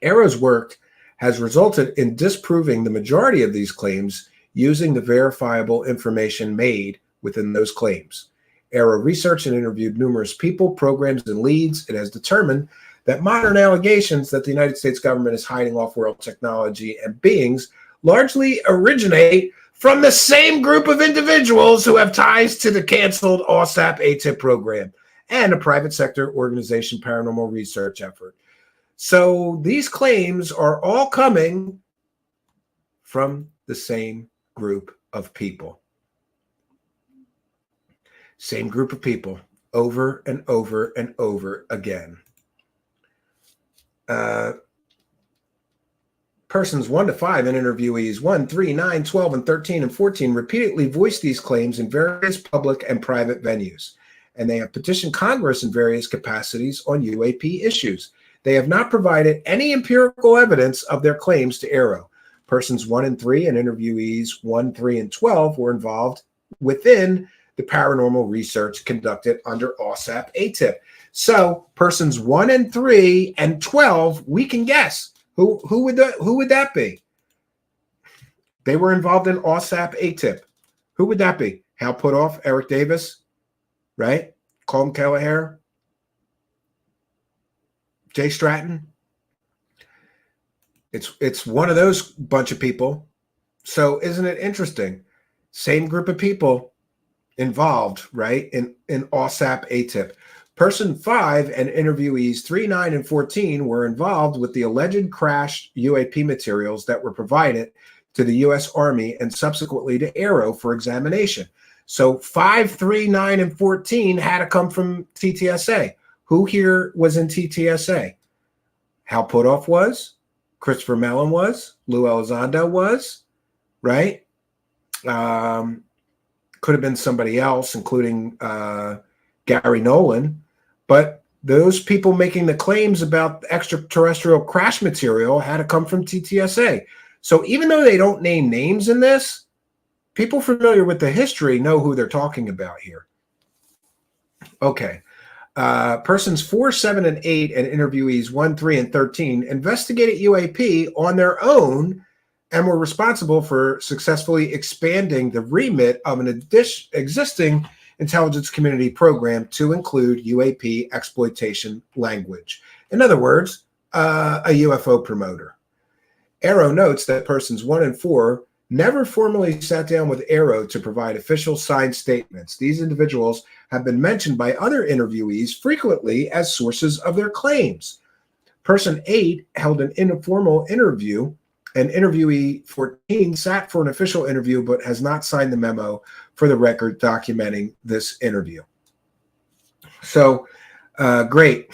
AARO's work has resulted in disproving the majority of these claims using the verifiable information made within those claims. AARO researched and interviewed numerous people, programs, and leads. It has determined that modern allegations that the United States government is hiding off-world technology and beings largely originate from the same group of individuals who have ties to the canceled OSAP ATIP program and a private sector organization paranormal research effort. So these claims are all coming from the same group of people. Same group of people over and over and over again. Persons 1 to 5 and interviewees 1, 3, 9, 12, and 13 and 14 repeatedly voiced these claims in various public and private venues, and they have petitioned Congress in various capacities on UAP issues. They have not provided any empirical evidence of their claims to AARO. Persons 1 and 3 and interviewees 1, 3, and 12 were involved within the paranormal research conducted under OSAP ATIP. So persons 1 and 3 and 12, we can guess. Who would that be? They were involved in OSAP ATIP. Who would that be? Hal Puthoff, Eric Davis, right? Colm Kelleher, Jay Stratton. It's one of those bunch of people. So isn't it interesting? Same group of people involved, right? In OSAP ATIP. Person 5 and interviewees 3, 9, and 14 were involved with the alleged crashed UAP materials that were provided to the U.S. Army and subsequently to AARO for examination. So 5, 3, 9, and 14 had to come from TTSA. Who here was in TTSA? Hal Puthoff was, Christopher Mellon was, Lue Elizondo was, right? Could have been somebody else, including Gary Nolan. But those people making the claims about extraterrestrial crash material had to come from TTSA. So even though they don't name names in this, people familiar with the history know who they're talking about here. Okay. Persons 4, 7, and 8 and interviewees 1, 3, and 13 investigated UAP on their own and were responsible for successfully expanding the remit of an existing intelligence community program to include UAP exploitation language. In other words, a UFO promoter. AARO notes that persons 1 and 4 never formally sat down with AARO to provide official signed statements. These individuals have been mentioned by other interviewees frequently as sources of their claims. Person 8 held an informal interview, and interviewee 14 sat for an official interview but has not signed the memo for the record documenting this interview. So, great.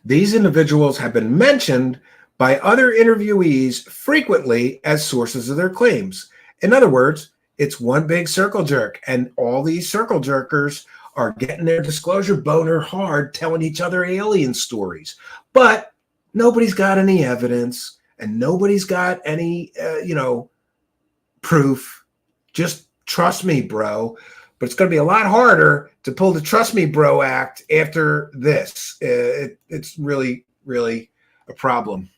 These individuals have been mentioned by other interviewees frequently as sources of their claims. In other words, it's one big circle jerk, and all these circle jerkers are getting their disclosure boner hard, telling each other alien stories. But nobody's got any evidence, and nobody's got any, proof. Just trust me, bro. But it's going to be a lot harder to pull the Trust Me, Bro Act after this. It's really, really a problem.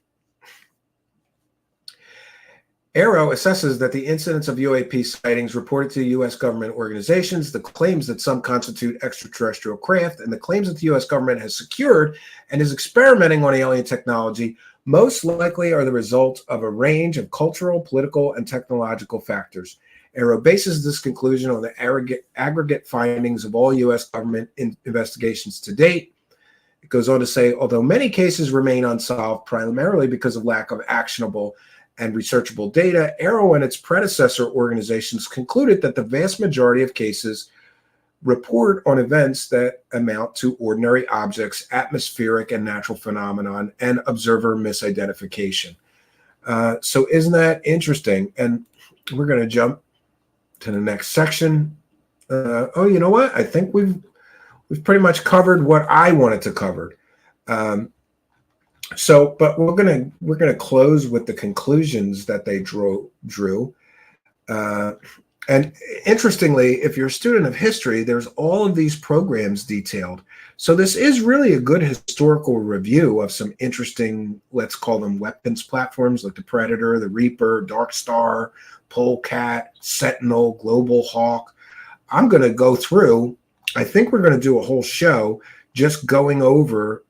AARO assesses that the incidence of UAP sightings reported to U.S. government organizations, the claims that some constitute extraterrestrial craft, and the claims that the U.S. government has secured and is experimenting on alien technology most likely are the result of a range of cultural, political, and technological factors. AARO bases this conclusion on the aggregate findings of all U.S. government investigations to date. It goes on to say, although many cases remain unsolved primarily because of lack of actionable and researchable data, AARO and its predecessor organizations concluded that the vast majority of cases report on events that amount to ordinary objects, atmospheric and natural phenomenon, and observer misidentification. So isn't that interesting? And we're going to jump to the next section. Oh, you know what? I think we've pretty much covered what I wanted to cover. But we're gonna close with the conclusions that they drew. And interestingly, if you're a student of history, there's all of these programs detailed. So this is really a good historical review of some interesting, let's call them weapons platforms like the Predator, the Reaper, Dark Star, Polecat, Sentinel, Global Hawk. I'm going to go through, I think we're going to do a whole show just going over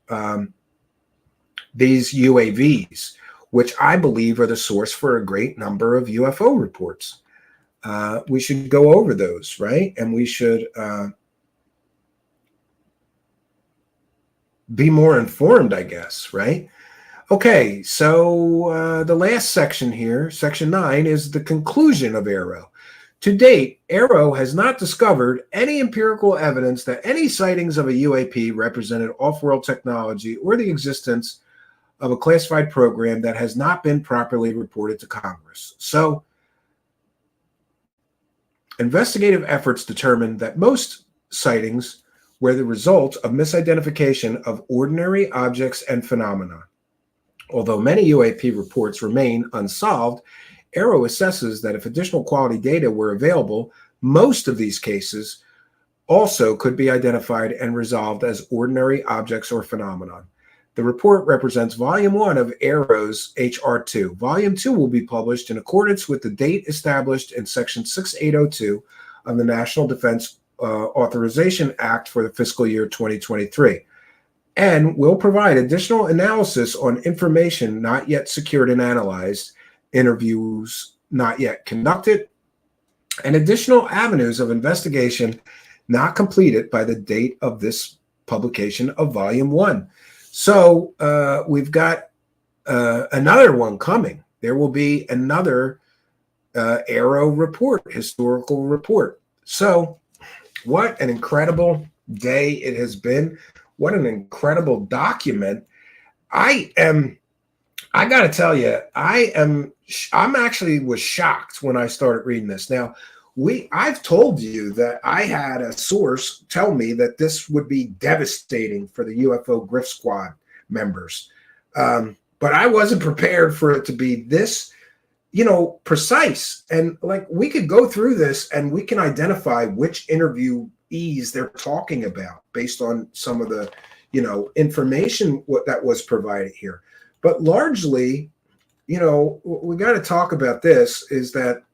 these UAVs, which I believe are the source for a great number of UFO reports. We should go over those, right? And we should be more informed, I guess, right? Okay, so the last section here, section 9, is the conclusion of AARO. To date, AARO has not discovered any empirical evidence that any sightings of a UAP represented off-world technology or the existence of a classified program that has not been properly reported to Congress. So, investigative efforts determined that most sightings were the result of misidentification of ordinary objects and phenomena. Although many UAP reports remain unsolved, AARO assesses that if additional quality data were available, most of these cases also could be identified and resolved as ordinary objects or phenomena. The report represents Volume 1 of AARO's HR2. Volume 2 will be published in accordance with the date established in Section 6802 of the National Defense Authorization Act for the fiscal year 2023, and will provide additional analysis on information not yet secured and analyzed, interviews not yet conducted, and additional avenues of investigation not completed by the date of this publication of Volume 1. So we've got another one coming. There will be another AARO report, historical report. So what an incredible day it has been. What an incredible document. I got to tell you, I'm actually was shocked when I started reading this. Now, I've told you that I had a source tell me that this would be devastating for the UFO Grift Squad members. But I wasn't prepared for it to be this, precise. And like, we could go through this and we can identify which interviewees they're talking about based on some of the, information that was provided here. But largely, we got to talk about this, is that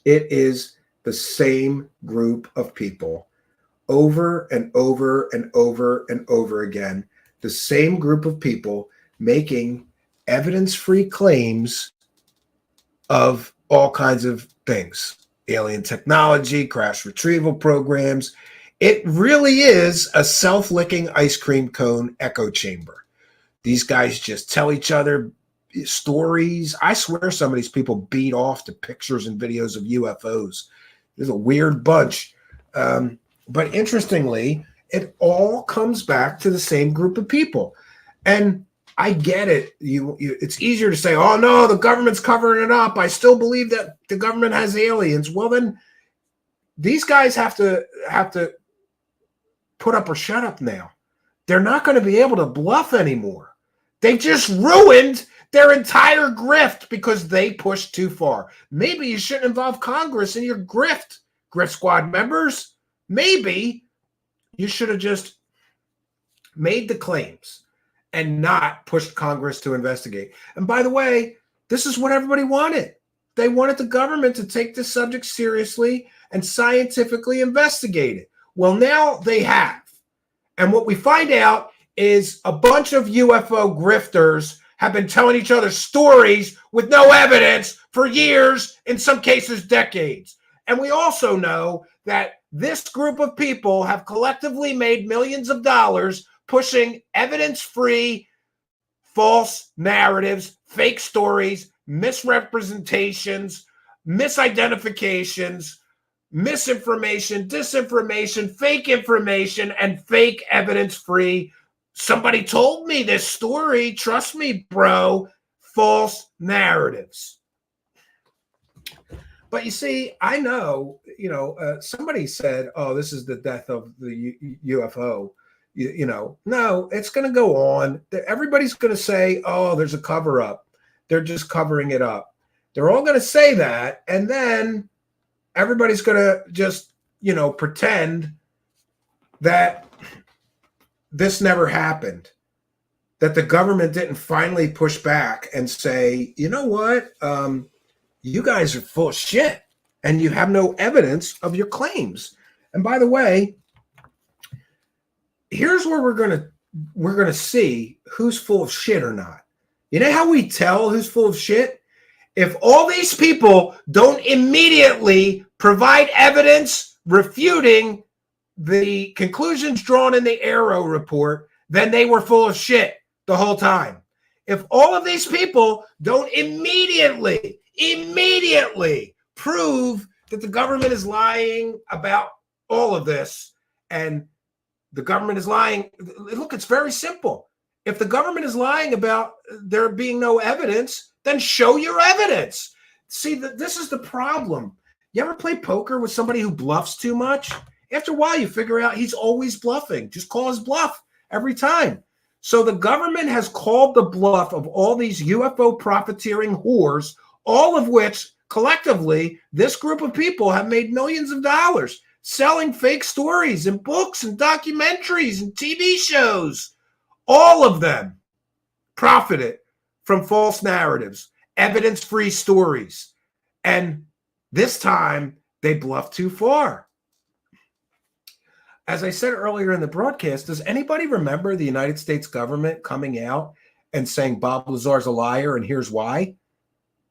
it is the same group of people over and over and over and over again, the same group of people making evidence-free claims of all kinds of things, alien technology, crash retrieval programs. It really is a self-licking ice cream cone echo chamber. These guys just tell each other stories. I swear some of these people beat off to pictures and videos of UFOs. There's a weird bunch. But interestingly, it all comes back to the same group of people. And I get it. It's easier to say, oh, no, the government's covering it up. I still believe that the government has aliens. Well, then these guys have to put up or shut up now. They're not going to be able to bluff anymore. They just ruined their entire grift because they pushed too far. Maybe you shouldn't involve Congress in your grift squad members. Maybe you should have just made the claims and not pushed Congress to investigate. And by the way, this is what everybody wanted. They wanted the government to take this subject seriously and scientifically investigate it. Well, now they have. And what we find out is a bunch of UFO grifters have been telling each other stories with no evidence for years, in some cases decades. And we also know that this group of people have collectively made millions of dollars pushing evidence-free false narratives, fake stories, misrepresentations, misidentifications, misinformation, disinformation, fake information, and fake evidence-free. Somebody told me this story. Trust me, bro. False narratives. But you see, I know, somebody said, oh, this is the death of the UFO. No, it's going to go on. Everybody's going to say, oh, there's a cover up. They're just covering it up. They're all going to say that. And then everybody's going to just, pretend that this never happened, that the government didn't finally push back and say, you know what? You guys are full of shit and you have no evidence of your claims. And by the way, here's where we're going to see who's full of shit or not. You know how we tell who's full of shit? If all these people don't immediately provide evidence refuting the conclusions drawn in the AARO report, then they were full of shit the whole time. If all of these people don't immediately prove that the government is lying about all of this, and the government is lying. Look, it's very simple. If the government is lying about there being no evidence, then show your evidence. See, this is the problem. You ever play poker with somebody who bluffs too much? After a while, you figure out he's always bluffing. Just call his bluff every time. So the government has called the bluff of all these UFO profiteering whores, all of which collectively, this group of people have made millions of dollars selling fake stories and books and documentaries and TV shows. All of them profited from false narratives, evidence-free stories. And this time, they bluffed too far. As I said earlier in the broadcast, does anybody remember the United States government coming out and saying Bob Lazar's a liar and here's why?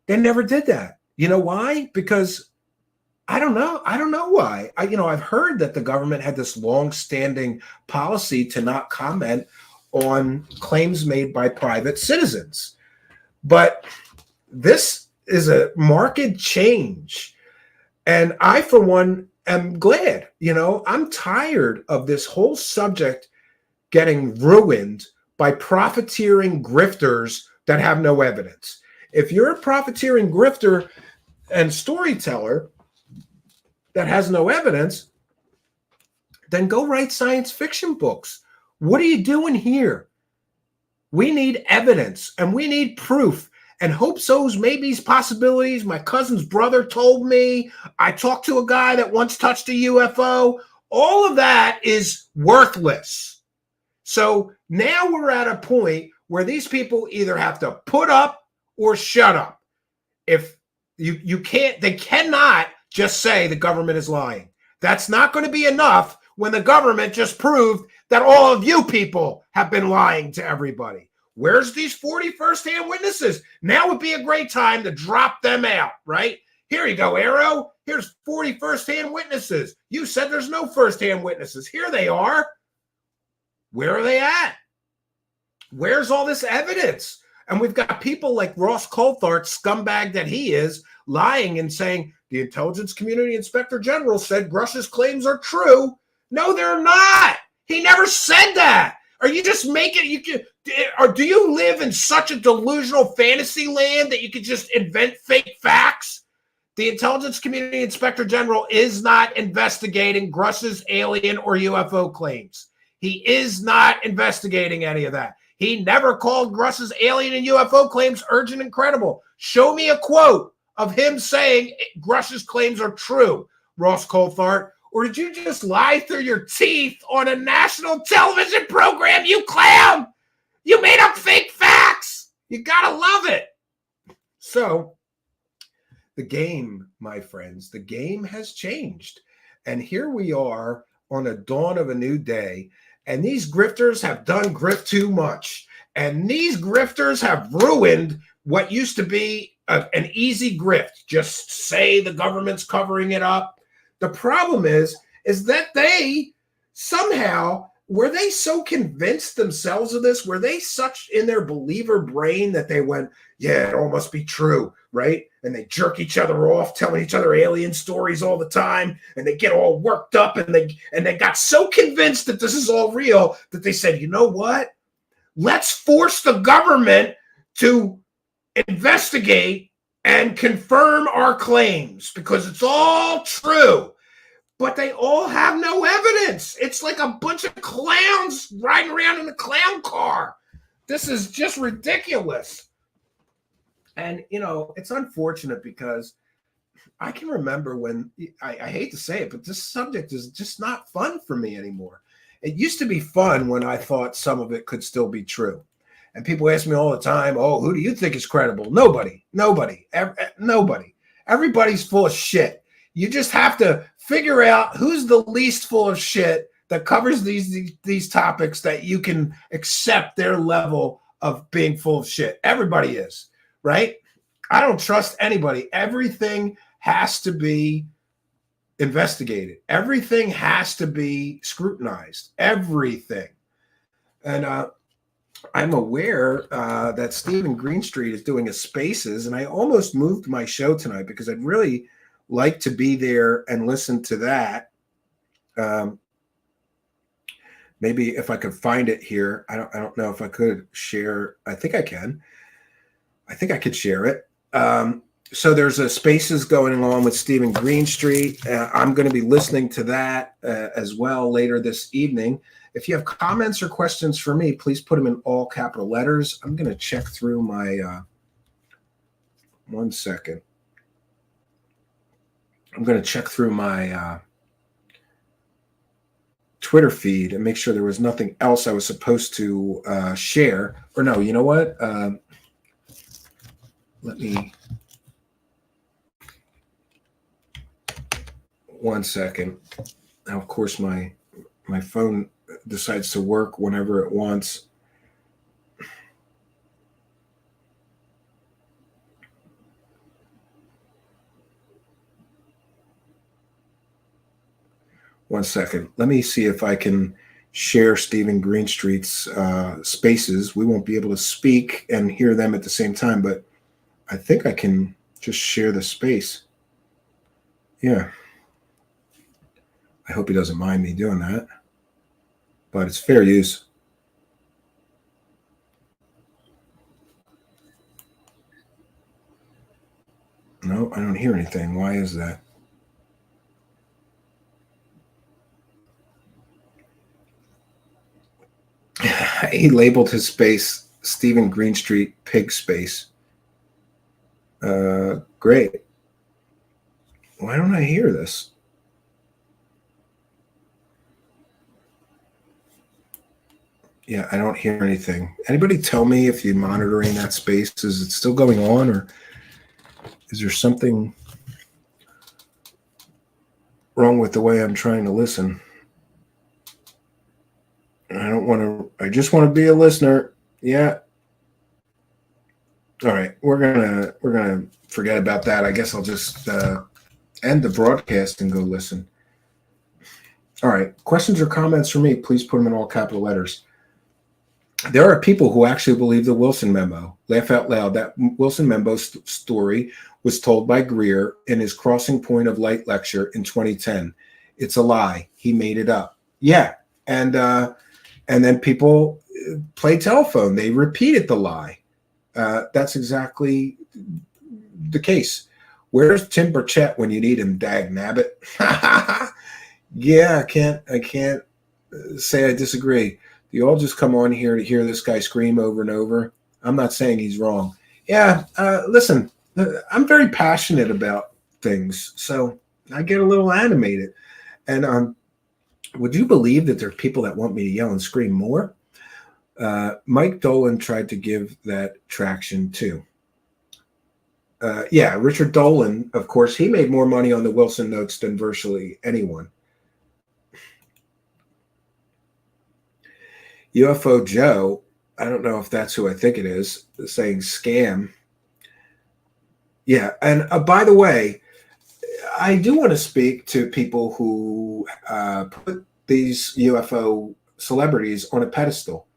They never did that. You know why? Because I don't know. I don't know why. I've heard that the government had this long-standing policy to not comment on claims made by private citizens. But this is a marked change. And I, for one, am glad. I'm tired of this whole subject getting ruined by profiteering grifters that have no evidence. If you're a profiteering grifter and storyteller that has no evidence, then go write science fiction books. What are you doing here? We need evidence and we need proof and hope so's, maybes, possibilities. My cousin's brother told me. I talked to a guy that once touched a UFO. All of that is worthless. So now we're at a point where these people either have to put up or shut up. If they cannot just say the government is lying. That's not going to be enough when the government just proved that all of you people have been lying to everybody. Where's these 40 first-hand witnesses? Now would be a great time to drop them out, right? Here you go, AARO. Here's 40 first-hand witnesses. You said there's no first-hand witnesses. Here they are. Where are they at? Where's all this evidence? And we've got people like Ross Coulthart, scumbag that he is, lying and saying the Intelligence Community Inspector General said Grusch's claims are true. No, they're not. He never said that. Are you just making or do you live in such a delusional fantasy land that you could just invent fake facts? The Intelligence Community Inspector General is not investigating Grusch's alien or UFO claims. He is not investigating any of that. He never called Grusch's alien and UFO claims urgent and credible. Show me a quote of him saying Grusch's claims are true, Ross Coulthart. Or did you just lie through your teeth on a national television program, you clown? You made up fake facts. You gotta love it. So the game, my friends, the game has changed. And here we are on the dawn of a new day. And these grifters have done grift too much. And these grifters have ruined what used to be an easy grift. Just say the government's covering it up. The problem is that they somehow, were they so convinced themselves of this? Were they such in their believer brain that they went, yeah, it all must be true, right? And they jerk each other off, telling each other alien stories all the time, and they get all worked up, and they got so convinced that this is all real that they said, you know what? Let's force the government to investigate and confirm our claims because it's all true. But they all have no evidence. It's like a bunch of clowns riding around in a clown car. This is just ridiculous. And, it's unfortunate because I can remember when, I hate to say it, but this subject is just not fun for me anymore. It used to be fun when I thought some of it could still be true. And people ask me all the time, oh, who do you think is credible? Nobody. Everybody's full of shit. You just have to figure out who's the least full of shit that covers these topics that you can accept their level of being full of shit. Everybody is, right? I don't trust anybody. Everything has to be investigated. Everything has to be scrutinized. Everything. And I'm aware that Stephen Greenstreet is doing a Spaces, and I almost moved my show tonight because I'd really like to be there and listen to that, maybe if I could find it here, I don't know if I could share. I think I can. I think I could share it. So there's a Spaces going on with Stephen Greenstreet. I'm going to be listening to that as well later this evening. If you have comments or questions for me, please put them in all capital letters. I'm going to check through my, 1 second. I'm going to check through my Twitter feed and make sure there was nothing else I was supposed to share. Or no, you know what? Let me... 1 second. Now, of course, my phone decides to work whenever it wants. One second. Let me see if I can share Stephen Greenstreet's Spaces. We won't be able to speak and hear them at the same time, but I think I can just share the space. Yeah. I hope he doesn't mind me doing that, but it's fair use. No, I don't hear anything. Why is that? He labeled his space Stephen Greenstreet Pig Space. Great. Why don't I hear this? Yeah, I don't hear anything. Anybody tell me if you're monitoring that space? Is it still going on, or is there something wrong with the way I'm trying to listen? I don't want to. I just want to be a listener. Yeah. All right, we're gonna forget about that. I guess I'll just end the broadcast and go listen. All right, questions or comments for me? Please put them in all capital letters. There are people who actually believe the Wilson memo. Laugh out loud. That Wilson memo story was told by Greer in his Crossing Point of Light lecture in 2010. It's a lie. He made it up. Yeah, and then people play telephone. They repeated the lie. That's exactly the case. Where's Tim Burchett when you need him, dag nabbit? Yeah, I can't say I disagree. You all just come on here to hear this guy scream over and over. I'm not saying he's wrong. Yeah, listen, I'm very passionate about things, so I get a little animated. And would you believe that there are people that want me to yell and scream more? Mike Dolan tried to give that traction too. Yeah, Richard Dolan, of course, he made more money on the Wilson notes than virtually anyone. UFO Joe, I don't know if that's who I think it is, saying scam. Yeah, and by the way, I do want to speak to people who put these UFO celebrities on a pedestal.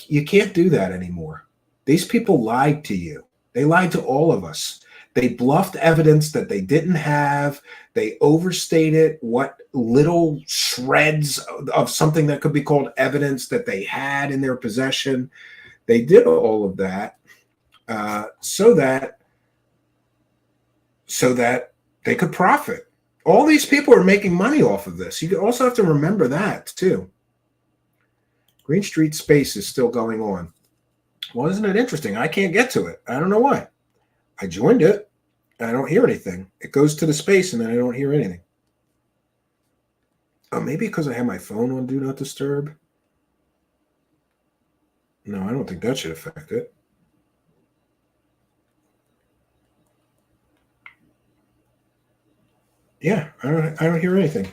You can't do that anymore. These people lied to you. They lied to all of us. They bluffed evidence that they didn't have. They overstated what little shreds of something that could be called evidence that they had in their possession. They did all of that so that they could profit. All these people are making money off of this. You also have to remember that too. Greenstreet Space is still going on. Well, isn't it interesting? I can't get to it. I don't know why. I joined it. I don't hear anything. It goes to the space and then I don't hear anything. Oh, maybe because I have my phone on Do Not Disturb. No, I don't think that should affect it. Yeah, I don't hear anything.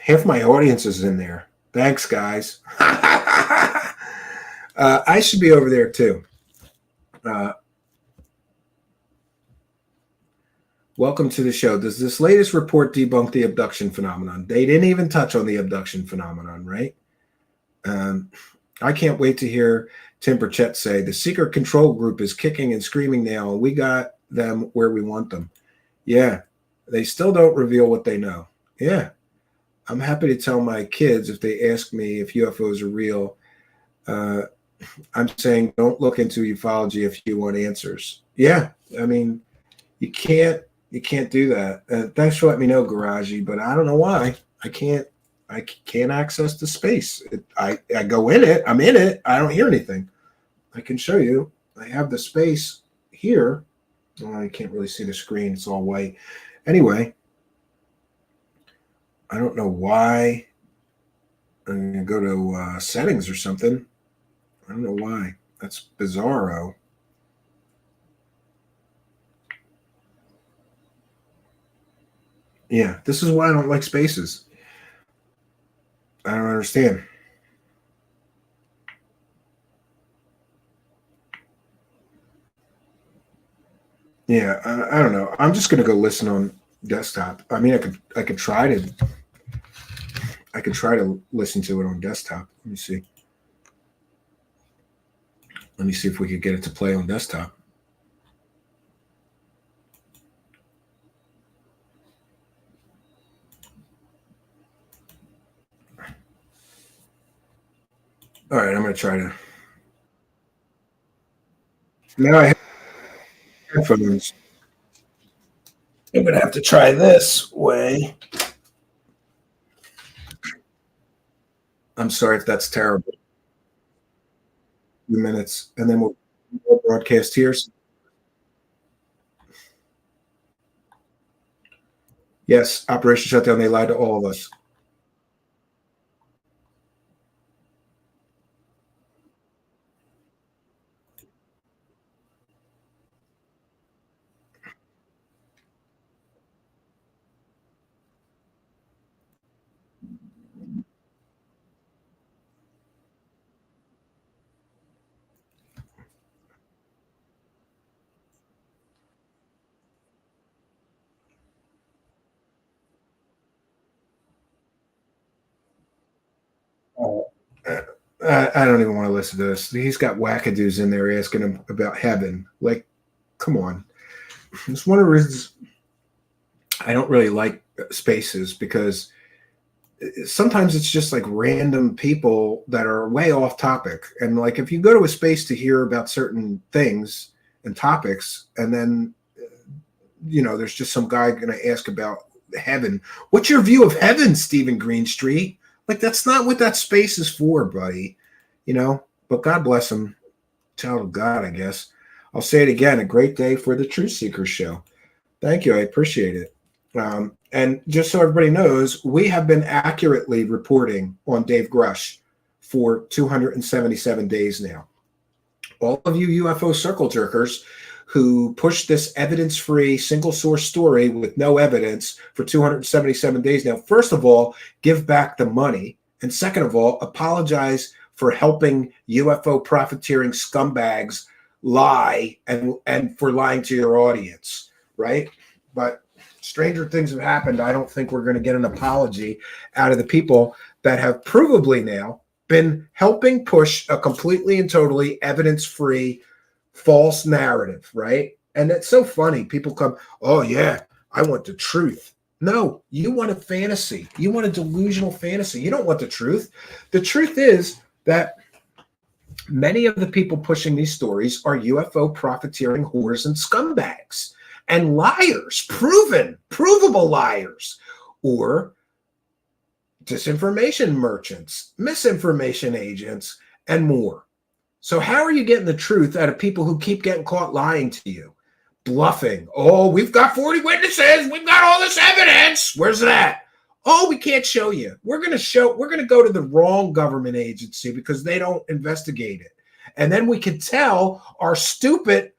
Half my audience is in there. Thanks, guys. I should be over there too. Welcome to the show. Does this latest report debunk the abduction phenomenon? They didn't even touch on the abduction phenomenon, right? I can't wait to hear Tim Burchett say the secret control group is kicking and screaming now, and we got them where we want them. Yeah, they still don't reveal what they know. Yeah, I'm happy to tell my kids if they ask me if UFOs are real. I'm saying don't look into ufology if you want answers. Yeah, I mean, you can't do that. Thanks for letting me know, Garaji, but I don't know why. I can't access the space. I go in it. I'm in it. I don't hear anything. I can show you. I have the space here. Oh, I can't really see the screen. It's all white. Anyway, I don't know why. I'm going to go to settings or something. I don't know why. That's bizarro. Yeah, this is why I don't like spaces. I don't understand. Yeah, I don't know. I'm just gonna go listen on desktop. I mean, I could try to listen to it on desktop. Let me see. Let me see if we could get it to play on desktop. All right, I'm going to try to. Now I have headphones. I'm going to have to try this way. I'm sorry if that's terrible. A few minutes, and then we'll broadcast here. Yes, Operation Shutdown, they lied to all of us. I don't even want to listen to this. He's got wackadoos in there asking him about heaven. Like, come on. It's one of the reasons I don't really like spaces, because sometimes it's just like random people that are way off topic. And like, if you go to a space to hear about certain things and topics, and then, there's just some guy going to ask about heaven. What's your view of heaven, Stephen Greenstreet? Like, that's not what that space is for, buddy. But God bless him. Child of God, I guess. I'll say it again. A great day for the Truthseekers show. Thank you. I appreciate it. And just so everybody knows, we have been accurately reporting on Dave Grusch for 277 days now. All of you UFO circle jerkers who pushed this evidence-free single source story with no evidence for 277 days now, first of all, give back the money. And second of all, apologize for helping UFO profiteering scumbags lie and for lying to your audience, right? But stranger things have happened. I don't think we're going to get an apology out of the people that have provably now been helping push a completely and totally evidence-free false narrative, right? And it's so funny. People come, oh yeah, I want the truth. No, you want a fantasy. You want a delusional fantasy. You don't want the truth. The truth is that many of the people pushing these stories are UFO profiteering whores and scumbags and liars, provable liars, or disinformation merchants, misinformation agents, and more. So how are you getting the truth out of people who keep getting caught lying to you? Bluffing. Oh, we've got 40 witnesses. We've got all this evidence. Where's that? Oh, we can't show you. We're going to go to the wrong government agency because they don't investigate it. And then we can tell our stupid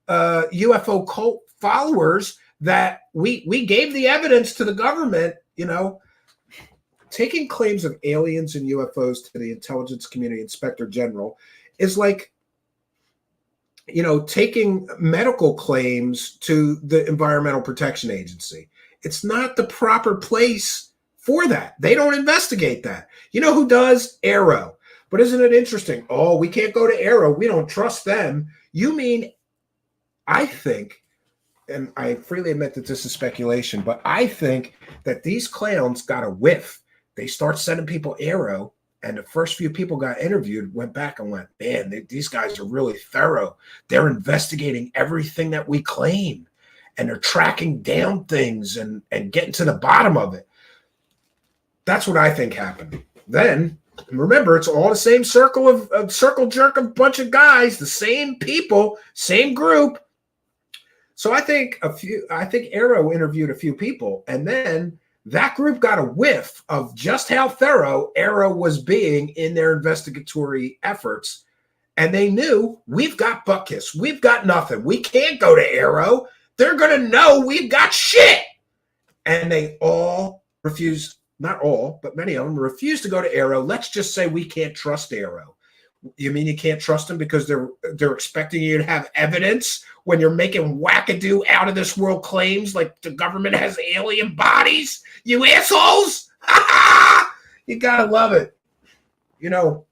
UFO cult followers that we gave the evidence to the government. Taking claims of aliens and UFOs to the intelligence community inspector general is like, taking medical claims to the Environmental Protection Agency. It's not the proper place for that. They don't investigate that. You know who does? AARO. But isn't it interesting? Oh, we can't go to AARO. We don't trust them. You mean, I think, and I freely admit that this is speculation, but I think that these clowns got a whiff. They start sending people AARO, and the first few people got interviewed went back and went, man, these guys are really thorough. They're investigating everything that we claim, and they're tracking down things and getting to the bottom of it. That's what I think happened. Then, remember, it's all the same circle of circle jerk, a bunch of guys, the same people, same group. So I think AARO interviewed a few people, and then that group got a whiff of just how thorough AARO was being in their investigatory efforts. And they knew, we've got butt kiss. We've got nothing. We can't go to AARO. They're going to know we've got shit. And they all refused, not all, but many of them refused to go to AARO. Let's just say we can't trust AARO. You mean you can't trust them because they're expecting you to have evidence when you're making wackadoo out of this world claims like the government has alien bodies? You assholes! You gotta love it. You know,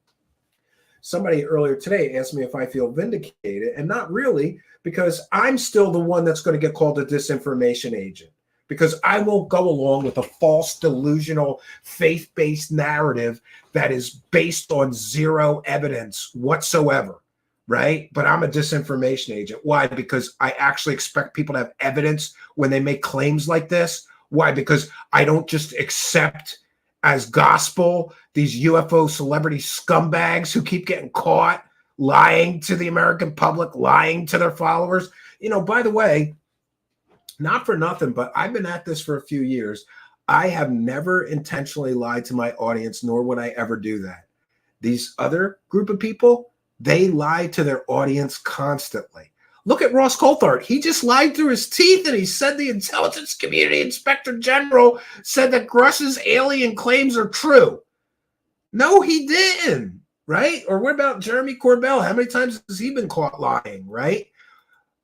somebody earlier today asked me if I feel vindicated, and not really, because I'm still the one that's going to get called a disinformation agent, because I won't go along with a false, delusional, faith-based narrative that is based on zero evidence whatsoever, right? But I'm a disinformation agent. Why? Because I actually expect people to have evidence when they make claims like this. Why? Because I don't just accept as gospel these UFO celebrity scumbags who keep getting caught lying to the American public, lying to their followers. You know, by the way, not for nothing, but I've been at this for a few years. I have never intentionally lied to my audience, nor would I ever do that. These other group of people, they lie to their audience constantly. Look at Ross Coulthard. He just lied through his teeth, and he said the intelligence community inspector general said that Grusch's alien claims are true. No, he didn't, right? Or what about Jeremy Corbell? How many times has he been caught lying, right?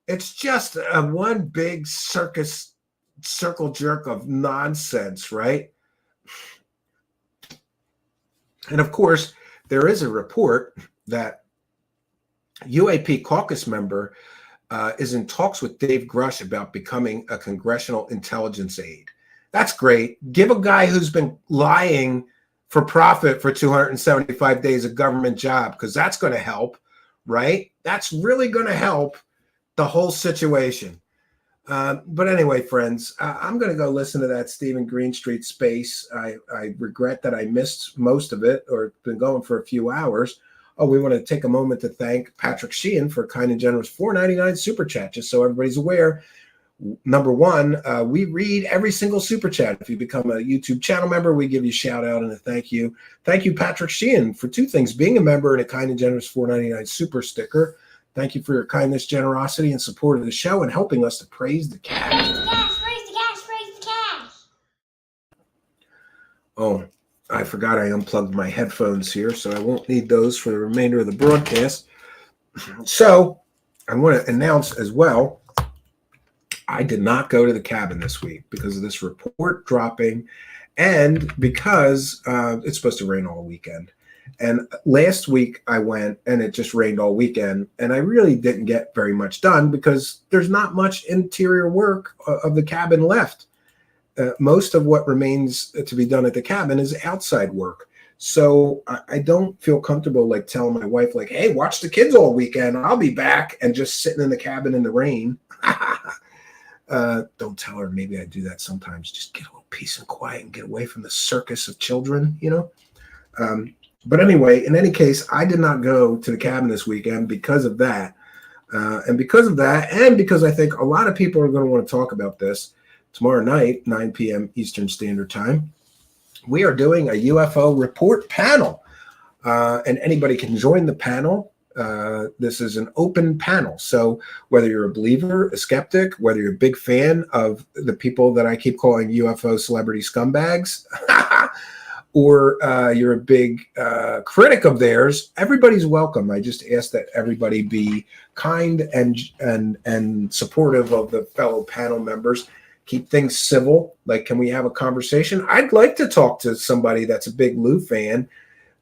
It's just a one big circle jerk of nonsense, right? And of course, there is a report that UAP caucus member is in talks with Dave Grusch about becoming a congressional intelligence aide. That's great. Give a guy who's been lying for profit for 275 days a government job, because that's going to help, right? That's really going to help the whole situation. But anyway, friends, I'm going to go listen to that Stephen Greenstreet space. I regret that I missed most of it, or been going for a few hours. Oh, we want to take a moment to thank Patrick Sheehan for a kind and generous $4.99 super chat, just so everybody's aware. Number one, we read every single super chat. If you become a YouTube channel member, we give you a shout out and a thank you. Thank you, Patrick Sheehan, for two things: being a member and a kind and generous $4.99 super sticker. Thank you for your kindness, generosity, and support of the show, and helping us to praise the cash. Praise the cash, praise the cash, praise the cash. Oh, I forgot I unplugged my headphones here, so I won't need those for the remainder of the broadcast. So I want to announce as well, I did not go to the cabin this week because of this report dropping, and because it's supposed to rain all weekend. And last week I went and it just rained all weekend, and I really didn't get very much done because there's not much interior work of the cabin left. Most of what remains to be done at the cabin is outside work. So I don't feel comfortable like telling my wife, like, hey, watch the kids all weekend. I'll be back, and just sitting in the cabin in the rain. Don't tell her. Maybe I do that sometimes. Just get a little peace and quiet and get away from the circus of children, you know? But anyway, in any case, I did not go to the cabin this weekend because of that. And because of that, and because I think a lot of people are going to want to talk about this tomorrow night, 9 p.m. Eastern Standard Time, we are doing a UFO report panel. And anybody can join the panel. This is an open panel. So whether you're a believer, a skeptic, whether you're a big fan of the people that I keep calling UFO celebrity scumbags, or you're a big critic of theirs, everybody's welcome. I just ask that everybody be kind and supportive of the fellow panel members. Keep things civil. Like, can we have a conversation? I'd like to talk to somebody that's a big Lue fan,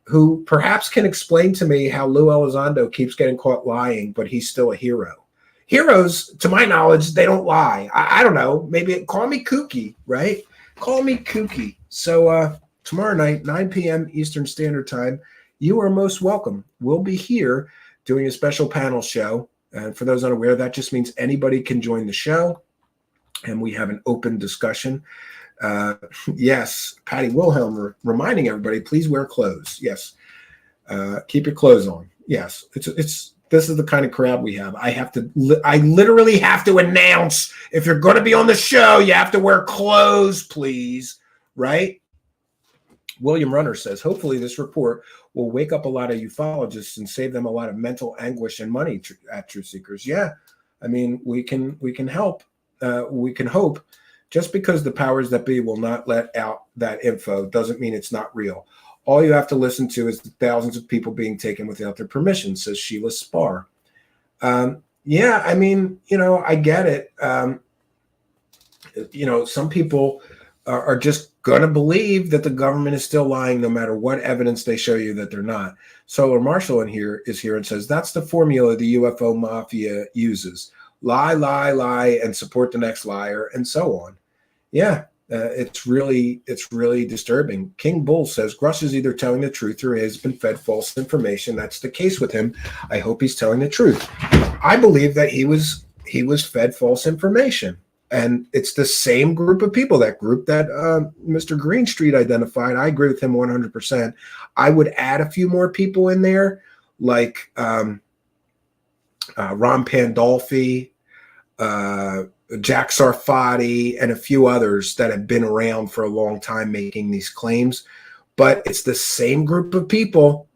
who perhaps can explain to me how Lue Elizondo keeps getting caught lying, but he's still a hero. Heroes, to my knowledge, they don't lie. I don't know. Maybe call me kooky, right? Call me kooky. So tomorrow night, 9 p.m. Eastern Standard Time, you are most welcome. We'll be here doing a special panel show. And for those unaware, that just means anybody can join the show. And we have an open discussion. Yes, Patty Wilhelm reminding everybody, please wear clothes. Yes, keep your clothes on. Yes, this is the kind of crowd we have. I literally have to announce, if you're going to be on the show, you have to wear clothes, please. Right? William Runner says, hopefully this report will wake up a lot of ufologists and save them a lot of mental anguish and money at Truthseekers. Yeah, I mean, we can help. We can hope. Just because the powers that be will not let out that info doesn't mean it's not real. All you have to listen to is the thousands of people being taken without their permission, says Sheila Spar. Yeah, I mean, I get it. Some people are just going to believe that the government is still lying no matter what evidence they show you that they're not. Solar Marshall is here and says, that's the formula the UFO mafia uses. Lie, lie, lie, and support the next liar, and so on. Yeah, it's really disturbing. King Bull says Grusch is either telling the truth or has been fed false information. That's the case with him. I hope he's telling the truth. I believe that he was fed false information, and it's the same group of people, that group that Mr. Greenstreet identified. I agree with him 100%. I would add a few more people in there, like Ron Pandolfi, Jack Sarfati, and a few others that have been around for a long time making these claims. But it's the same group of people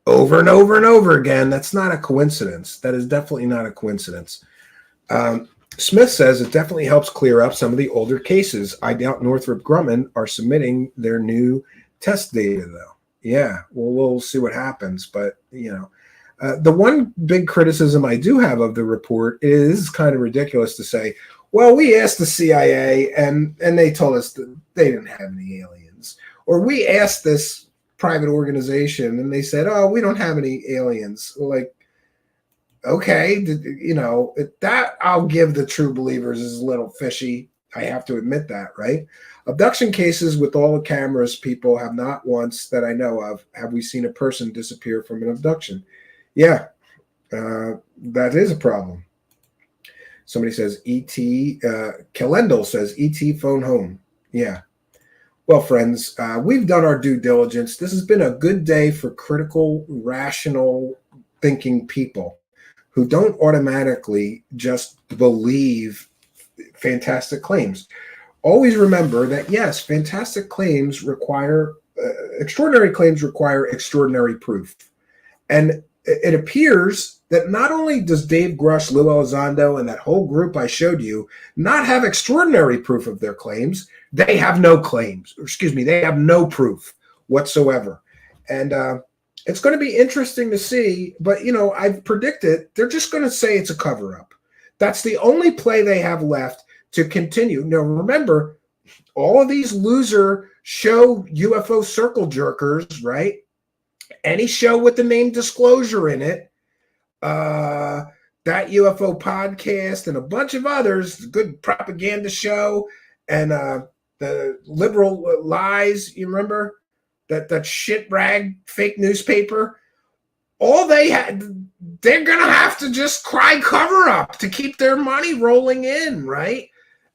over and over and over again. That's not a coincidence. That is definitely not a coincidence. Smith says it definitely helps clear up some of the older cases. I doubt Northrop Grumman are submitting their new test data, though. Yeah, well, we'll see what happens. But, the one big criticism I do have of the report is kind of ridiculous to say, well, we asked the CIA and they told us that they didn't have any aliens. Or we asked this private organization and they said, oh, we don't have any aliens. Like, okay, that I'll give the true believers is a little fishy. I have to admit that, right? Abduction cases with all the cameras, people have not once that I know of, have we seen a person disappear from an abduction. Yeah, that is a problem. Somebody says E.T. Kalendal says E.T. phone home. Yeah. Well, friends, we've done our due diligence. This has been a good day for critical, rational thinking people who don't automatically just believe fantastic claims. Always remember that, yes, fantastic claims require, extraordinary claims require extraordinary proof. And it appears that not only does Dave Grusch, Lue Elizondo, and that whole group I showed you not have extraordinary proof of their claims, they have no claims. They have no proof whatsoever. And it's going to be interesting to see, but, I've predicted they're just going to say it's a cover-up. That's the only play they have left to continue. Now, remember, all of these loser show UFO circle jerkers, right? Any show with the name Disclosure in it, that UFO podcast and a bunch of others, good propaganda show, and the liberal lies, you remember? That shit rag fake newspaper. All they had, they're going to have to just cry cover up to keep their money rolling in, right?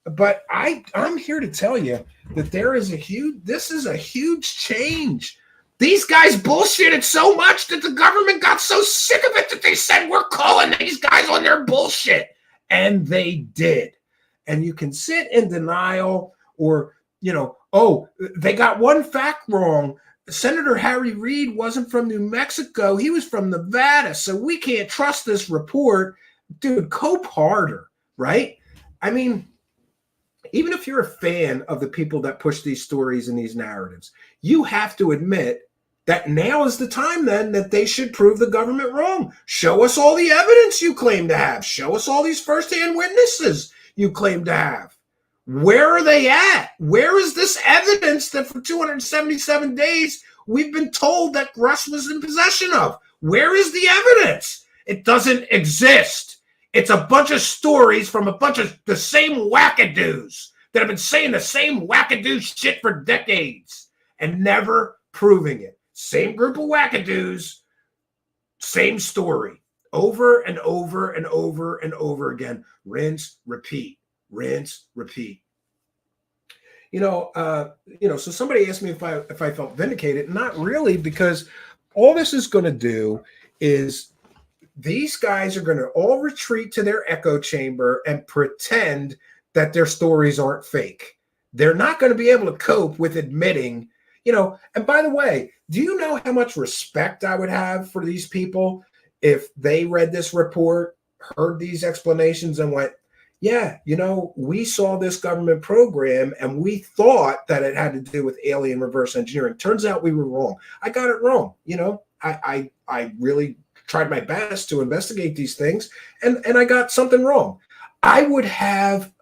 But I'm here to tell you that this is a huge change. These guys bullshitted so much that the government got so sick of it that they said, we're calling these guys on their bullshit. And they did. And you can sit in denial or, oh, they got one fact wrong. Senator Harry Reid wasn't from New Mexico. He was from Nevada. So we can't trust this report. Dude, cope harder, right? I mean, even if you're a fan of the people that push these stories and these narratives, you have to admit that now is the time then that they should prove the government wrong. Show us all the evidence you claim to have. Show us all these firsthand witnesses you claim to have. Where are they at? Where is this evidence that for 277 days we've been told that Grusch was in possession of. Where is the evidence? It doesn't exist. It's a bunch of stories from a bunch of the same wackadoos that have been saying the same wackadoo shit for decades and never proving it. Same group of wackadoos, same story, over and over and over and over again. Rinse, repeat, rinse, repeat. So somebody asked me if I felt vindicated. Not really, because all this is going to do is these guys are going to all retreat to their echo chamber and pretend that their stories aren't fake. They're not going to be able to cope with admitting, and by the way, do you know how much respect I would have for these people if they read this report, heard these explanations, and went, yeah, we saw this government program and we thought that it had to do with alien reverse engineering. Turns out we were wrong. I got it wrong. I really tried my best to investigate these things and I got something wrong. I would have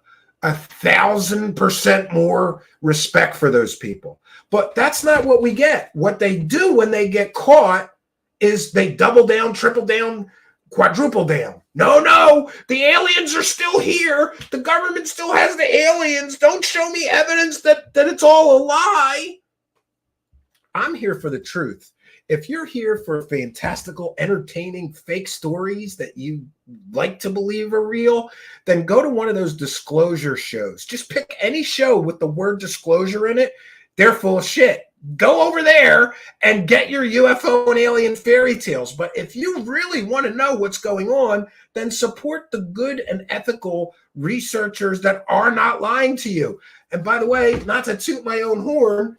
1,000% more respect for those people. But that's not what we get. What they do when they get caught is they double down, triple down, quadruple down. No, the aliens are still here. The government still has the aliens. Don't show me evidence that it's all a lie. I'm here for the truth. If you're here for fantastical, entertaining, fake stories that you like to believe are real, then go to one of those disclosure shows. Just pick any show with the word disclosure in it. They're full of shit. Go over there and get your UFO and alien fairy tales. But if you really want to know what's going on, then support the good and ethical researchers that are not lying to you. And by the way, not to toot my own horn,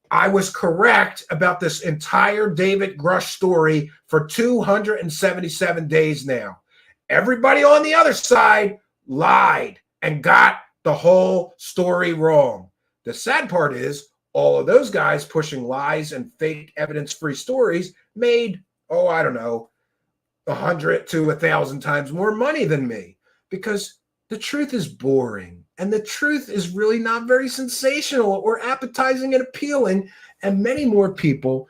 I was correct about this entire David Grusch story for 277 days now. Everybody on the other side lied and got the whole story wrong. The sad part is, all of those guys pushing lies and fake evidence-free stories made, 100 to 1,000 times more money than me, because the truth is boring and the truth is really not very sensational or appetizing and appealing. And many more people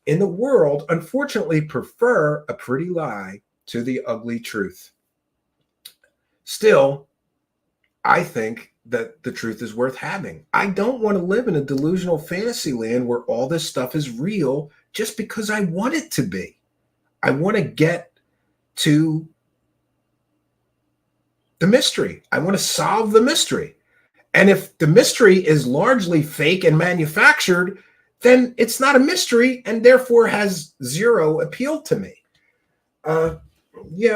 in the world, unfortunately, prefer a pretty lie to the ugly truth. Still, I think that the truth is worth having. I don't want to live in a delusional fantasy land where all this stuff is real just because I want it to be. I want to get to the mystery. I want to solve the mystery. And if the mystery is largely fake and manufactured, then it's not a mystery and therefore has zero appeal to me.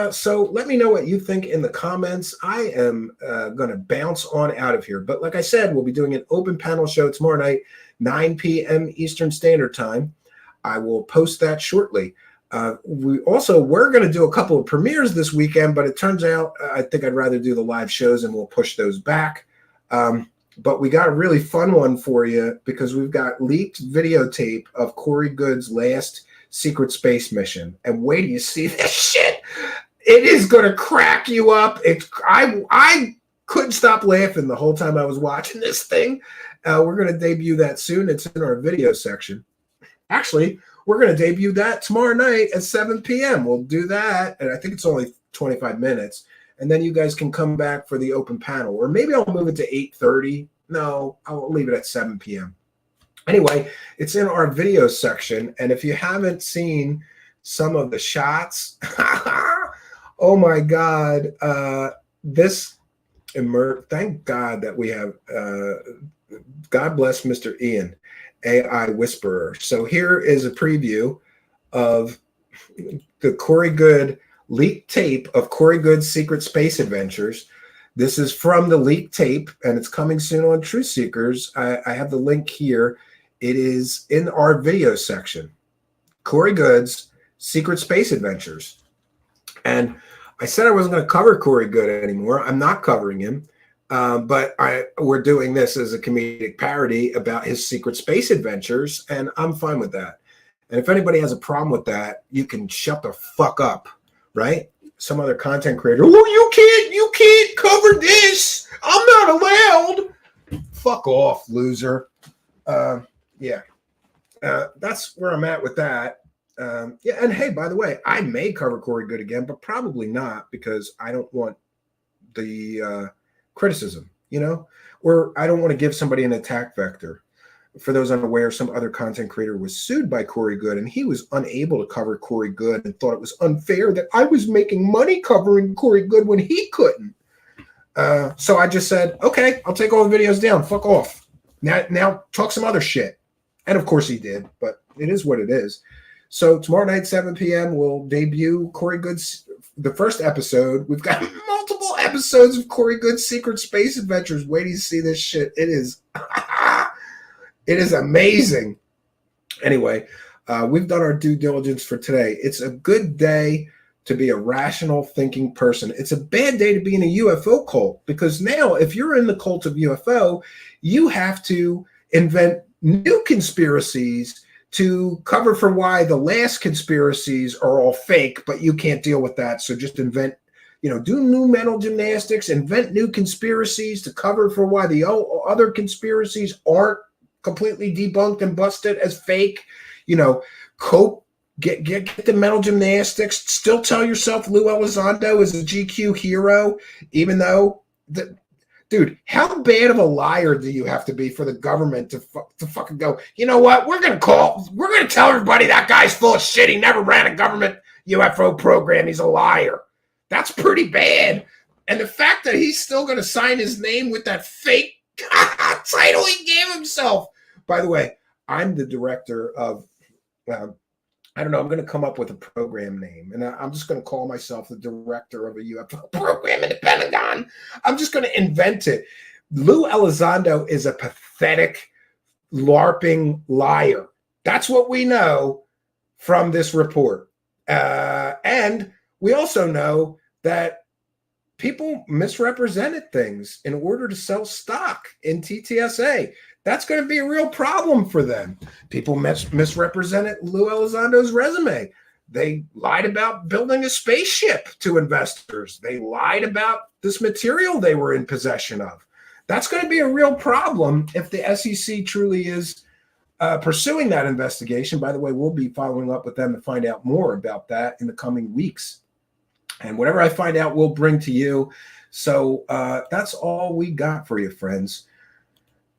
So let me know what you think in the comments. I am going to bounce on out of here. But like I said, we'll be doing an open panel show tomorrow night, 9 p.m. Eastern Standard Time. I will post that shortly. We're going to do a couple of premieres this weekend, but it turns out I think I'd rather do the live shows and we'll push those back. But we got a really fun one for you because we've got leaked videotape of Corey Goode's last secret space mission. And wait till you see this shit. It is going to crack you up. I couldn't stop laughing the whole time I was watching this thing. We're going to debut that soon. It's in our video section. Actually, we're going to debut that tomorrow night at 7 p.m. We'll do that. And I think it's only 25 minutes. And then you guys can come back for the open panel. Or maybe I'll move it to 8:30. No, I'll leave it at 7 p.m. Anyway, it's in our video section. And if you haven't seen some of the shots, oh my God, thank God that we have, God bless Mr. Ian, AI Whisperer. So here is a preview of the Corey Goode leaked tape of Corey Goode's Secret Space Adventures. This is from the leaked tape, and it's coming soon on Truthseekers. I have the link here. It is in our video section. Corey Goode's Secret Space Adventures. And I said I wasn't going to cover Corey Goode anymore. I'm not covering him. But we're doing this as a comedic parody about his Secret Space Adventures, and I'm fine with that. And if anybody has a problem with that, you can shut the fuck up, right? Some other content creator, you can't cover this. I'm not allowed. Fuck off, loser. Yeah. that's where I'm at with that. Yeah, and hey, by the way, I may cover Corey Good again, but probably not, because I don't want the criticism, or I don't want to give somebody an attack vector. For those unaware, some other content creator was sued by Corey Good, and he was unable to cover Corey Good and thought it was unfair that I was making money covering Corey Good when he couldn't. So I just said, okay, I'll take all the videos down. Fuck off. Now talk some other shit. And of course he did, but it is what it is. So tomorrow night, 7 p.m., we'll debut Corey Good's, the first episode. We've got multiple episodes of Corey Good's Secret Space Adventures. Wait till you see this shit. It is... It is amazing. Anyway, we've done our due diligence for today. It's a good day to be a rational thinking person. It's a bad day to be in a UFO cult, because now if you're in the cult of UFO, you have to invent new conspiracies to cover for why the last conspiracies are all fake, but you can't deal with that. So just invent, do new mental gymnastics, invent new conspiracies to cover for why the other conspiracies aren't completely debunked and busted as fake. Cope, get the mental gymnastics. Still tell yourself Lue Elizondo is a GQ hero, even though dude, how bad of a liar do you have to be for the government to fucking go, you know what? We're gonna tell everybody that guy's full of shit. He never ran a government UFO program. He's a liar. That's pretty bad. And the fact that he's still gonna sign his name with that fake title he gave himself. By the way, I'm the director of, I don't know, I'm going to come up with a program name, and I'm just going to call myself the director of a UFO program in the Pentagon. I'm just going to invent it. Lue Elizondo is a pathetic, LARPing liar. That's what we know from this report. And we also know that people misrepresented things in order to sell stock in TTSA. That's going to be a real problem for them. People misrepresented Lue Elizondo's resume. They lied about building a spaceship to investors. They lied about this material they were in possession of. That's going to be a real problem if the SEC truly is pursuing that investigation. By the way, we'll be following up with them to find out more about that in the coming weeks. And whatever I find out, we'll bring to you. So that's all we got for you, friends.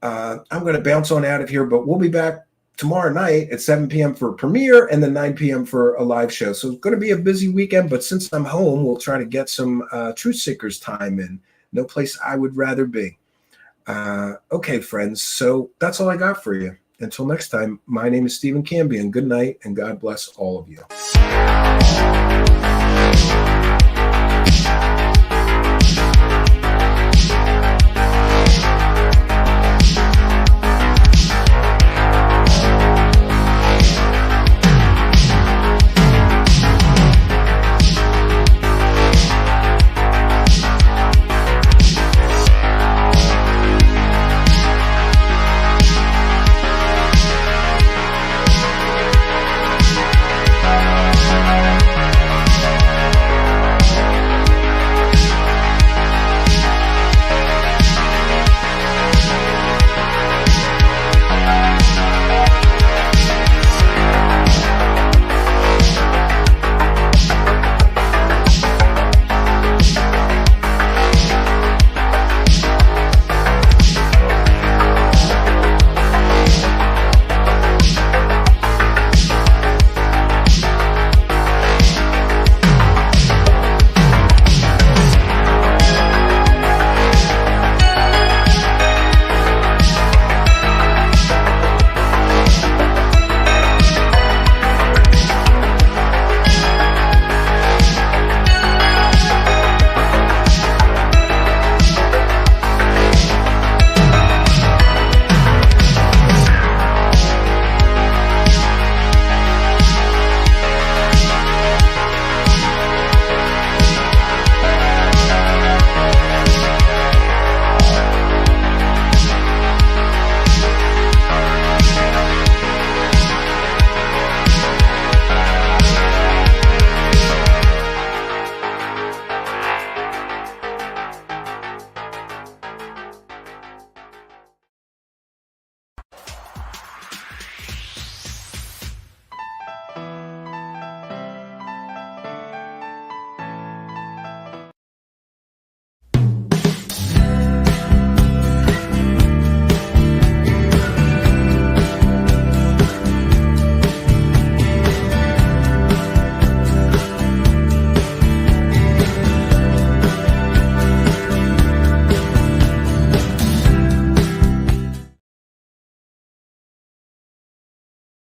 I'm going to bounce on out of here, but we'll be back tomorrow night at 7 p.m. for a premiere and then 9 p.m. for a live show. So it's going to be a busy weekend, but since I'm home, we'll try to get some Truthseekers time in. No place I would rather be. Okay, friends. So that's all I got for you. Until next time, my name is Stephen Cambion. Good night, and God bless all of you.